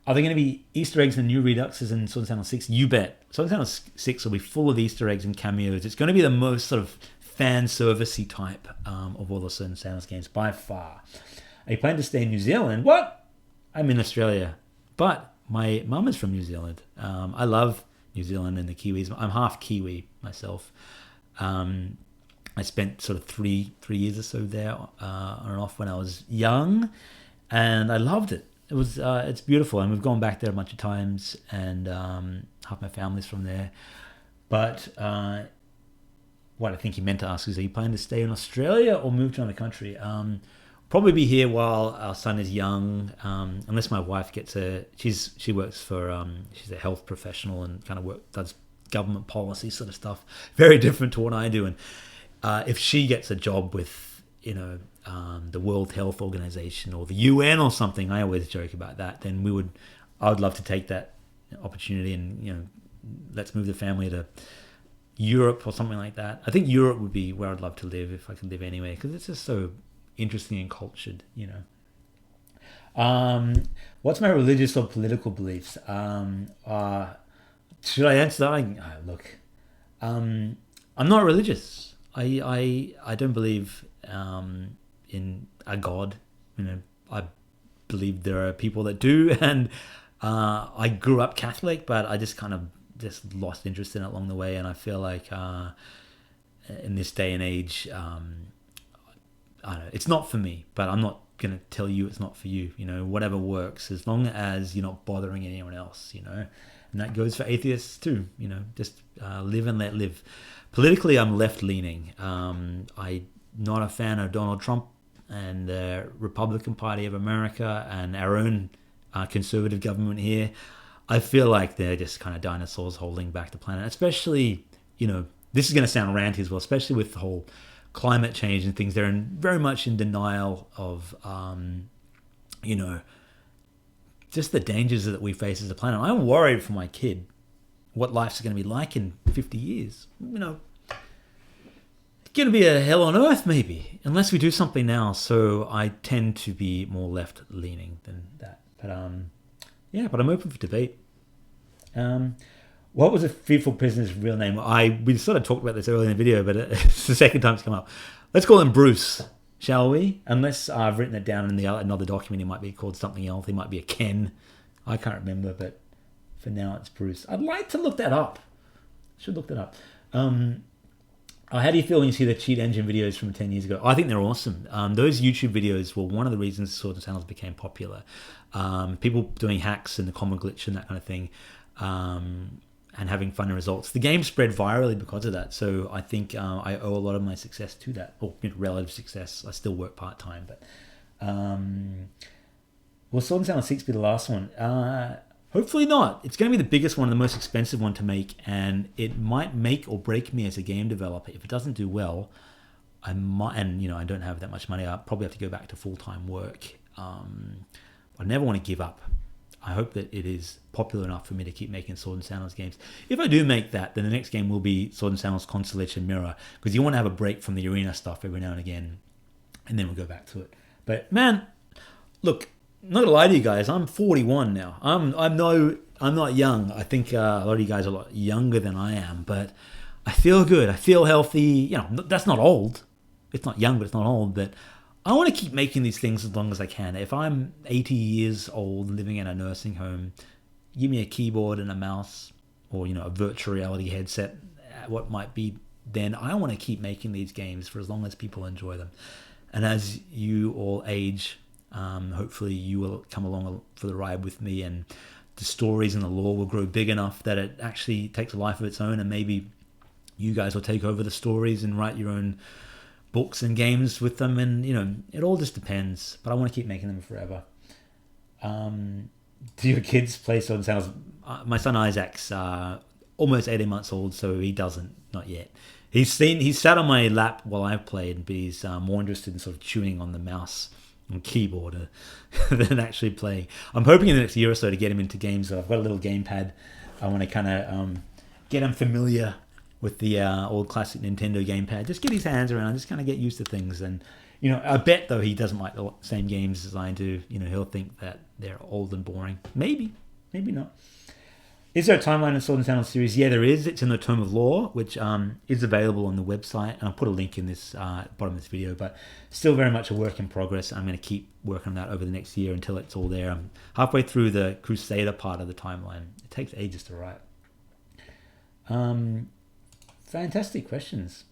Speaker 1: there going to be Easter eggs and new Reduxes in Swords and Sandals 6? You bet. Swords and Sandals 6 will be full of Easter eggs and cameos. It's going to be the most sort of fan servicey type of all the Swords and Sandals games by far. Are you planning to stay in New Zealand? What? I'm in Australia, but my mum is from New Zealand. I love New Zealand and the Kiwis. I'm half Kiwi myself. I spent sort of three years or so there on and off when I was young, and I loved it. It was it's beautiful, and we've gone back there a bunch of times, and half my family's from there. But what I think he meant to ask is, are you planning to stay in Australia or move to another country? Probably be here while our son is young, unless my wife gets she works for she's a health professional and kind of does government policy sort of stuff, very different to what I do. And if she gets a job with, the World Health Organization or the UN or something, I always joke about that, then I would love to take that opportunity and, let's move the family to Europe or something like that. I think Europe would be where I'd love to live if I could live anywhere, because it's just so interesting and cultured, What's my religious or political beliefs? Should I answer that? Look, I'm not religious. I don't believe in a God. I believe there are people that do, and I grew up Catholic, but I just kind of lost interest in it along the way. And I feel like in this day and age, I don't know, it's not for me. But I'm not gonna tell you it's not for you. Whatever works, as long as you're not bothering anyone else. And that goes for atheists too. Just live and let live. Politically, I'm left-leaning. I'm not a fan of Donald Trump and the Republican Party of America and our own conservative government here. I feel like they're just kind of dinosaurs holding back the planet. Especially, this is going to sound ranty as well, especially with the whole climate change and things. They're very much in denial of, just the dangers that we face as a planet. I'm worried for my kid what life's going to be like in 50 years. You know, it's going to be a hell on earth maybe, unless we do something now. So I tend to be more left-leaning than that. But yeah, but I'm open for debate. What was a fearful prisoner's real name? We sort of talked about this earlier in the video, but it's the second time it's come up. Let's call him Bruce, shall we? Unless I've written it down in another document, he might be called something else. He might be a Ken. I can't remember, but for now it's Bruce. I'd like to look that up. Should look that up. How do you feel when you see the cheat engine videos from 10 years ago? I think they're awesome. Those YouTube videos were one of the reasons Swords and Sandals became popular. People doing hacks and the common glitch and that kind of thing, and having fun results. The game spread virally because of that. So I think I owe a lot of my success to that, or relative success. I still work part-time, but will Swords and Sandals 6 be the last one? Hopefully not. It's going to be the biggest one, the most expensive one to make, and it might make or break me as a game developer. If it doesn't do well, I might, and I don't have that much money. I'll probably have to go back to full-time work. I never want to give up. I hope that it is popular enough for me to keep making Sword and Sandals games. If I do make that, then the next game will be Sword and Sandals Constellation Mirror, because you want to have a break from the arena stuff every now and again, and then we'll go back to it. But man, look, not gonna lie to you guys, I'm 41 now. I'm not young. I think a lot of you guys are a lot younger than I am, but I feel good. I feel healthy. That's not old. It's not young, but it's not old. But I want to keep making these things as long as I can. If I'm 80 years old living in a nursing home, give me a keyboard and a mouse, or a virtual reality headset, what might be, then I want to keep making these games for as long as people enjoy them. And as you all age, hopefully you will come along for the ride with me, and the stories and the lore will grow big enough that it actually takes a life of its own, and maybe you guys will take over the stories and write your own books and games with them, and it all just depends. But I want to keep making them forever. Do your kids play Sword and Sandals? My son Isaac's almost 18 months old, so he doesn't, not yet. He's sat on my lap while I've played, but he's more interested in sort of chewing on the mouse and keyboard than actually playing. I'm hoping in the next year or so to get him into games. I've got a little gamepad. I want to kind of get him familiar with the old classic Nintendo gamepad. Just get his hands around, just kind of get used to things. And I bet though he doesn't like the same games as I do. He'll think that they're old and boring. Maybe not. Is there a timeline in Sword and Sandals series? Yeah, there is. It's in the Tome of Lore, which is available on the website, and I'll put a link in this bottom of this video. But still very much a work in progress. I'm going to keep working on that over the next year until it's all there. I'm halfway through the Crusader part of the timeline. It takes ages to write. Fantastic questions.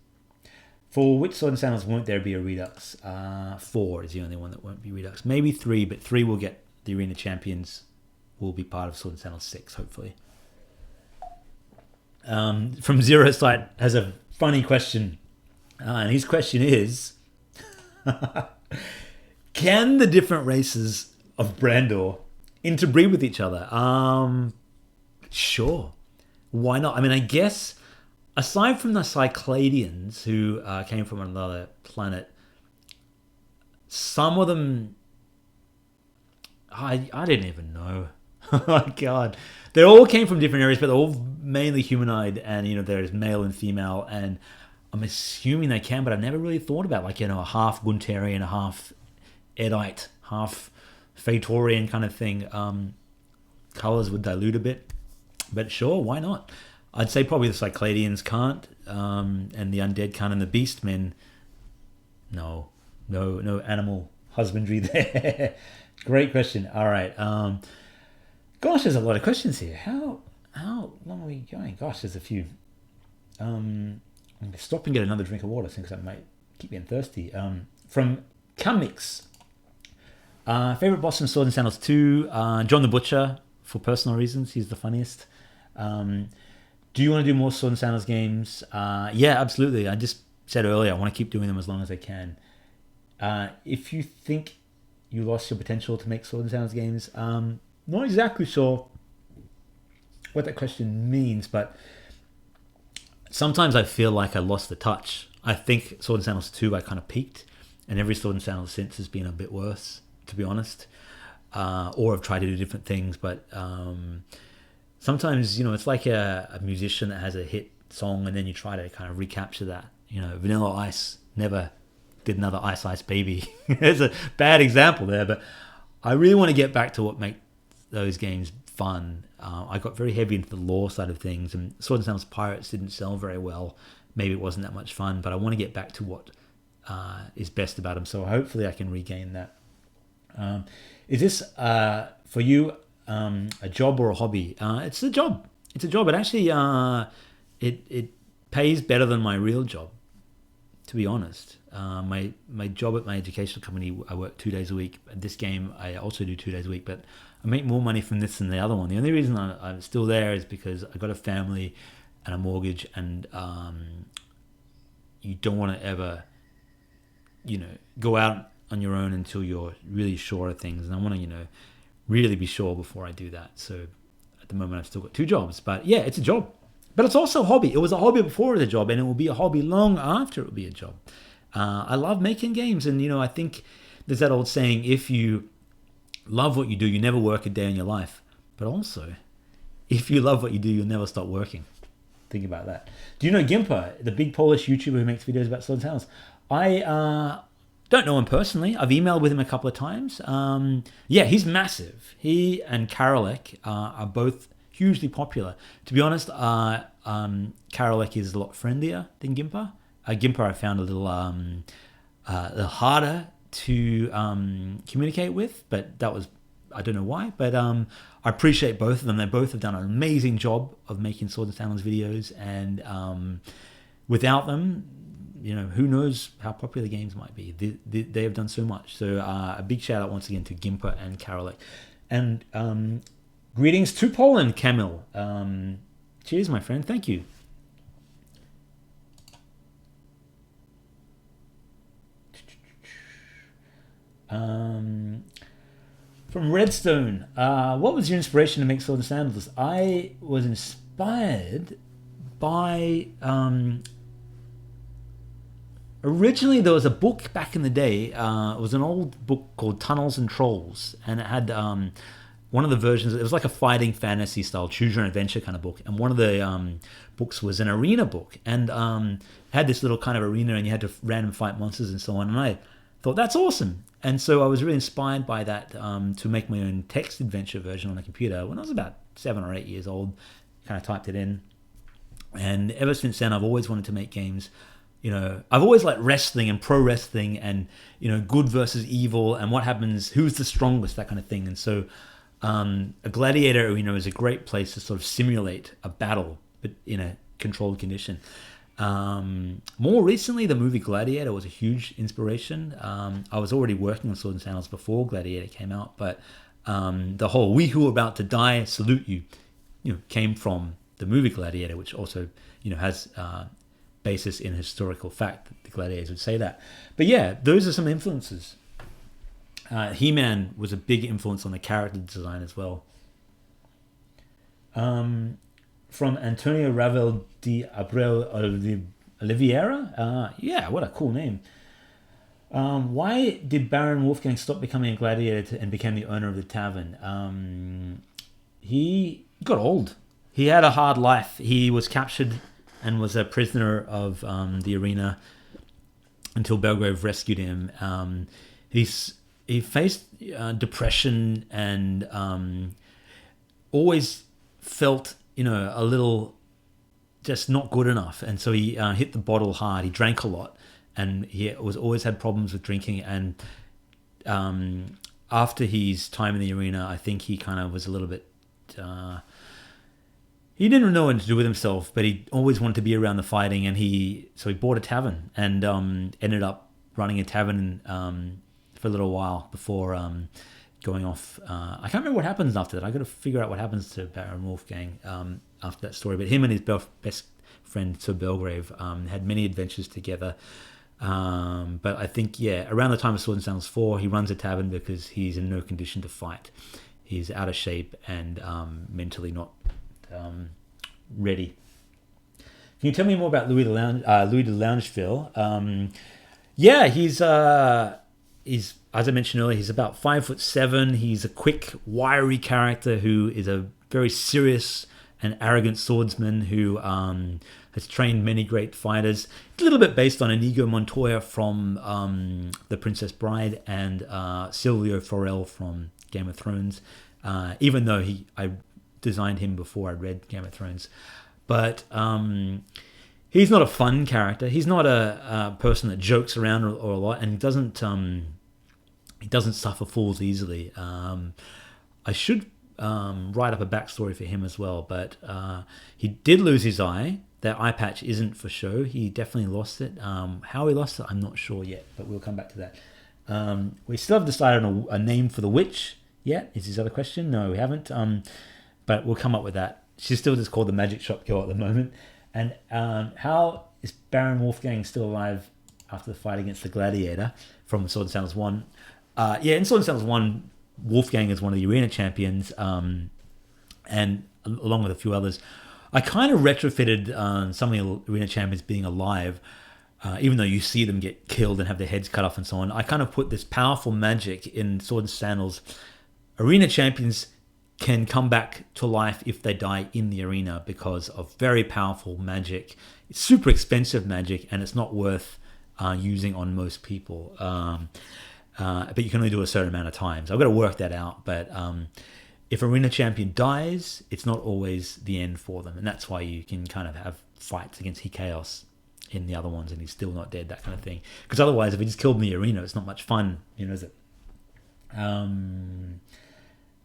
Speaker 1: For which Sword and Sandals won't there be a Redux? 4 is the only one that won't be Redux. Maybe 3, but 3 will get the Arena Champions. Will be part of Sword and Sandals 6, hopefully. From Zero Sight has a funny question, and his question is: can the different races of Brandor interbreed with each other? Sure, why not? I mean, I guess aside from the Cycladians who came from another planet, some of them I didn't even know. Oh my god, they all came from different areas, but they're all mainly humanoid, and there's male and female, and I'm assuming they can, but I've never really thought about a half Guntarian, a half Edite, half Fatorian kind of thing. Colors would dilute a bit, but sure, why not? I'd say probably the Cycladians can't, and the undead can't, and the Beastmen, no animal husbandry there. Great question. All right. Gosh, there's a lot of questions here. How long are we going? Gosh, there's a few. I'm going to stop and get another drink of water because that might keep me thirsty. From Kamix. Favorite boss in Sword and Sandals 2? John the Butcher, for personal reasons. He's the funniest. Do you want to do more Sword and Sandals games? Yeah, absolutely. I just said earlier, I want to keep doing them as long as I can. If you think you lost your potential to make Sword and Sandals games, not exactly sure what that question means, but sometimes I feel like I lost the touch. I think Sword and Sandals 2 I kind of peaked, and every Sword and Sandals since has been a bit worse, to be honest. or have tried to do different things. But sometimes, it's like a musician that has a hit song and then you try to kind of recapture that. Vanilla Ice never did another Ice Ice Baby. It's a bad example there, but I really want to get back to what makes those games fun. I got very heavy into the lore side of things, and Swords and Sandals Pirates didn't sell very well. Maybe it wasn't that much fun, but I want to get back to what is best about them. So hopefully I can regain that. Is this for you a job or a hobby? It's a job. It's a job. It actually it pays better than my real job, to be honest. My job at my educational company, I work 2 days a week. At this game, I also do 2 days a week, but I make more money from this than the other one. The only reason I'm still there is because I got a family and a mortgage, and you don't want to ever, go out on your own until you're really sure of things. And I want to, really be sure before I do that. So at the moment, I've still got 2 jobs. But yeah, it's a job. But it's also a hobby. It was a hobby before it was a job, and it will be a hobby long after it will be a job. I love making games, and I think there's that old saying: if you love what you do, you never work a day in your life. But also, if you love what you do, you'll never stop working. Think about that. Do you know Gimper, the big Polish YouTuber who makes videos about Swords and Sandals? I don't know him personally. I've emailed with him a couple of times. Yeah, he's massive. He and Karolek are both hugely popular. To be honest, Karolek is a lot friendlier than Gimper. Gimper I found a little harder to communicate with, but that was, I don't know why, but I appreciate both of them. They both have done an amazing job of making Swords and Sandals videos, and without them, who knows how popular the games might be. They have done so much. So a big shout out once again to Gimper and Karolek. And greetings to Poland, Kamil. Cheers, my friend. Thank you. From Redstone, what was your inspiration to make Swords and Sandals? I was inspired by originally there was a book back in the day. It was an old book called Tunnels and Trolls, and it had one of the versions. It was like a fighting fantasy style choose your own adventure kind of book, and one of the books was an arena book, and had this little kind of arena, and you had to random fight monsters and so on. And I thought that's awesome. And so I was really inspired by that to make my own text adventure version on a computer when I was about 7 or 8 years old. Kind of typed it in. And ever since then, I've always wanted to make games. I've always liked wrestling and pro wrestling and, good versus evil and what happens, who's the strongest, that kind of thing. And so a gladiator arena is a great place to sort of simulate a battle, but in a controlled condition. More recently, the movie Gladiator was a huge inspiration. I was already working on Swords and Sandals before Gladiator came out, but the whole "we who are about to die salute you," came from the movie Gladiator, which also has basis in historical fact. That the gladiators would say that. But yeah, those are some influences. He-Man was a big influence on the character design as well. From Antonio Ravel de Abreu Oliveira. Yeah, what a cool name. Why did Baron Wolfgang stop becoming a gladiator and became the owner of the tavern? He got old. He had a hard life. He was captured and was a prisoner of the arena until Belgrave rescued him. He faced depression and always felt a little just not good enough, and so he hit the bottle hard. He drank a lot, and he always had problems with drinking. And after his time in the arena, I think he kind of was a little bit. He didn't know what to do with himself, but he always wanted to be around the fighting, and so he bought a tavern and ended up running a tavern for a little while before going off. I can't remember what happens after that. I got to figure out what happens to Baron Wolfgang after that story. But him and his best friend Sir Belgrave had many adventures together. But I think around the time of Swords and Sandals 4, he runs a tavern because he's in no condition to fight. He's out of shape and mentally not ready. Can you tell me more about Louis de Loungeville? He's as I mentioned earlier, he's about 5'7". He's a quick, wiry character who is a very serious and arrogant swordsman who has trained many great fighters. It's a little bit based on Inigo Montoya from The Princess Bride and Silvio Forel from Game of Thrones, even though I designed him before I read Game of Thrones. But he's not a fun character. He's not a person that jokes around or a lot, and he doesn't suffer fools easily. I should write up a backstory for him as well, but he did lose his eye. That eye patch isn't for show. He definitely lost it. How he lost it, I'm not sure yet, but we'll come back to that. We still haven't decided on a name for the witch yet, is his other question. No, we haven't, but we'll come up with that. She's still just called the Magic Shop Girl at the moment. And how is Baron Wolfgang still alive after the fight against the Gladiator from Swords and Sandals 1? In Swords and Sandals 1, Wolfgang is one of the arena champions, and along with a few others. I kind of retrofitted some of the arena champions being alive, even though you see them get killed and have their heads cut off and so on. I kind of put this powerful magic in Swords and Sandals. Arena champions can come back to life if they die in the arena because of very powerful magic. It's super expensive magic, and it's not worth using on most people. But you can only do a certain amount of times. I've got to work that out, but if Arena Champion dies, it's not always the end for them, and that's why you can kind of have fights against Chaos in the other ones, and he's still not dead, that kind of thing. Because otherwise, if he just killed in the arena, it's not much fun, is it?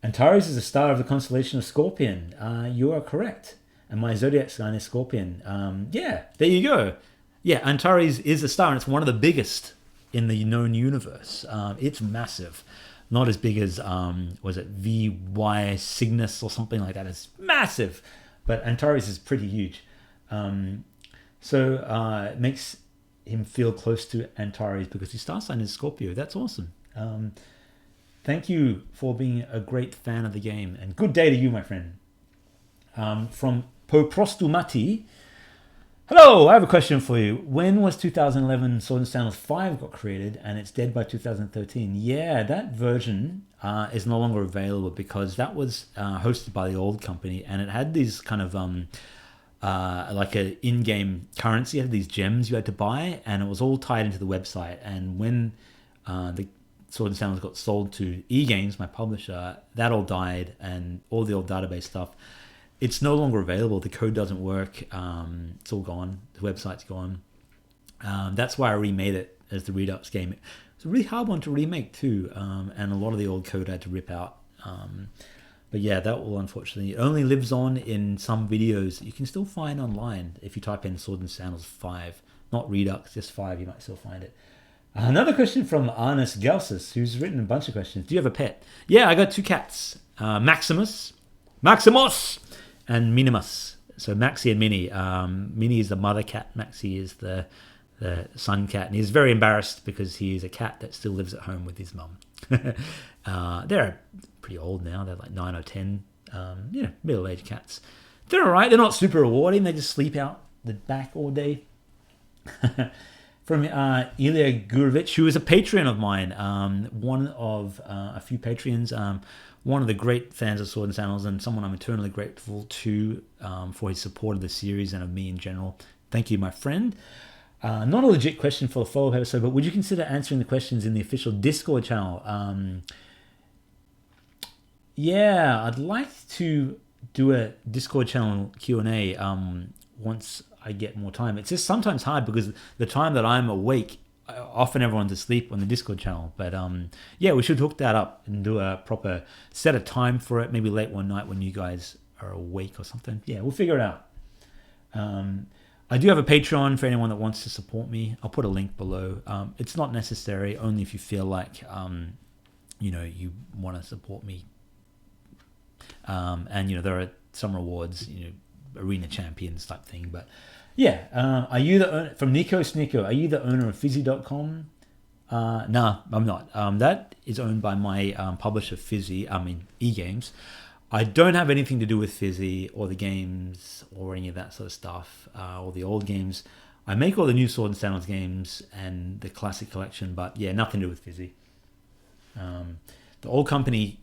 Speaker 1: Antares is a star of the constellation of Scorpion. You are correct, and my zodiac sign is Scorpion. There you go. Yeah, Antares is a star, and it's one of the biggest in the known universe. It's massive. Not as big as, was it VY Cygnus or something like that. It's massive. But Antares is pretty huge. So it makes him feel close to Antares because his star sign is Scorpio. That's awesome. Thank you for being a great fan of the game. And good day to you, my friend. From Poprostumati. Hello, I have a question for you. When was 2011 Swords and Sandals 5 got created and it's dead by 2013? Yeah, that version is no longer available because that was hosted by the old company, and it had these kind of like an in-game currency. It had these gems you had to buy, and it was all tied into the website. And when the Swords and Sandals got sold to eGames, my publisher, that all died, and all the old database stuff. It's no longer available. The code doesn't work. It's all gone. The website's gone. That's why I remade it as the Redux game. It's a really hard one to remake too, and a lot of the old code I had to rip out. But yeah, that will unfortunately it only lives on in some videos that you can still find online. If you type in Swords and Sandals 5, not Redux, just 5, you might still find it. Another question from Arnis Galsis, who's written a bunch of questions. Do you have a pet? Yeah, I got 2 cats. Maximus, and Minimus. So Maxie and Minnie. Minnie is the mother cat. Maxie is the son cat. And he's very embarrassed because he is a cat that still lives at home with his mum. They're pretty old now. They're like 9 or 10. Middle-aged cats. They're all right. They're not super rewarding. They just sleep out the back all day. From Ilya Gurovich, who is a Patreon of mine. One of a few Patreons. One of the great fans of Swords and Sandals, and someone I'm eternally grateful to for his support of the series and of me in general. Thank you, my friend. Not a legit question for the follow-up episode, but would you consider answering the questions in the official Discord channel? I'd like to do a Discord channel Q&A once I get more time. It's just sometimes hard because the time that I'm awake, often everyone's asleep on the Discord channel. But we should hook that up and do a proper set of time for it, maybe late one night when you guys are awake or something. Yeah, we'll figure it out. I do have a Patreon for anyone that wants to support me. I'll put a link below. It's not necessary, only if you feel like you want to support me. And there are some rewards, arena champions type thing. But are you the owner, from Nico Snico, are you the owner of Fizzy.com? No, I'm not. That is owned by my publisher Fizzy, eGames. I don't have anything to do with Fizzy or the games or any of that sort of stuff, or the old games. I make all the new Sword and Sandals games and the classic collection, but nothing to do with Fizzy. The old company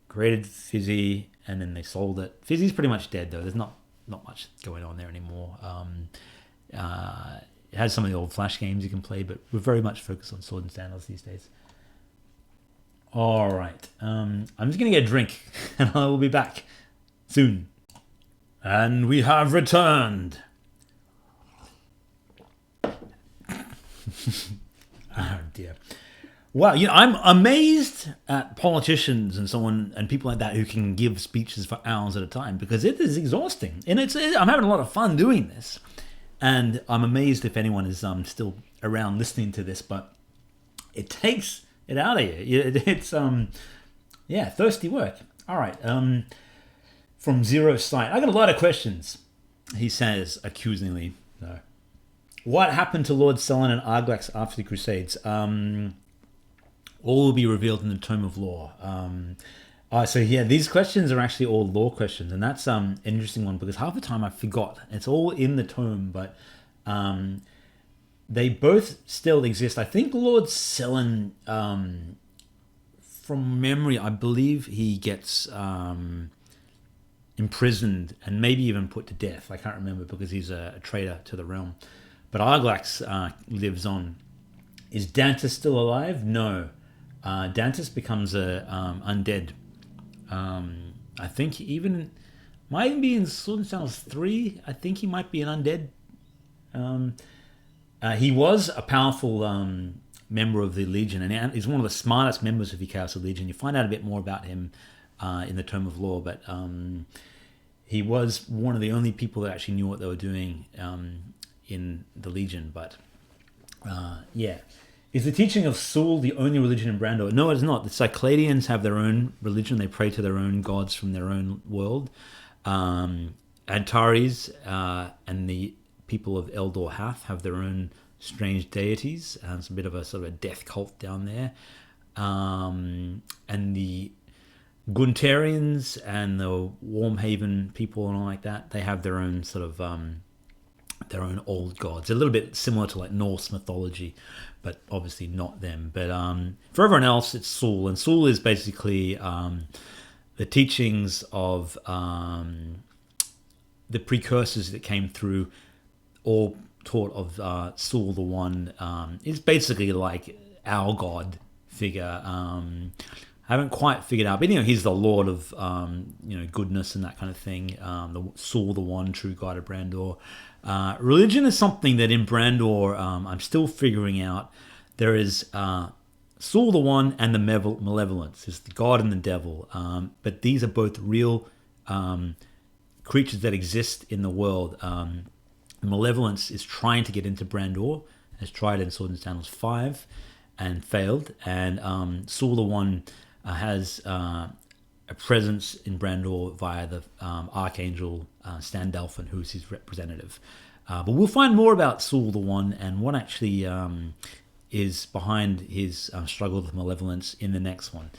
Speaker 1: created Fizzy, and then they sold it. Fizzy's pretty much dead, though. There's not much going on there anymore. It has some of the old Flash games you can play, but we're very much focused on Swords and Sandals these days. All right. I'm just going to get a drink, and I will be back soon. And we have returned. Oh dear. Wow, I'm amazed at politicians and so on and people like that who can give speeches for hours at a time, because it is exhausting. And I'm having a lot of fun doing this. And I'm amazed if anyone is still around listening to this, but it takes it out of you. It's thirsty work. All right. From Zero Sight. I got a lot of questions, he says accusingly. No. What happened to Lord Selen and Arglax after the Crusades? All will be revealed in the Tome of Law. These questions are actually all law questions, and that's an interesting one because half the time I forgot. It's all in the tome, but they both still exist. I think Lord Selen, from memory, I believe he gets imprisoned and maybe even put to death. I can't remember because he's a traitor to the realm. But Arglax lives on. Is Dantus still alive? No. Dantus becomes a undead. I think he might even be in Swords and Sandals 3. I think he might be an undead. He was a powerful member of the Legion, and he's one of the smartest members of the Chaos of Legion. You find out a bit more about him in the Tome of Law, but he was one of the only people that actually knew what they were doing in the Legion. But is the teaching of Sul the only religion in Brandor? No, it's not. The Cycladians have their own religion. They pray to their own gods from their own world. Antares and the people of Eldor Hath have their own strange deities. It's a bit of a sort of a death cult down there. And the Guntarians and the Warmhaven people and all like that, they have their own sort of their own old gods. A little bit similar to like Norse mythology, but obviously not them. But for everyone else, it's Sul, and Sul is basically the teachings of the precursors that came through, all taught of Sul the One. Is basically like our god figure. I haven't quite figured out, but he's the Lord of goodness and that kind of thing. The Sul the One, true god of Brandor. Religion is something that in Brandor I'm still figuring out. There is Sul the One and the Malevolence. It's the god and the devil. But these are both real creatures that exist in the world. Malevolence is trying to get into Brandor, has tried in Swords and Sandals 5 and failed. And Sul the One has a presence in Brandor via the Archangel Standalfin, who's his representative. But we'll find more about Sul the One and what actually is behind his struggle with malevolence in the next one.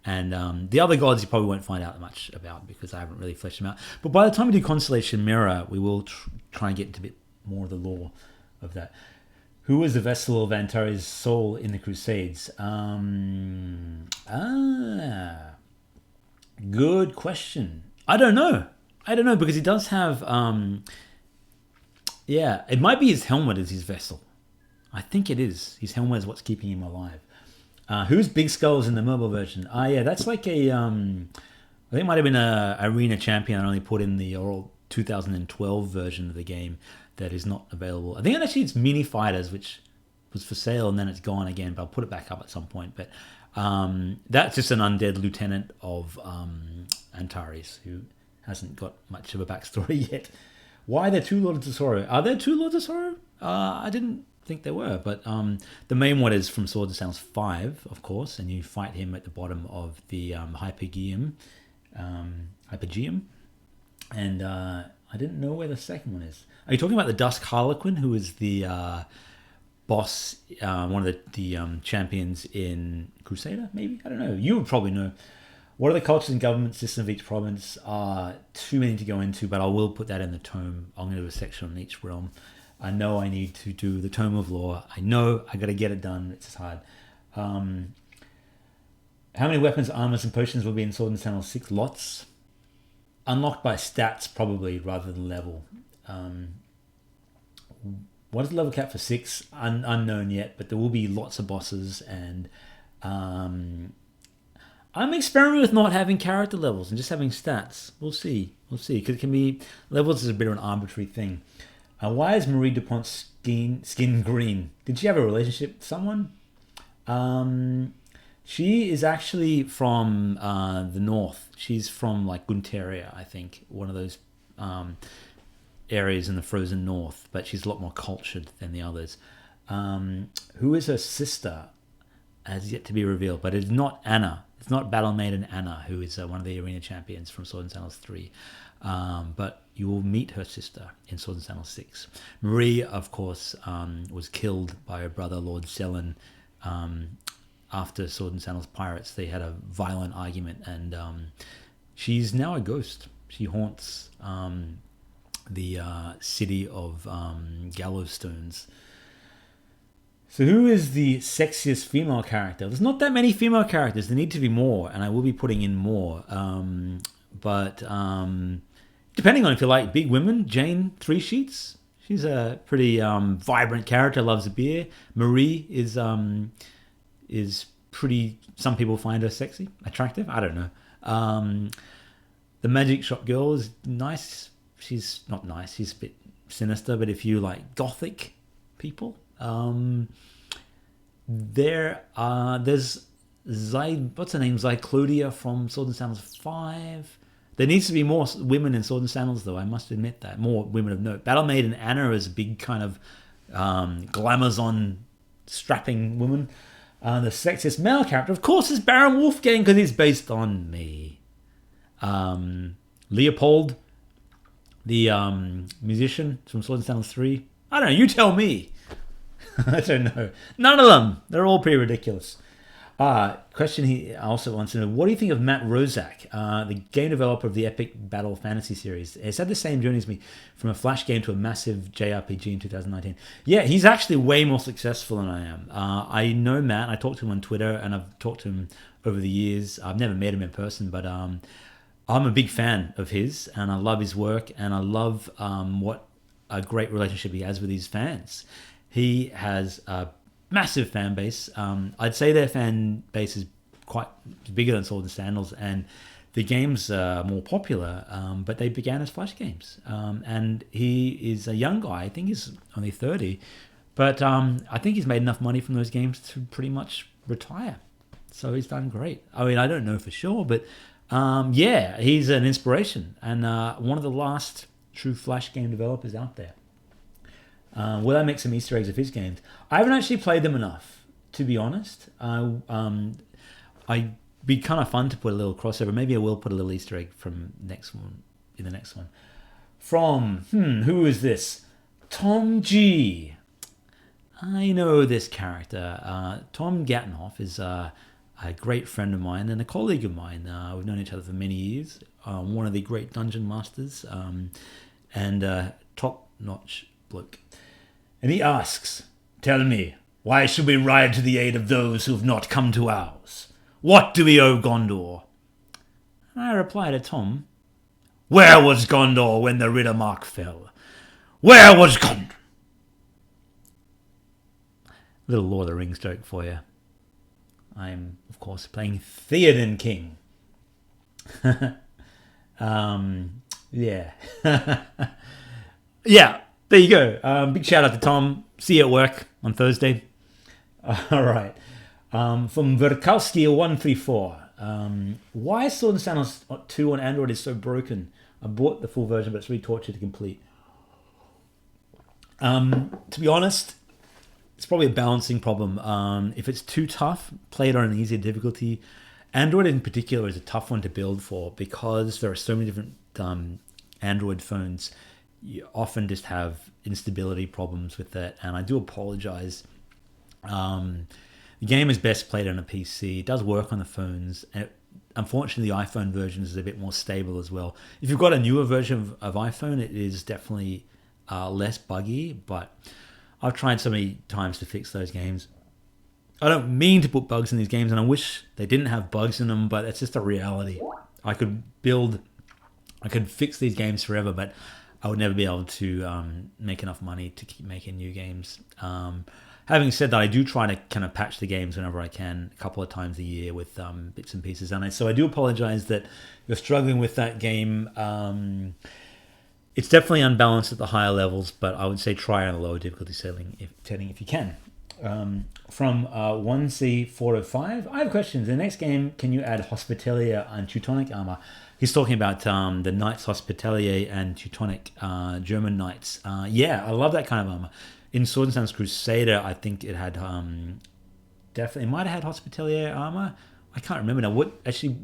Speaker 1: And the other gods you probably won't find out much about because I haven't really fleshed them out. But by the time we do Constellation Mirror, we will try and get into a bit more of the lore of that. Who was the vessel of Antares' soul in the Crusades? Good question. I don't know because he does have it might be his helmet as his vessel. I think it is. His helmet is what's keeping him alive. Who's Big Skulls in the mobile version? That's like I think it might have been a arena champion I only put in the oral 2012 version of the game that is not available. I think actually it's Mini Fighters, which was for sale and then it's gone again, but I'll put it back up at some point. But that's just an undead lieutenant of Antares who hasn't got much of a backstory yet. Why are there two Lords of Sorrow? Are there two Lords of Sorrow? I didn't think there were, but the main one is from Swords and Sandals 5, of course, and you fight him at the bottom of the Hypergeum. And I didn't know where the second one is. Are you talking about the Dusk Harlequin, who is the boss, one of the champions in Crusader, maybe? I don't know. You would probably know. What are the cultures and government system of each province? Too many to go into, but I will put that in the tome. I'm going to do a section on each realm. I know I need to do the Tome of Law. I know I got to get it done. It's hard. How many weapons, armors, and potions will be in Sword and Sandals 6? Lots. Unlocked by stats, probably, rather than level. What is the level cap for 6? Unknown yet, but there will be lots of bosses, and I'm experimenting with not having character levels and just having stats. We'll see. Because it can be... Levels is a bit of an arbitrary thing. Why is Marie Dupont's skin green? Did she have a relationship with someone? She is actually from the north. She's from like Gunteria, I think. One of those areas in the frozen north. But she's a lot more cultured than the others. Who is her sister? Has yet to be revealed. But it's not Anna. It's not Battle Maiden Anna, who is one of the arena champions from Sword and Sandals 3. But you will meet her sister in Sword and Sandals 6. Marie, of course, was killed by her brother, Lord Selen, after Sword and Sandals Pirates. They had a violent argument, and she's now a ghost. She haunts the city of Gallows Stones. So who is the sexiest female character? There's not that many female characters. There need to be more, and I will be putting in more. But depending on if you like big women, Jane Three Sheets. She's a pretty vibrant character, loves a beer. Marie is pretty... Some people find her sexy, attractive. I don't know. The Magic Shop Girl is nice. She's not nice. She's a bit sinister, but if you like gothic people... there's what's her name? Zyclodia from Sword and Sandals 5. There needs to be more women in Sword and Sandals, though. I must admit that. More women of note. Battle Maiden Anna is a big kind of glamazon strapping woman. The sexiest male character, of course, is Baron Wolfgang, because he's based on me. Leopold, the musician from Sword and Sandals 3. I don't know. You tell me. I don't know. None of them. They're all pretty ridiculous. Question he also wants to know, what do you think of Matt Rozak, the game developer of the epic Battle Fantasy series? He's had the same journey as me, from a Flash game to a massive JRPG in 2019. Yeah, he's actually way more successful than I am. I know Matt. I talked to him on Twitter, and I've talked to him over the years. I've never met him in person, but I'm a big fan of his, and I love his work, and I love what a great relationship he has with his fans. He has a massive fan base. I'd say their fan base is quite bigger than Swords and Sandals, and the games are more popular, but they began as Flash games. And he is a young guy. I think he's only 30, but I think he's made enough money from those games to pretty much retire. So he's done great. I mean, I don't know for sure, but yeah, he's an inspiration, and one of the last true Flash game developers out there. Will I make some Easter eggs of his games? I haven't actually played them enough, to be honest. I'd be kind of fun to put a little crossover. Maybe I will put a little Easter egg from next one in the next one. From who is this? Tom G. I know this character. Tom Gattenhoff is a great friend of mine and a colleague of mine. We've known each other for many years. One of the great dungeon masters, and top-notch bloke. And he asks, tell me, why should we ride to the aid of those who have not come to ours? What do we owe Gondor? And I reply to Tom, where was Gondor when the Riddermark fell? Where was Gondor? Little Lord of the Rings joke for you. I'm, of course, playing Theoden King. Yeah. Yeah. There you go. Big shout out to Tom. See you at work on Thursday. All right. From Verkowski134. Why Sword and Sandals 2 on Android is so broken? I bought the full version, but it's really torture to complete. To be honest, it's probably a balancing problem. If it's too tough, play it on an easier difficulty. Android in particular is a tough one to build for because there are so many different Android phones. You often just have instability problems with that, and I do apologize. The game is best played on a PC. It does work on the phones, and unfortunately the iPhone version is a bit more stable as well. If you've got a newer version of iPhone, it is definitely less buggy, but I've tried so many times to fix those games. I don't mean to put bugs in these games, and I wish they didn't have bugs in them, but it's just a reality. I could fix these games forever, but I would never be able to make enough money to keep making new games. Having said that, I do try to kind of patch the games whenever I can, a couple of times a year with bits and pieces. And so I do apologize that you're struggling with that game. It's definitely unbalanced at the higher levels, but I would say try on a lower difficulty setting if you can. From 1C405, I have questions. In the next game, can you add Hospitalier and Teutonic armor? He's talking about the Knights Hospitalier and Teutonic German Knights. Yeah, I love that kind of armor. In Swords and Sandals Crusader, I think it had definitely, it might have had Hospitalier armor. I can't remember now. What actually,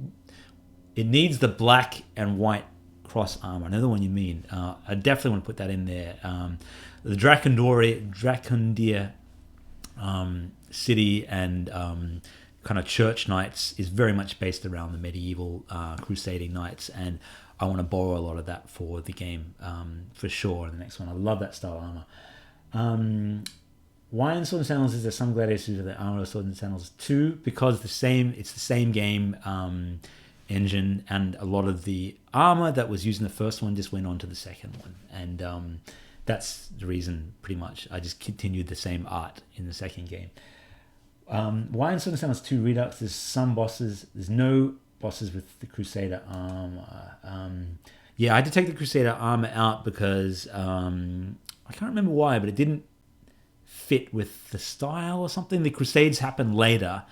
Speaker 1: it needs the black and white cross armor. I know the one you mean. I definitely want to put that in there. The Dracondir city and kind of church knights is very much based around the medieval crusading knights, and I want to borrow a lot of that for the game for sure in the next one. I love that style armor. Why in Swords and Sandals is there some gladiators with the armor of Swords and Sandals 2? Because it's the same game engine, and a lot of the armor that was used in the first one just went on to the second one, and that's the reason. Pretty much I just continued the same art in the second game. Why in Swords and Sandals 2 Redux there's some bosses, there's no bosses with the Crusader armor. Yeah, I had to take the Crusader armor out because I can't remember why, but it didn't fit with the style or something. The Crusades happened later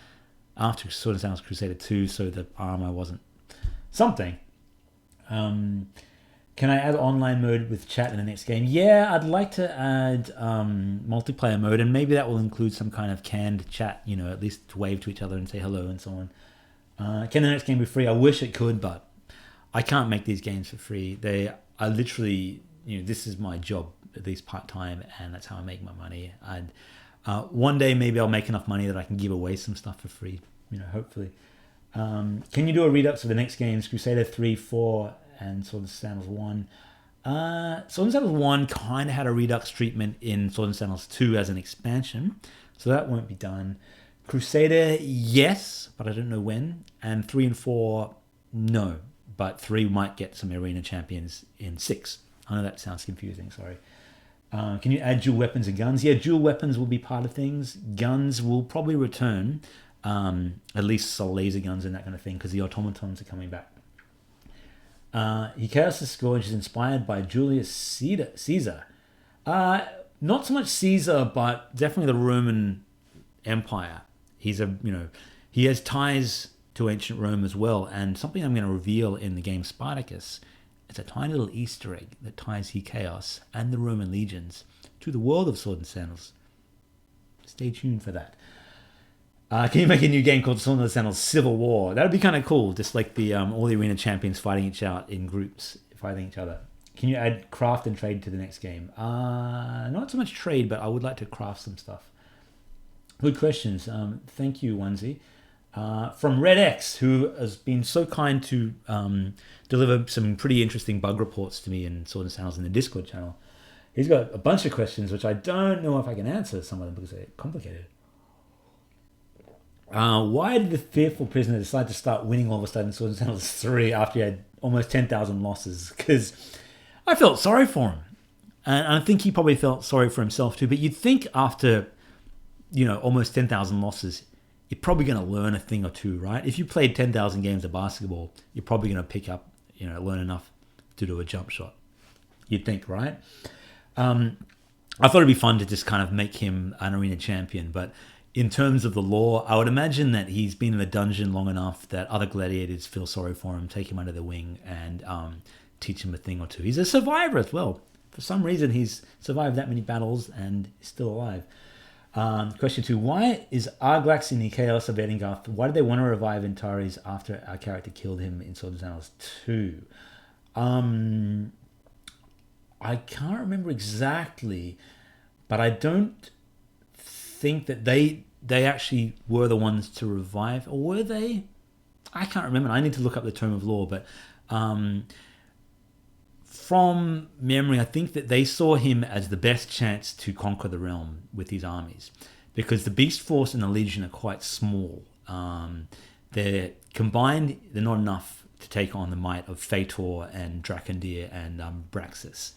Speaker 1: after Swords and Sandals Crusader 2, so the armor wasn't something. Can I add online mode with chat in the next game? Yeah, I'd like to add multiplayer mode, and maybe that will include some kind of canned chat, at least to wave to each other and say hello and so on. Can the next game be free? I wish it could, but I can't make these games for free. They are literally, this is my job, at least part-time, and that's how I make my money. And one day maybe I'll make enough money that I can give away some stuff for free, hopefully. Can you do a redux of the next games, Crusader 3, 4, and Swords and Sandals 1? Swords and Sandals 1 kind of had a redux treatment in Swords and Sandals 2 as an expansion, so that won't be done. Crusader, yes, but I don't know when. And 3 and 4, no, but 3 might get some arena champions in 6. I know that sounds confusing, sorry. Can you add dual weapons and guns? Yeah, dual weapons will be part of things. Guns will probably return, at least laser guns and that kind of thing, because the automatons are coming back. Hikaeus' Scourge is inspired by Julius Caesar. Not so much Caesar, but definitely the Roman Empire. He has ties to ancient Rome as well, and something I'm going to reveal in the game Spartacus. It's a tiny little Easter egg that ties Hikaeus and the Roman legions to the world of Swords and Sandals. Stay tuned for that. Can you make a new game called Swords and Sandals Civil War? That would be kind of cool, just like the all the arena champions fighting each out in groups, fighting each other. Can you add craft and trade to the next game? Not so much trade, but I would like to craft some stuff. Good questions. Thank you, Onesie. From Red X, who has been so kind to deliver some pretty interesting bug reports to me in Swords and Sandals in the Discord channel. He's got a bunch of questions, which I don't know if I can answer some of them because they're complicated. Why did the fearful prisoner decide to start winning all of a sudden in Swords and Sandals 3 after he had almost 10,000 losses? Because I felt sorry for him. And I think he probably felt sorry for himself too. But you'd think after, almost 10,000 losses, you're probably going to learn a thing or two, right? If you played 10,000 games of basketball, you're probably going to pick up, learn enough to do a jump shot. You'd think, right? I thought it'd be fun to just kind of make him an arena champion. But in terms of the lore, I would imagine that he's been in the dungeon long enough that other gladiators feel sorry for him, take him under their wing, and teach him a thing or two. He's a survivor as well. For some reason, he's survived that many battles and is still alive. Question 2. Why is Arglax in Hikaeus of Edingarth? Why did they want to revive Antares after our character killed him in Swords and Sandals 2? I can't remember exactly, but I don't think that they actually were the ones to revive, or were they? I can't remember. I need to look up the term of law, but from memory, I think that they saw him as the best chance to conquer the realm with his armies. because the Beast Force and the Legion are quite small. They're combined, they're not enough to take on the might of Phaetor and Dracondir and Braxis,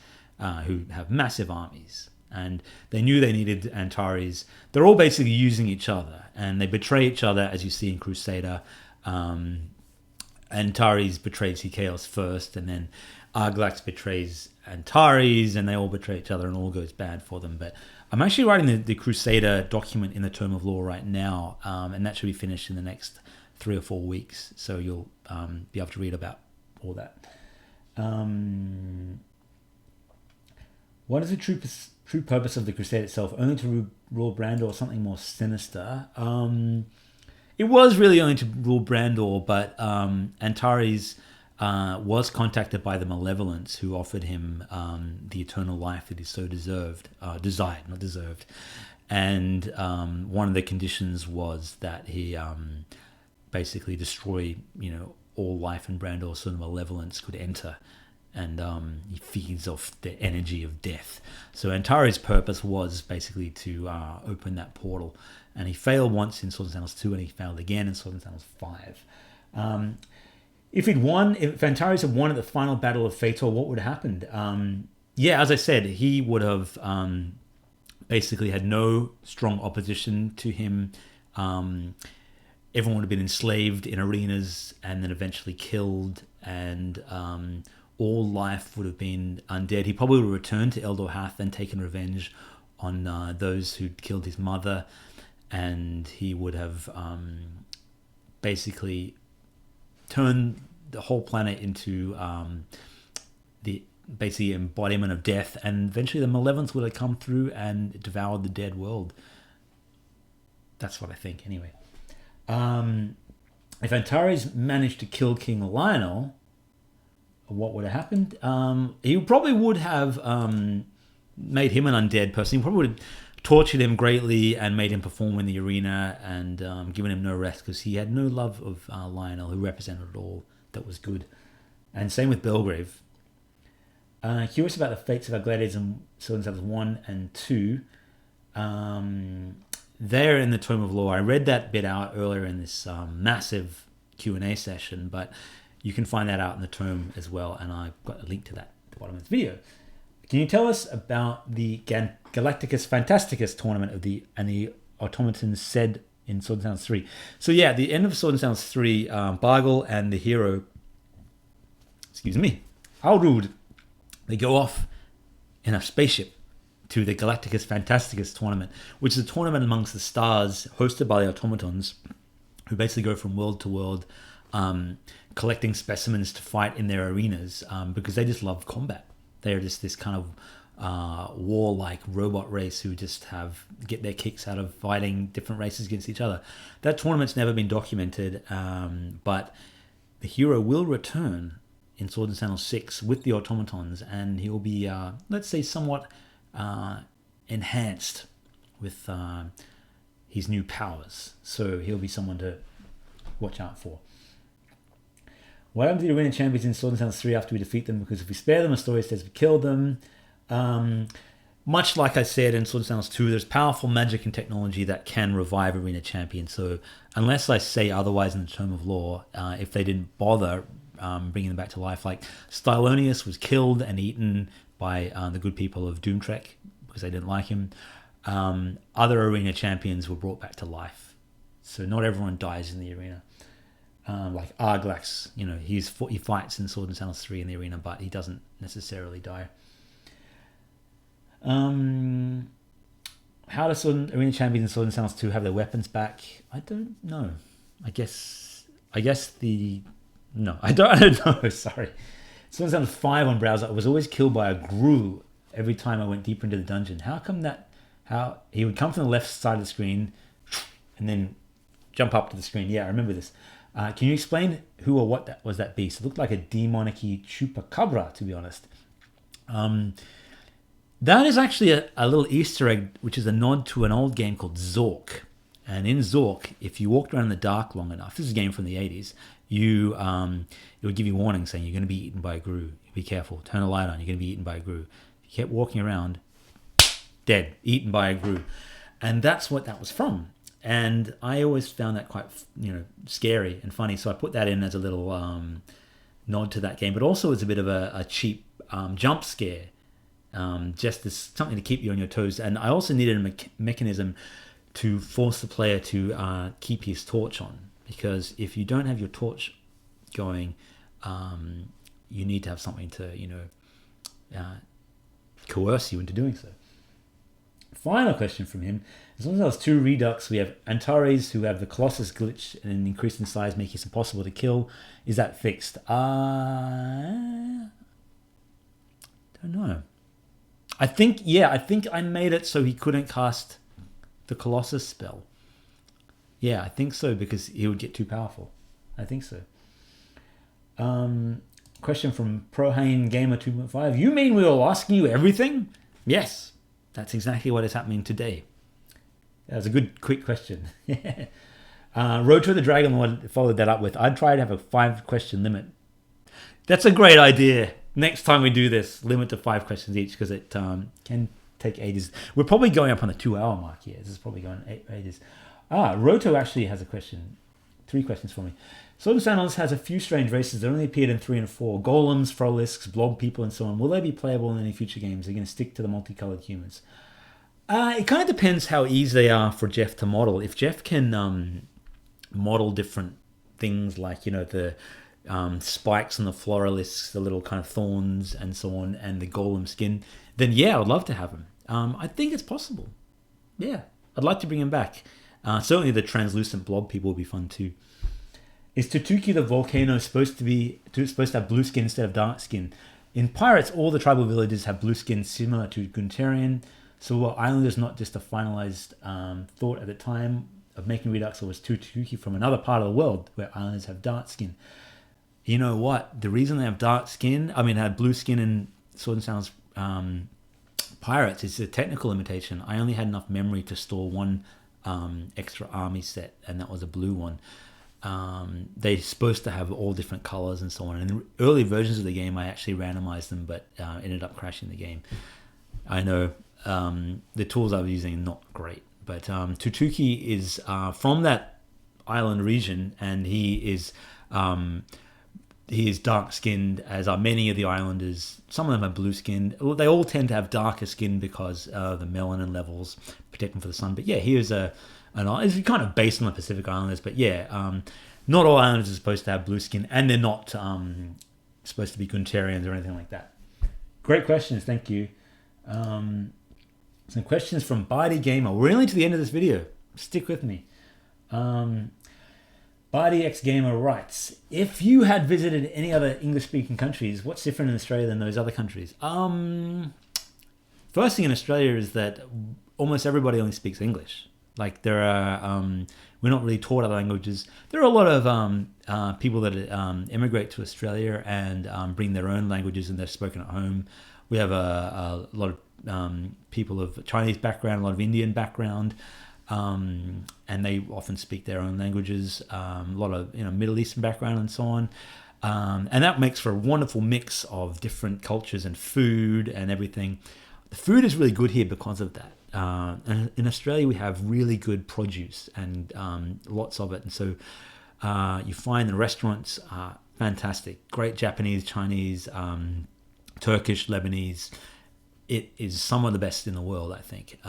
Speaker 1: who have massive armies. And they knew they needed Antares. They're all basically using each other, and they betray each other, as you see in Crusader. Antares betrays Chaos first, and then Arglax betrays Antares, and they all betray each other, and all goes bad for them. But I'm actually writing the Crusader document in the Tome of Law right now, and that should be finished in the next 3 or 4 weeks. So you'll be able to read about all that. What is the true purpose of the Crusade itself? Only to rule Brandor, or something more sinister? It was really only to rule Brandor, but Antares was contacted by the Malevolence, who offered him the eternal life that he so desired, not deserved. And one of the conditions was that he basically destroy, all life in Brandor, so the Malevolence could enter. And he feeds off the energy of death. So Antares' purpose was basically to open that portal. And he failed once in Swords and Sandals 2, and he failed again in Swords and Sandals 5. If Antares had won at the final battle of Phaetor, what would have happened? As I said, he would have basically had no strong opposition to him. Everyone would have been enslaved in arenas and then eventually killed, and all life would have been undead. He probably would have returned to Eldor-Hath and taken revenge on those who'd killed his mother, and he would have basically turned the whole planet into the basically embodiment of death, and eventually the Malevolence would have come through and devoured the dead world. That's what I think, anyway. If Antares managed to kill King Lionel, what would have happened? He probably would have made him an undead person. He probably would have tortured him greatly and made him perform in the arena and given him no rest, because he had no love of Lionel, who represented all that was good. And same with Belgrave. Curious about the fates of our gladiators in Swords and Sandals 1 and 2. They're in the Tome of Law. I read that bit out earlier in this massive Q&A session, but you can find that out in the Tome as well, and I've got a link to that at the bottom of this video. Can you tell us about the Galacticus Fantasticus tournament and the automatons said in Swords and Sandals 3? So yeah, the end of Swords and Sandals 3, Bargle and the hero, Alrud, they go off in a spaceship to the Galacticus Fantasticus tournament, which is a tournament amongst the stars hosted by the automatons, who basically go from world to world, collecting specimens to fight in their arenas, because they just love combat. They're just this kind of war-like robot race who just get their kicks out of fighting different races against each other. That tournament's never been documented, but the hero will return in Swords and Sandals 6 with the automatons, and he'll be, let's say, somewhat enhanced with his new powers. So he'll be someone to watch out for. What happens to the arena champions in Swords and Sandals 3 after we defeat them? Because if we spare them, a story says we killed them. Much like I said in Swords and Sandals 2, there's powerful magic and technology that can revive arena champions. So unless I say otherwise in the Tome of Law, if they didn't bother bringing them back to life, like Stylonius was killed and eaten by the good people of Doomtrek because they didn't like him. Other arena champions were brought back to life. So not everyone dies in the arena. Like Arglax, he fights in Swords and Sandals 3 in the arena, but he doesn't necessarily die. How does arena champions in Swords and Sandals 2 have their weapons back? I don't know. I don't know. Sorry. Swords and Sandals 5 on browser, I was always killed by a Gru every time I went deeper into the dungeon. How he would come from the left side of the screen and then jump up to the screen. Yeah, I remember this. Can you explain who or what that was that beast? It looked like a demonic-y chupacabra, to be honest. That is actually a little Easter egg, which is a nod to an old game called Zork. And in Zork, if you walked around in the dark long enough, this is a game from the 80s, it would give you warnings saying you're going to be eaten by a Gru. Be careful. Turn the light on. You're going to be eaten by a Gru. If you kept walking around, dead, eaten by a Gru. And that's what that was from. And I always found that quite, scary and funny. So I put that in as a little nod to that game, but also as a bit of a cheap jump scare, just as something to keep you on your toes. And I also needed a mechanism to force the player to keep his torch on, because if you don't have your torch going, you need to have something to, coerce you into doing so. Final question from him. As long as there's 2 Redux, we have Antares, who have the Colossus glitch and an increase in size, making it impossible to kill. Is that fixed? Don't know. I think I made it so he couldn't cast the Colossus spell. Yeah, I think so, because he would get too powerful. I think so. Question from Prohane Gamer 2.5. You mean we were asking you everything? Yes, that's exactly what is happening today. That was a good, quick question. Road to the Dragon Lord followed that up with, I'd try to have a 5-question limit. That's a great idea. Next time we do this, limit to 5 questions each, because it can take ages. We're probably going up on the 2-hour mark here. This is probably going ages. Roto actually has a question. 3 questions for me. Swords and Sandals has a few strange races that only appeared in 3 and 4. Golems, Frolisks, Blob people, and so on. Will they be playable in any future games? Are they going to stick to the multicolored humans? It kind of depends how easy they are for Jeff to model. If Jeff can model different things like, the spikes on the Floralisks, the little kind of thorns and so on, and the golem skin, then yeah, I'd love to have him. I think it's possible. Yeah, I'd like to bring him back. Certainly the translucent blob people would be fun too. Is Tutuki the volcano supposed to have blue skin instead of dark skin? In Pirates, all the tribal villages have blue skin similar to Guntarian. So were Islanders not just a finalized thought at the time of making Redux, or was Tutuki from another part of the world where Islanders have dark skin? You know what? The reason they have dark skin, had blue skin in Swords and Sandals Pirates, is a technical limitation. I only had enough memory to store one extra army set, and that was a blue one. They're supposed to have all different colors and so on. And in early versions of the game, I actually randomized them, but ended up crashing the game. I know the tools I was using are not great, but Tutuki is from that island region, and he is dark-skinned, as are many of the islanders. Some of them are blue-skinned. They all tend to have darker skin because the melanin levels protect them from the sun. But yeah, here's it's kind of based on the Pacific Islanders. But yeah, not all islanders are supposed to have blue skin, and they're not supposed to be Guntarians or anything like that. Great questions, thank you. Some questions from Barty Gamer. We're nearly to the end of this video. Stick with me. Barty X Gamer writes, if you had visited any other English-speaking countries, what's different in Australia than those other countries? First thing in Australia is that almost everybody only speaks English. Like there are, we're not really taught other languages. There are a lot of people that immigrate to Australia and bring their own languages, and they're spoken at home. We have a lot of people of Chinese background, a lot of Indian background. And they often speak their own languages, a lot of Middle Eastern background and so on, and that makes for a wonderful mix of different cultures and food and everything. The food is really good here because of that. And in Australia, we have really good produce and lots of it, and so you find the restaurants are fantastic, great Japanese, Chinese, Turkish, Lebanese. It is some of the best in the world, I think.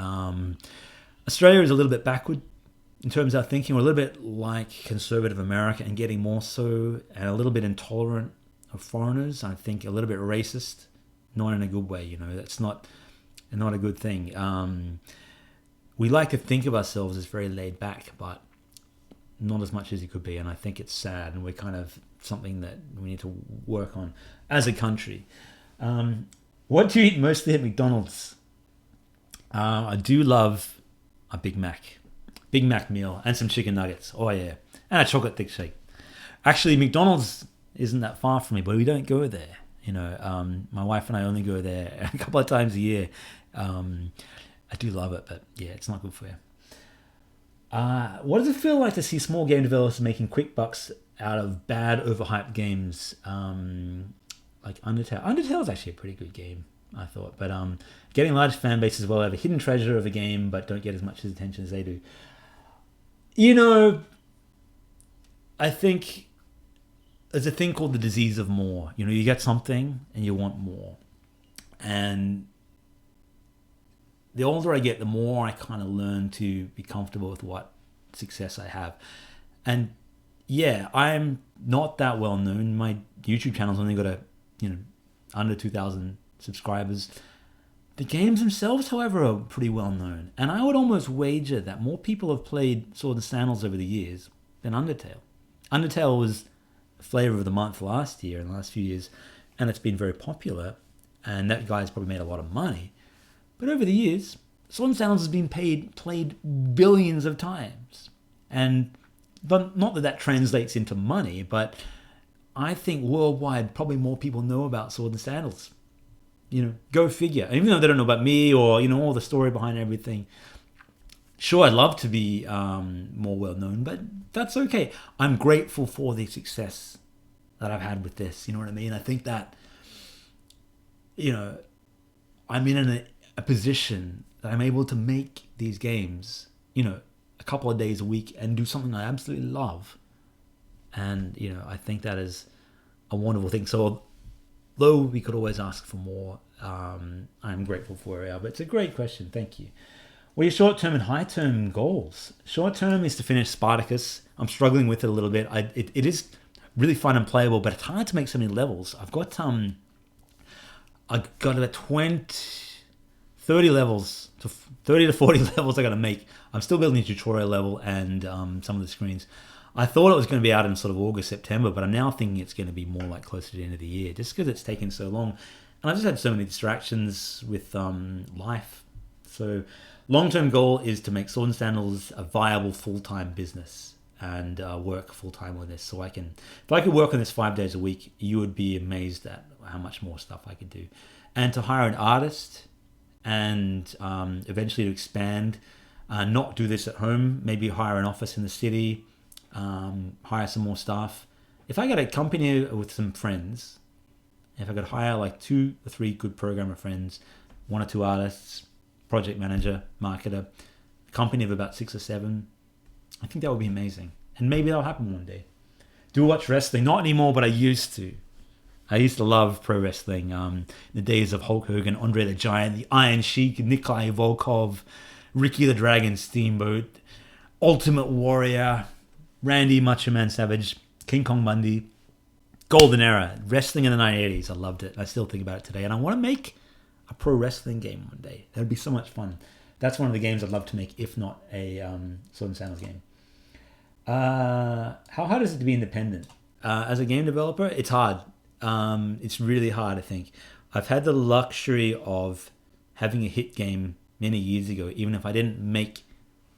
Speaker 1: Australia is a little bit backward in terms of our thinking. We're a little bit like conservative America, and getting more so, and a little bit intolerant of foreigners. I think a little bit racist, not in a good way. That's not a good thing. We like to think of ourselves as very laid back, but not as much as it could be. And I think it's sad, and we're kind of something that we need to work on as a country. What do you eat mostly at McDonald's? I do love a Big Mac meal and some chicken nuggets. Oh yeah, and a chocolate thick shake. Actually, McDonald's isn't that far from me, but we don't go there. My wife and I only go there a couple of times a year. I do love it, but yeah, it's not good for you. What does it feel like to see small game developers making quick bucks out of bad, overhyped games like Undertale? Undertale is actually a pretty good game. I thought. But getting large fan bases well have a hidden treasure of a game, but don't get as much attention as they do. You know, I think there's a thing called the disease of more. You know, you get something and you want more. And the older I get, the more I kind of learn to be comfortable with what success I have. And yeah, I'm not that well known. My YouTube channel's only got under 2,000 subscribers. The games themselves, however, are pretty well known. And I would almost wager that more people have played Swords and Sandals over the years than Undertale. Undertale was flavor of the month last year, in the last few years, and it's been very popular. And that guy's probably made a lot of money. But over the years, Swords and Sandals has been played billions of times. And not that translates into money, but I think worldwide probably more people know about Swords and Sandals. You know, go figure. Even though they don't know about me or, all the story behind everything. Sure, I'd love to be more well known, but that's okay. I'm grateful for the success that I've had with this. You know what I mean? I think that, I'm in a position that I'm able to make these games, a couple of days a week and do something I absolutely love. And, I think that is a wonderful thing. So though we could always ask for more, I'm grateful for where we are. But it's a great question. Thank you. Well, your short-term and high-term goals. Short-term is to finish Spartacus. I'm struggling with it a little bit. It is really fun and playable, but it's hard to make so many levels. I've got about 30 levels, to 30 to 40 levels I got to make. I'm still building a tutorial level and some of the screens. I thought it was going to be out in sort of August, September, but I'm now thinking it's going to be more like closer to the end of the year, just because it's taken so long. And I've just had so many distractions with life. So long-term goal is to make Swords and Sandals a viable full-time business and work full-time on this. So if I could work on this 5 days a week, you would be amazed at how much more stuff I could do. And to hire an artist and eventually to expand, not do this at home, maybe hire an office in the city, hire some more staff. If I got a company with some friends, if I could hire like 2 or 3 good programmer friends, 1 or 2 artists, project manager, marketer, a company of about 6 or 7, I think that would be amazing. And maybe that'll happen one day. Do watch wrestling, not anymore, but I used to. I used to love pro wrestling. The days of Hulk Hogan, Andre the Giant, the Iron Sheik, Nikolai Volkov, Ricky the Dragon Steamboat, Ultimate Warrior, Randy Macho Man Savage, King Kong Bundy, golden era, wrestling in the 1980s. I loved it. I still think about it today. And I want to make a pro wrestling game one day. That would be so much fun. That's one of the games I'd love to make, if not a Sword and Sandals game. How hard is it to be independent? As a game developer, it's hard. It's really hard, I think. I've had the luxury of having a hit game many years ago, even if I didn't make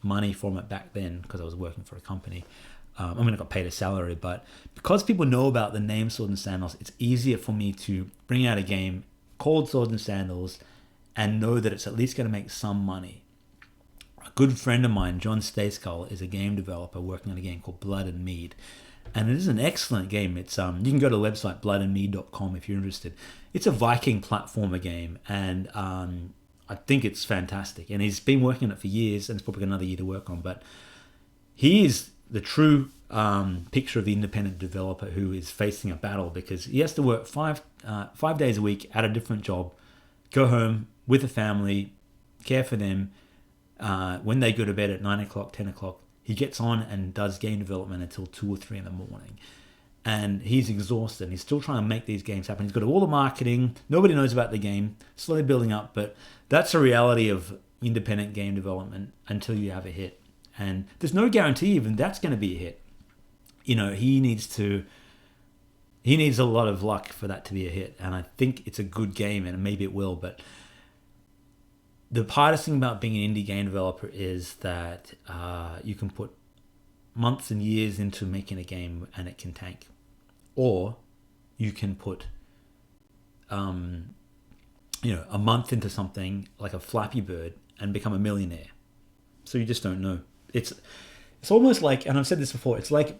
Speaker 1: money from it back then because I was working for a company. I got paid a salary, but because people know about the name Swords and Sandals, it's easier for me to bring out a game called Swords and Sandals and know that it's at least going to make some money. A good friend of mine, John Stayskull, is a game developer working on a game called Blood and Mead. And it is an excellent game. It's you can go to the website bloodandmead.com if you're interested. It's a Viking platformer game, and I think it's fantastic. And he's been working on it for years, and it's probably got another year to work on. But he is the true picture of the independent developer who is facing a battle because he has to work 5 days a week at a different job, go home with a family, care for them. When they go to bed at 9 o'clock, 10 o'clock, he gets on and does game development until 2 or 3 in the morning. And he's exhausted. He's still trying to make these games happen. He's got all the marketing. Nobody knows about the game. Slowly building up. But that's a reality of independent game development until you have a hit. And there's no guarantee even that's going to be a hit. He needs a lot of luck for that to be a hit. And I think it's a good game, and maybe it will. But the hardest thing about being an indie game developer is that you can put months and years into making a game and it can tank. Or you can put a month into something like a Flappy Bird and become a millionaire. So you just don't know. It's almost like, and I've said this before, it's like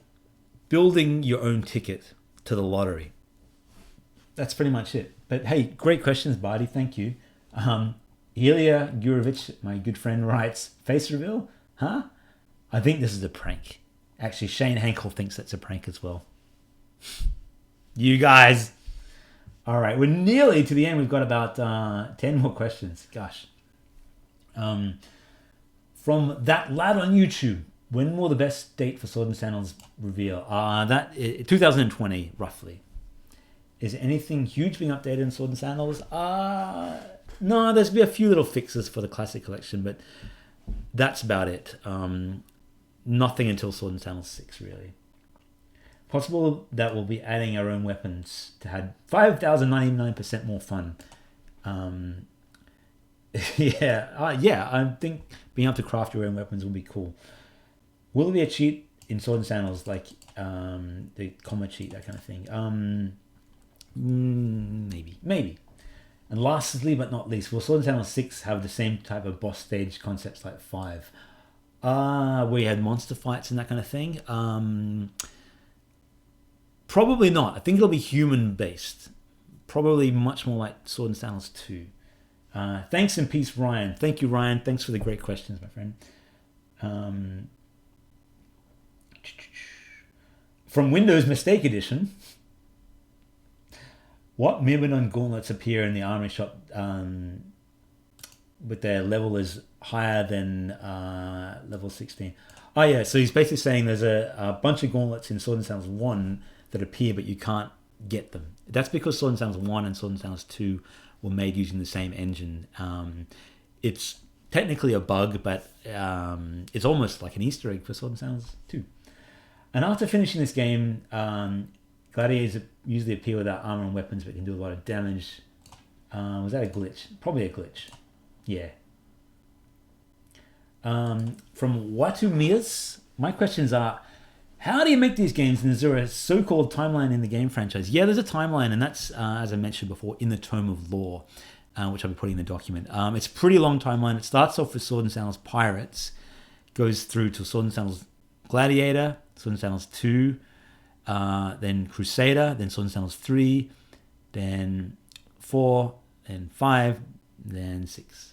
Speaker 1: building your own ticket to the lottery. that's pretty much it. But hey, great questions, Barty. Thank you. Ilya Gurovich, my good friend, writes, face reveal? Huh? I think this is a prank. Actually, Shane Hankel thinks that's a prank as well. You guys. All right, we're nearly to the end. We've got about 10 more questions. Gosh. From that lad on YouTube, when will the best date for Sword and Sandals reveal? 2020, roughly. Is anything huge being updated in Sword and Sandals? No, there's been a few little fixes for the Classic Collection, but that's about it. Nothing until Sword and Sandals 6, really. Possible that we'll be adding our own weapons to have 5,099% more fun. Yeah, I think being able to craft your own weapons will be cool. Will there be a cheat in Sword and Sandals, like the comma cheat, that kind of thing? Maybe. And lastly but not least, will Sword and Sandals 6 have the same type of boss stage concepts like 5? Where you had monster fights and that kind of thing? Probably not. I think it'll be human based. Probably much more like Sword and Sandals 2. Thanks and peace, Ryan. Thank you, Ryan. Thanks for the great questions, my friend. From Windows Mistake Edition, what Myrmidon gauntlets appear in the armory shop with their level is higher than level 16? Oh yeah, so he's basically saying there's a bunch of gauntlets in Sword and Sandals 1 that appear, but you can't get them. That's because Sword and Sandals 1 and Sword and Sandals 2 were made using the same engine. It's technically a bug, but it's almost like an Easter egg for Sword and Sandals 2. And after finishing this game, gladiators usually appear without armor and weapons, but can do a lot of damage. Was that a glitch? Probably a glitch. Yeah. From Watumias, my questions are, how do you make these games, and is there a so-called timeline in the game franchise? Yeah, there's a timeline, and that's, as I mentioned before, in the Tome of Lore, which I'll be putting in the document. It's a pretty long timeline. It starts off with Sword and Sandals Pirates, goes through to Sword and Sandals Gladiator, Sword and Sandals 2, then Crusader, then Sword and Sandals 3, then 4, then 5, then 6.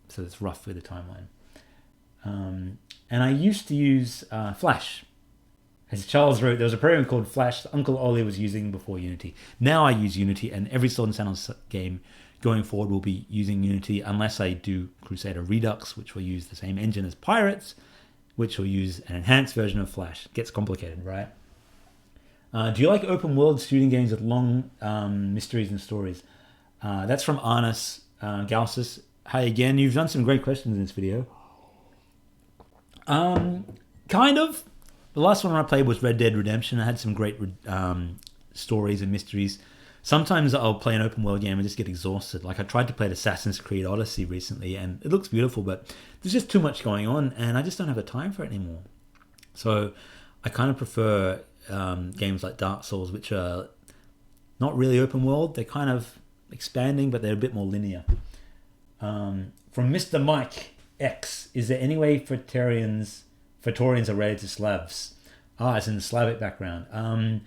Speaker 1: So that's roughly the timeline. And I used to use Flash. As Charles wrote, there was a program called Flash that Uncle Ollie was using before Unity. Now I use Unity, and every Sword and Sandals game going forward will be using Unity, unless I do Crusader Redux, which will use the same engine as Pirates, which will use an enhanced version of Flash. It gets complicated, right? Do you like open world shooting games with long mysteries and stories? That's from Arnis Galsis. Hi again. You've done some great questions in this video. Kind of. The last one I played was Red Dead Redemption. I had some great stories and mysteries. Sometimes I'll play an open world game and just get exhausted. Like I tried to play Assassin's Creed Odyssey recently, and it looks beautiful, but there's just too much going on, and I just don't have the time for it anymore. So I kind of prefer games like Dark Souls, which are not really open world. They're kind of expanding, but they're a bit more linear. From Mr. Mike X, is there any way Praetorians are related to Slavs? It's in the Slavic background.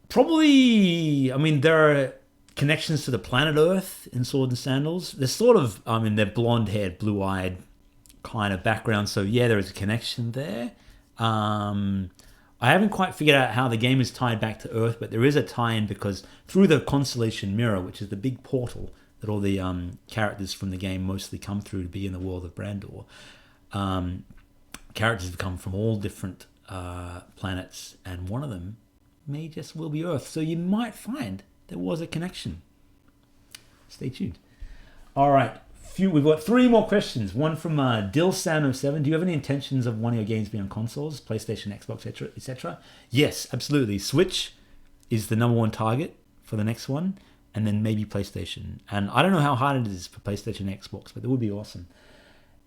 Speaker 1: Probably, I mean, there are connections to the planet Earth in Sword and Sandals. They're sort of, they're blonde-haired, blue-eyed kind of background. So yeah, there is a connection there. I haven't quite figured out how the game is tied back to Earth, but there is a tie-in because through the Constellation Mirror, which is the big portal that all the characters from the game mostly come through to be in the world of Brandor, characters have come from all different planets, and one of them may just will be Earth. So you might find there was a connection. Stay tuned. All right, we've got 3 more questions. One from Dilsam07. Do you have any intentions of one of your games being on consoles, PlayStation, Xbox, etc.? Yes, absolutely. Switch is the number 1 target for the next one, and then maybe PlayStation. And I don't know how hard it is for PlayStation and Xbox, but it would be awesome.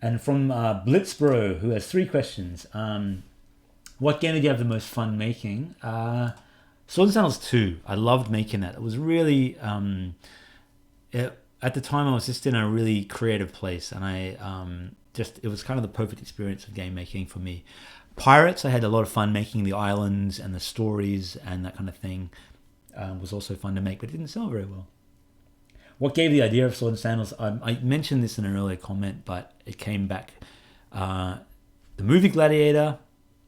Speaker 1: And from Blitzbro, who has 3 questions. What game did you have the most fun making? Swords and Sandals 2. I loved making that. It was really... at the time, I was just in a really creative place. And it was kind of the perfect experience of game making for me. Pirates, I had a lot of fun making the islands and the stories and that kind of thing. was also fun to make, but it didn't sell very well. What gave the idea of Swords and Sandals? I mentioned this in an earlier comment, but it came back. The movie Gladiator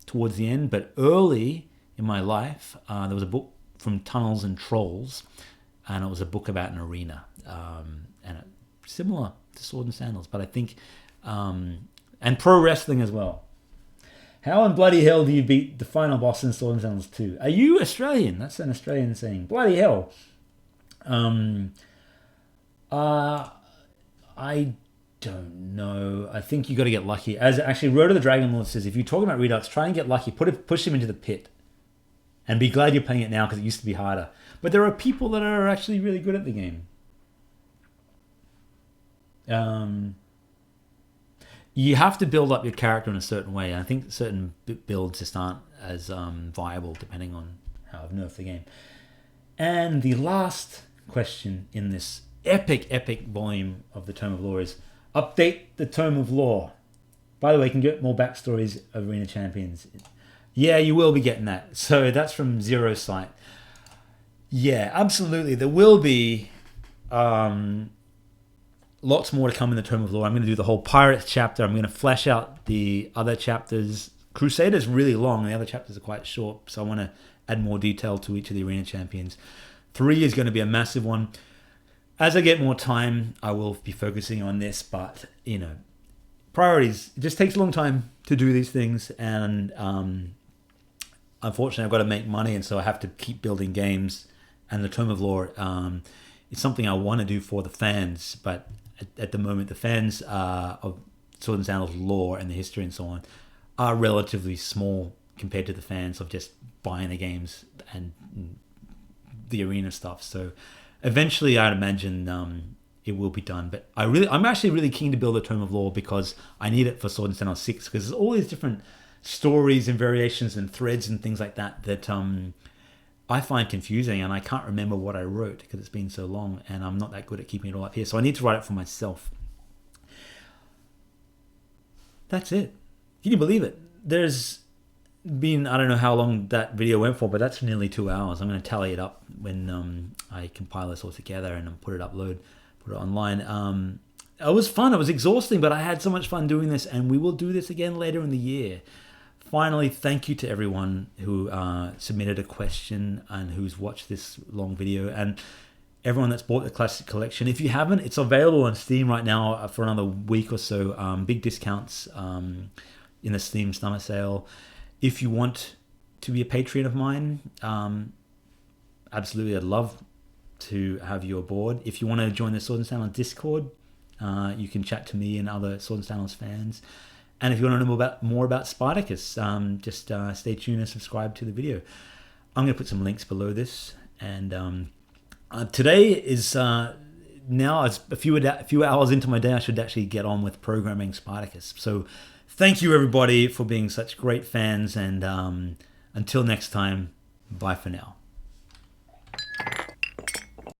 Speaker 1: towards the end, but early in my life, there was a book from Tunnels and Trolls, and it was a book about an arena, and similar to Swords and Sandals, but I think, and pro wrestling as well. How in bloody hell do you beat the final boss in Swords and Sandals 2? Are you Australian? That's an Australian saying. Bloody hell. I don't know. I think you got to get lucky. As actually, Road of the Dragon Lord says, if you're talking about Redux, try and get lucky. Push him into the pit. And be glad you're playing it now because it used to be harder. But there are people that are actually really good at the game. You have to build up your character in a certain way. And I think certain builds just aren't as viable depending on how I've nerfed the game. And the last question in this epic volume of the Tome of Lore is update the Tome of Lore. By the way, you can get more backstories of Arena Champions. Yeah, you will be getting that. So that's from Zero Sight. Yeah, absolutely. There will be lots more to come in the Tome of Lore. I'm going to do the whole Pirates chapter. I'm going to flesh out the other chapters. Crusader is really long, and the other chapters are quite short. So I want to add more detail to each of the Arena Champions. 3 is going to be a massive one. As I get more time, I will be focusing on this, but, priorities. It just takes a long time to do these things, and unfortunately I've got to make money, and so I have to keep building games, and the Tome of Lore is something I want to do for the fans, but at the moment the fans of Swords and Sandals lore and the history and so on are relatively small compared to the fans of just buying the games and the arena stuff. So eventually, I'd imagine it will be done. But I'm actually really keen to build a Tome of Lore because I need it for Swords and Sandals 6 because there's all these different stories and variations and threads and things like that I find confusing, and I can't remember what I wrote because it's been so long, and I'm not that good at keeping it all up here. So I need to write it for myself. That's it. Can you believe it? There's been, I don't know how long that video went for, but that's nearly 2 hours. I'm going to tally it up when I compile this all together and put it online. It was fun. It was exhausting, but I had so much fun doing this, and we will do this again later in the year. Finally, thank you to everyone who submitted a question and who's watched this long video, and everyone that's bought the Classic Collection. If you haven't, it's available on Steam right now for another week or so. Big discounts in the Steam summer sale. If you want to be a Patreon of mine, absolutely, I'd love to have you aboard. If you want to join the Swords and Sandals Discord, you can chat to me and other Swords and Sandals fans. And if you want to know more about Spartacus, just stay tuned and subscribe to the video. I'm going to put some links below this. And today is now it's a few hours into my day. I should actually get on with programming Spartacus. So thank you, everybody, for being such great fans. And until next time, bye for now.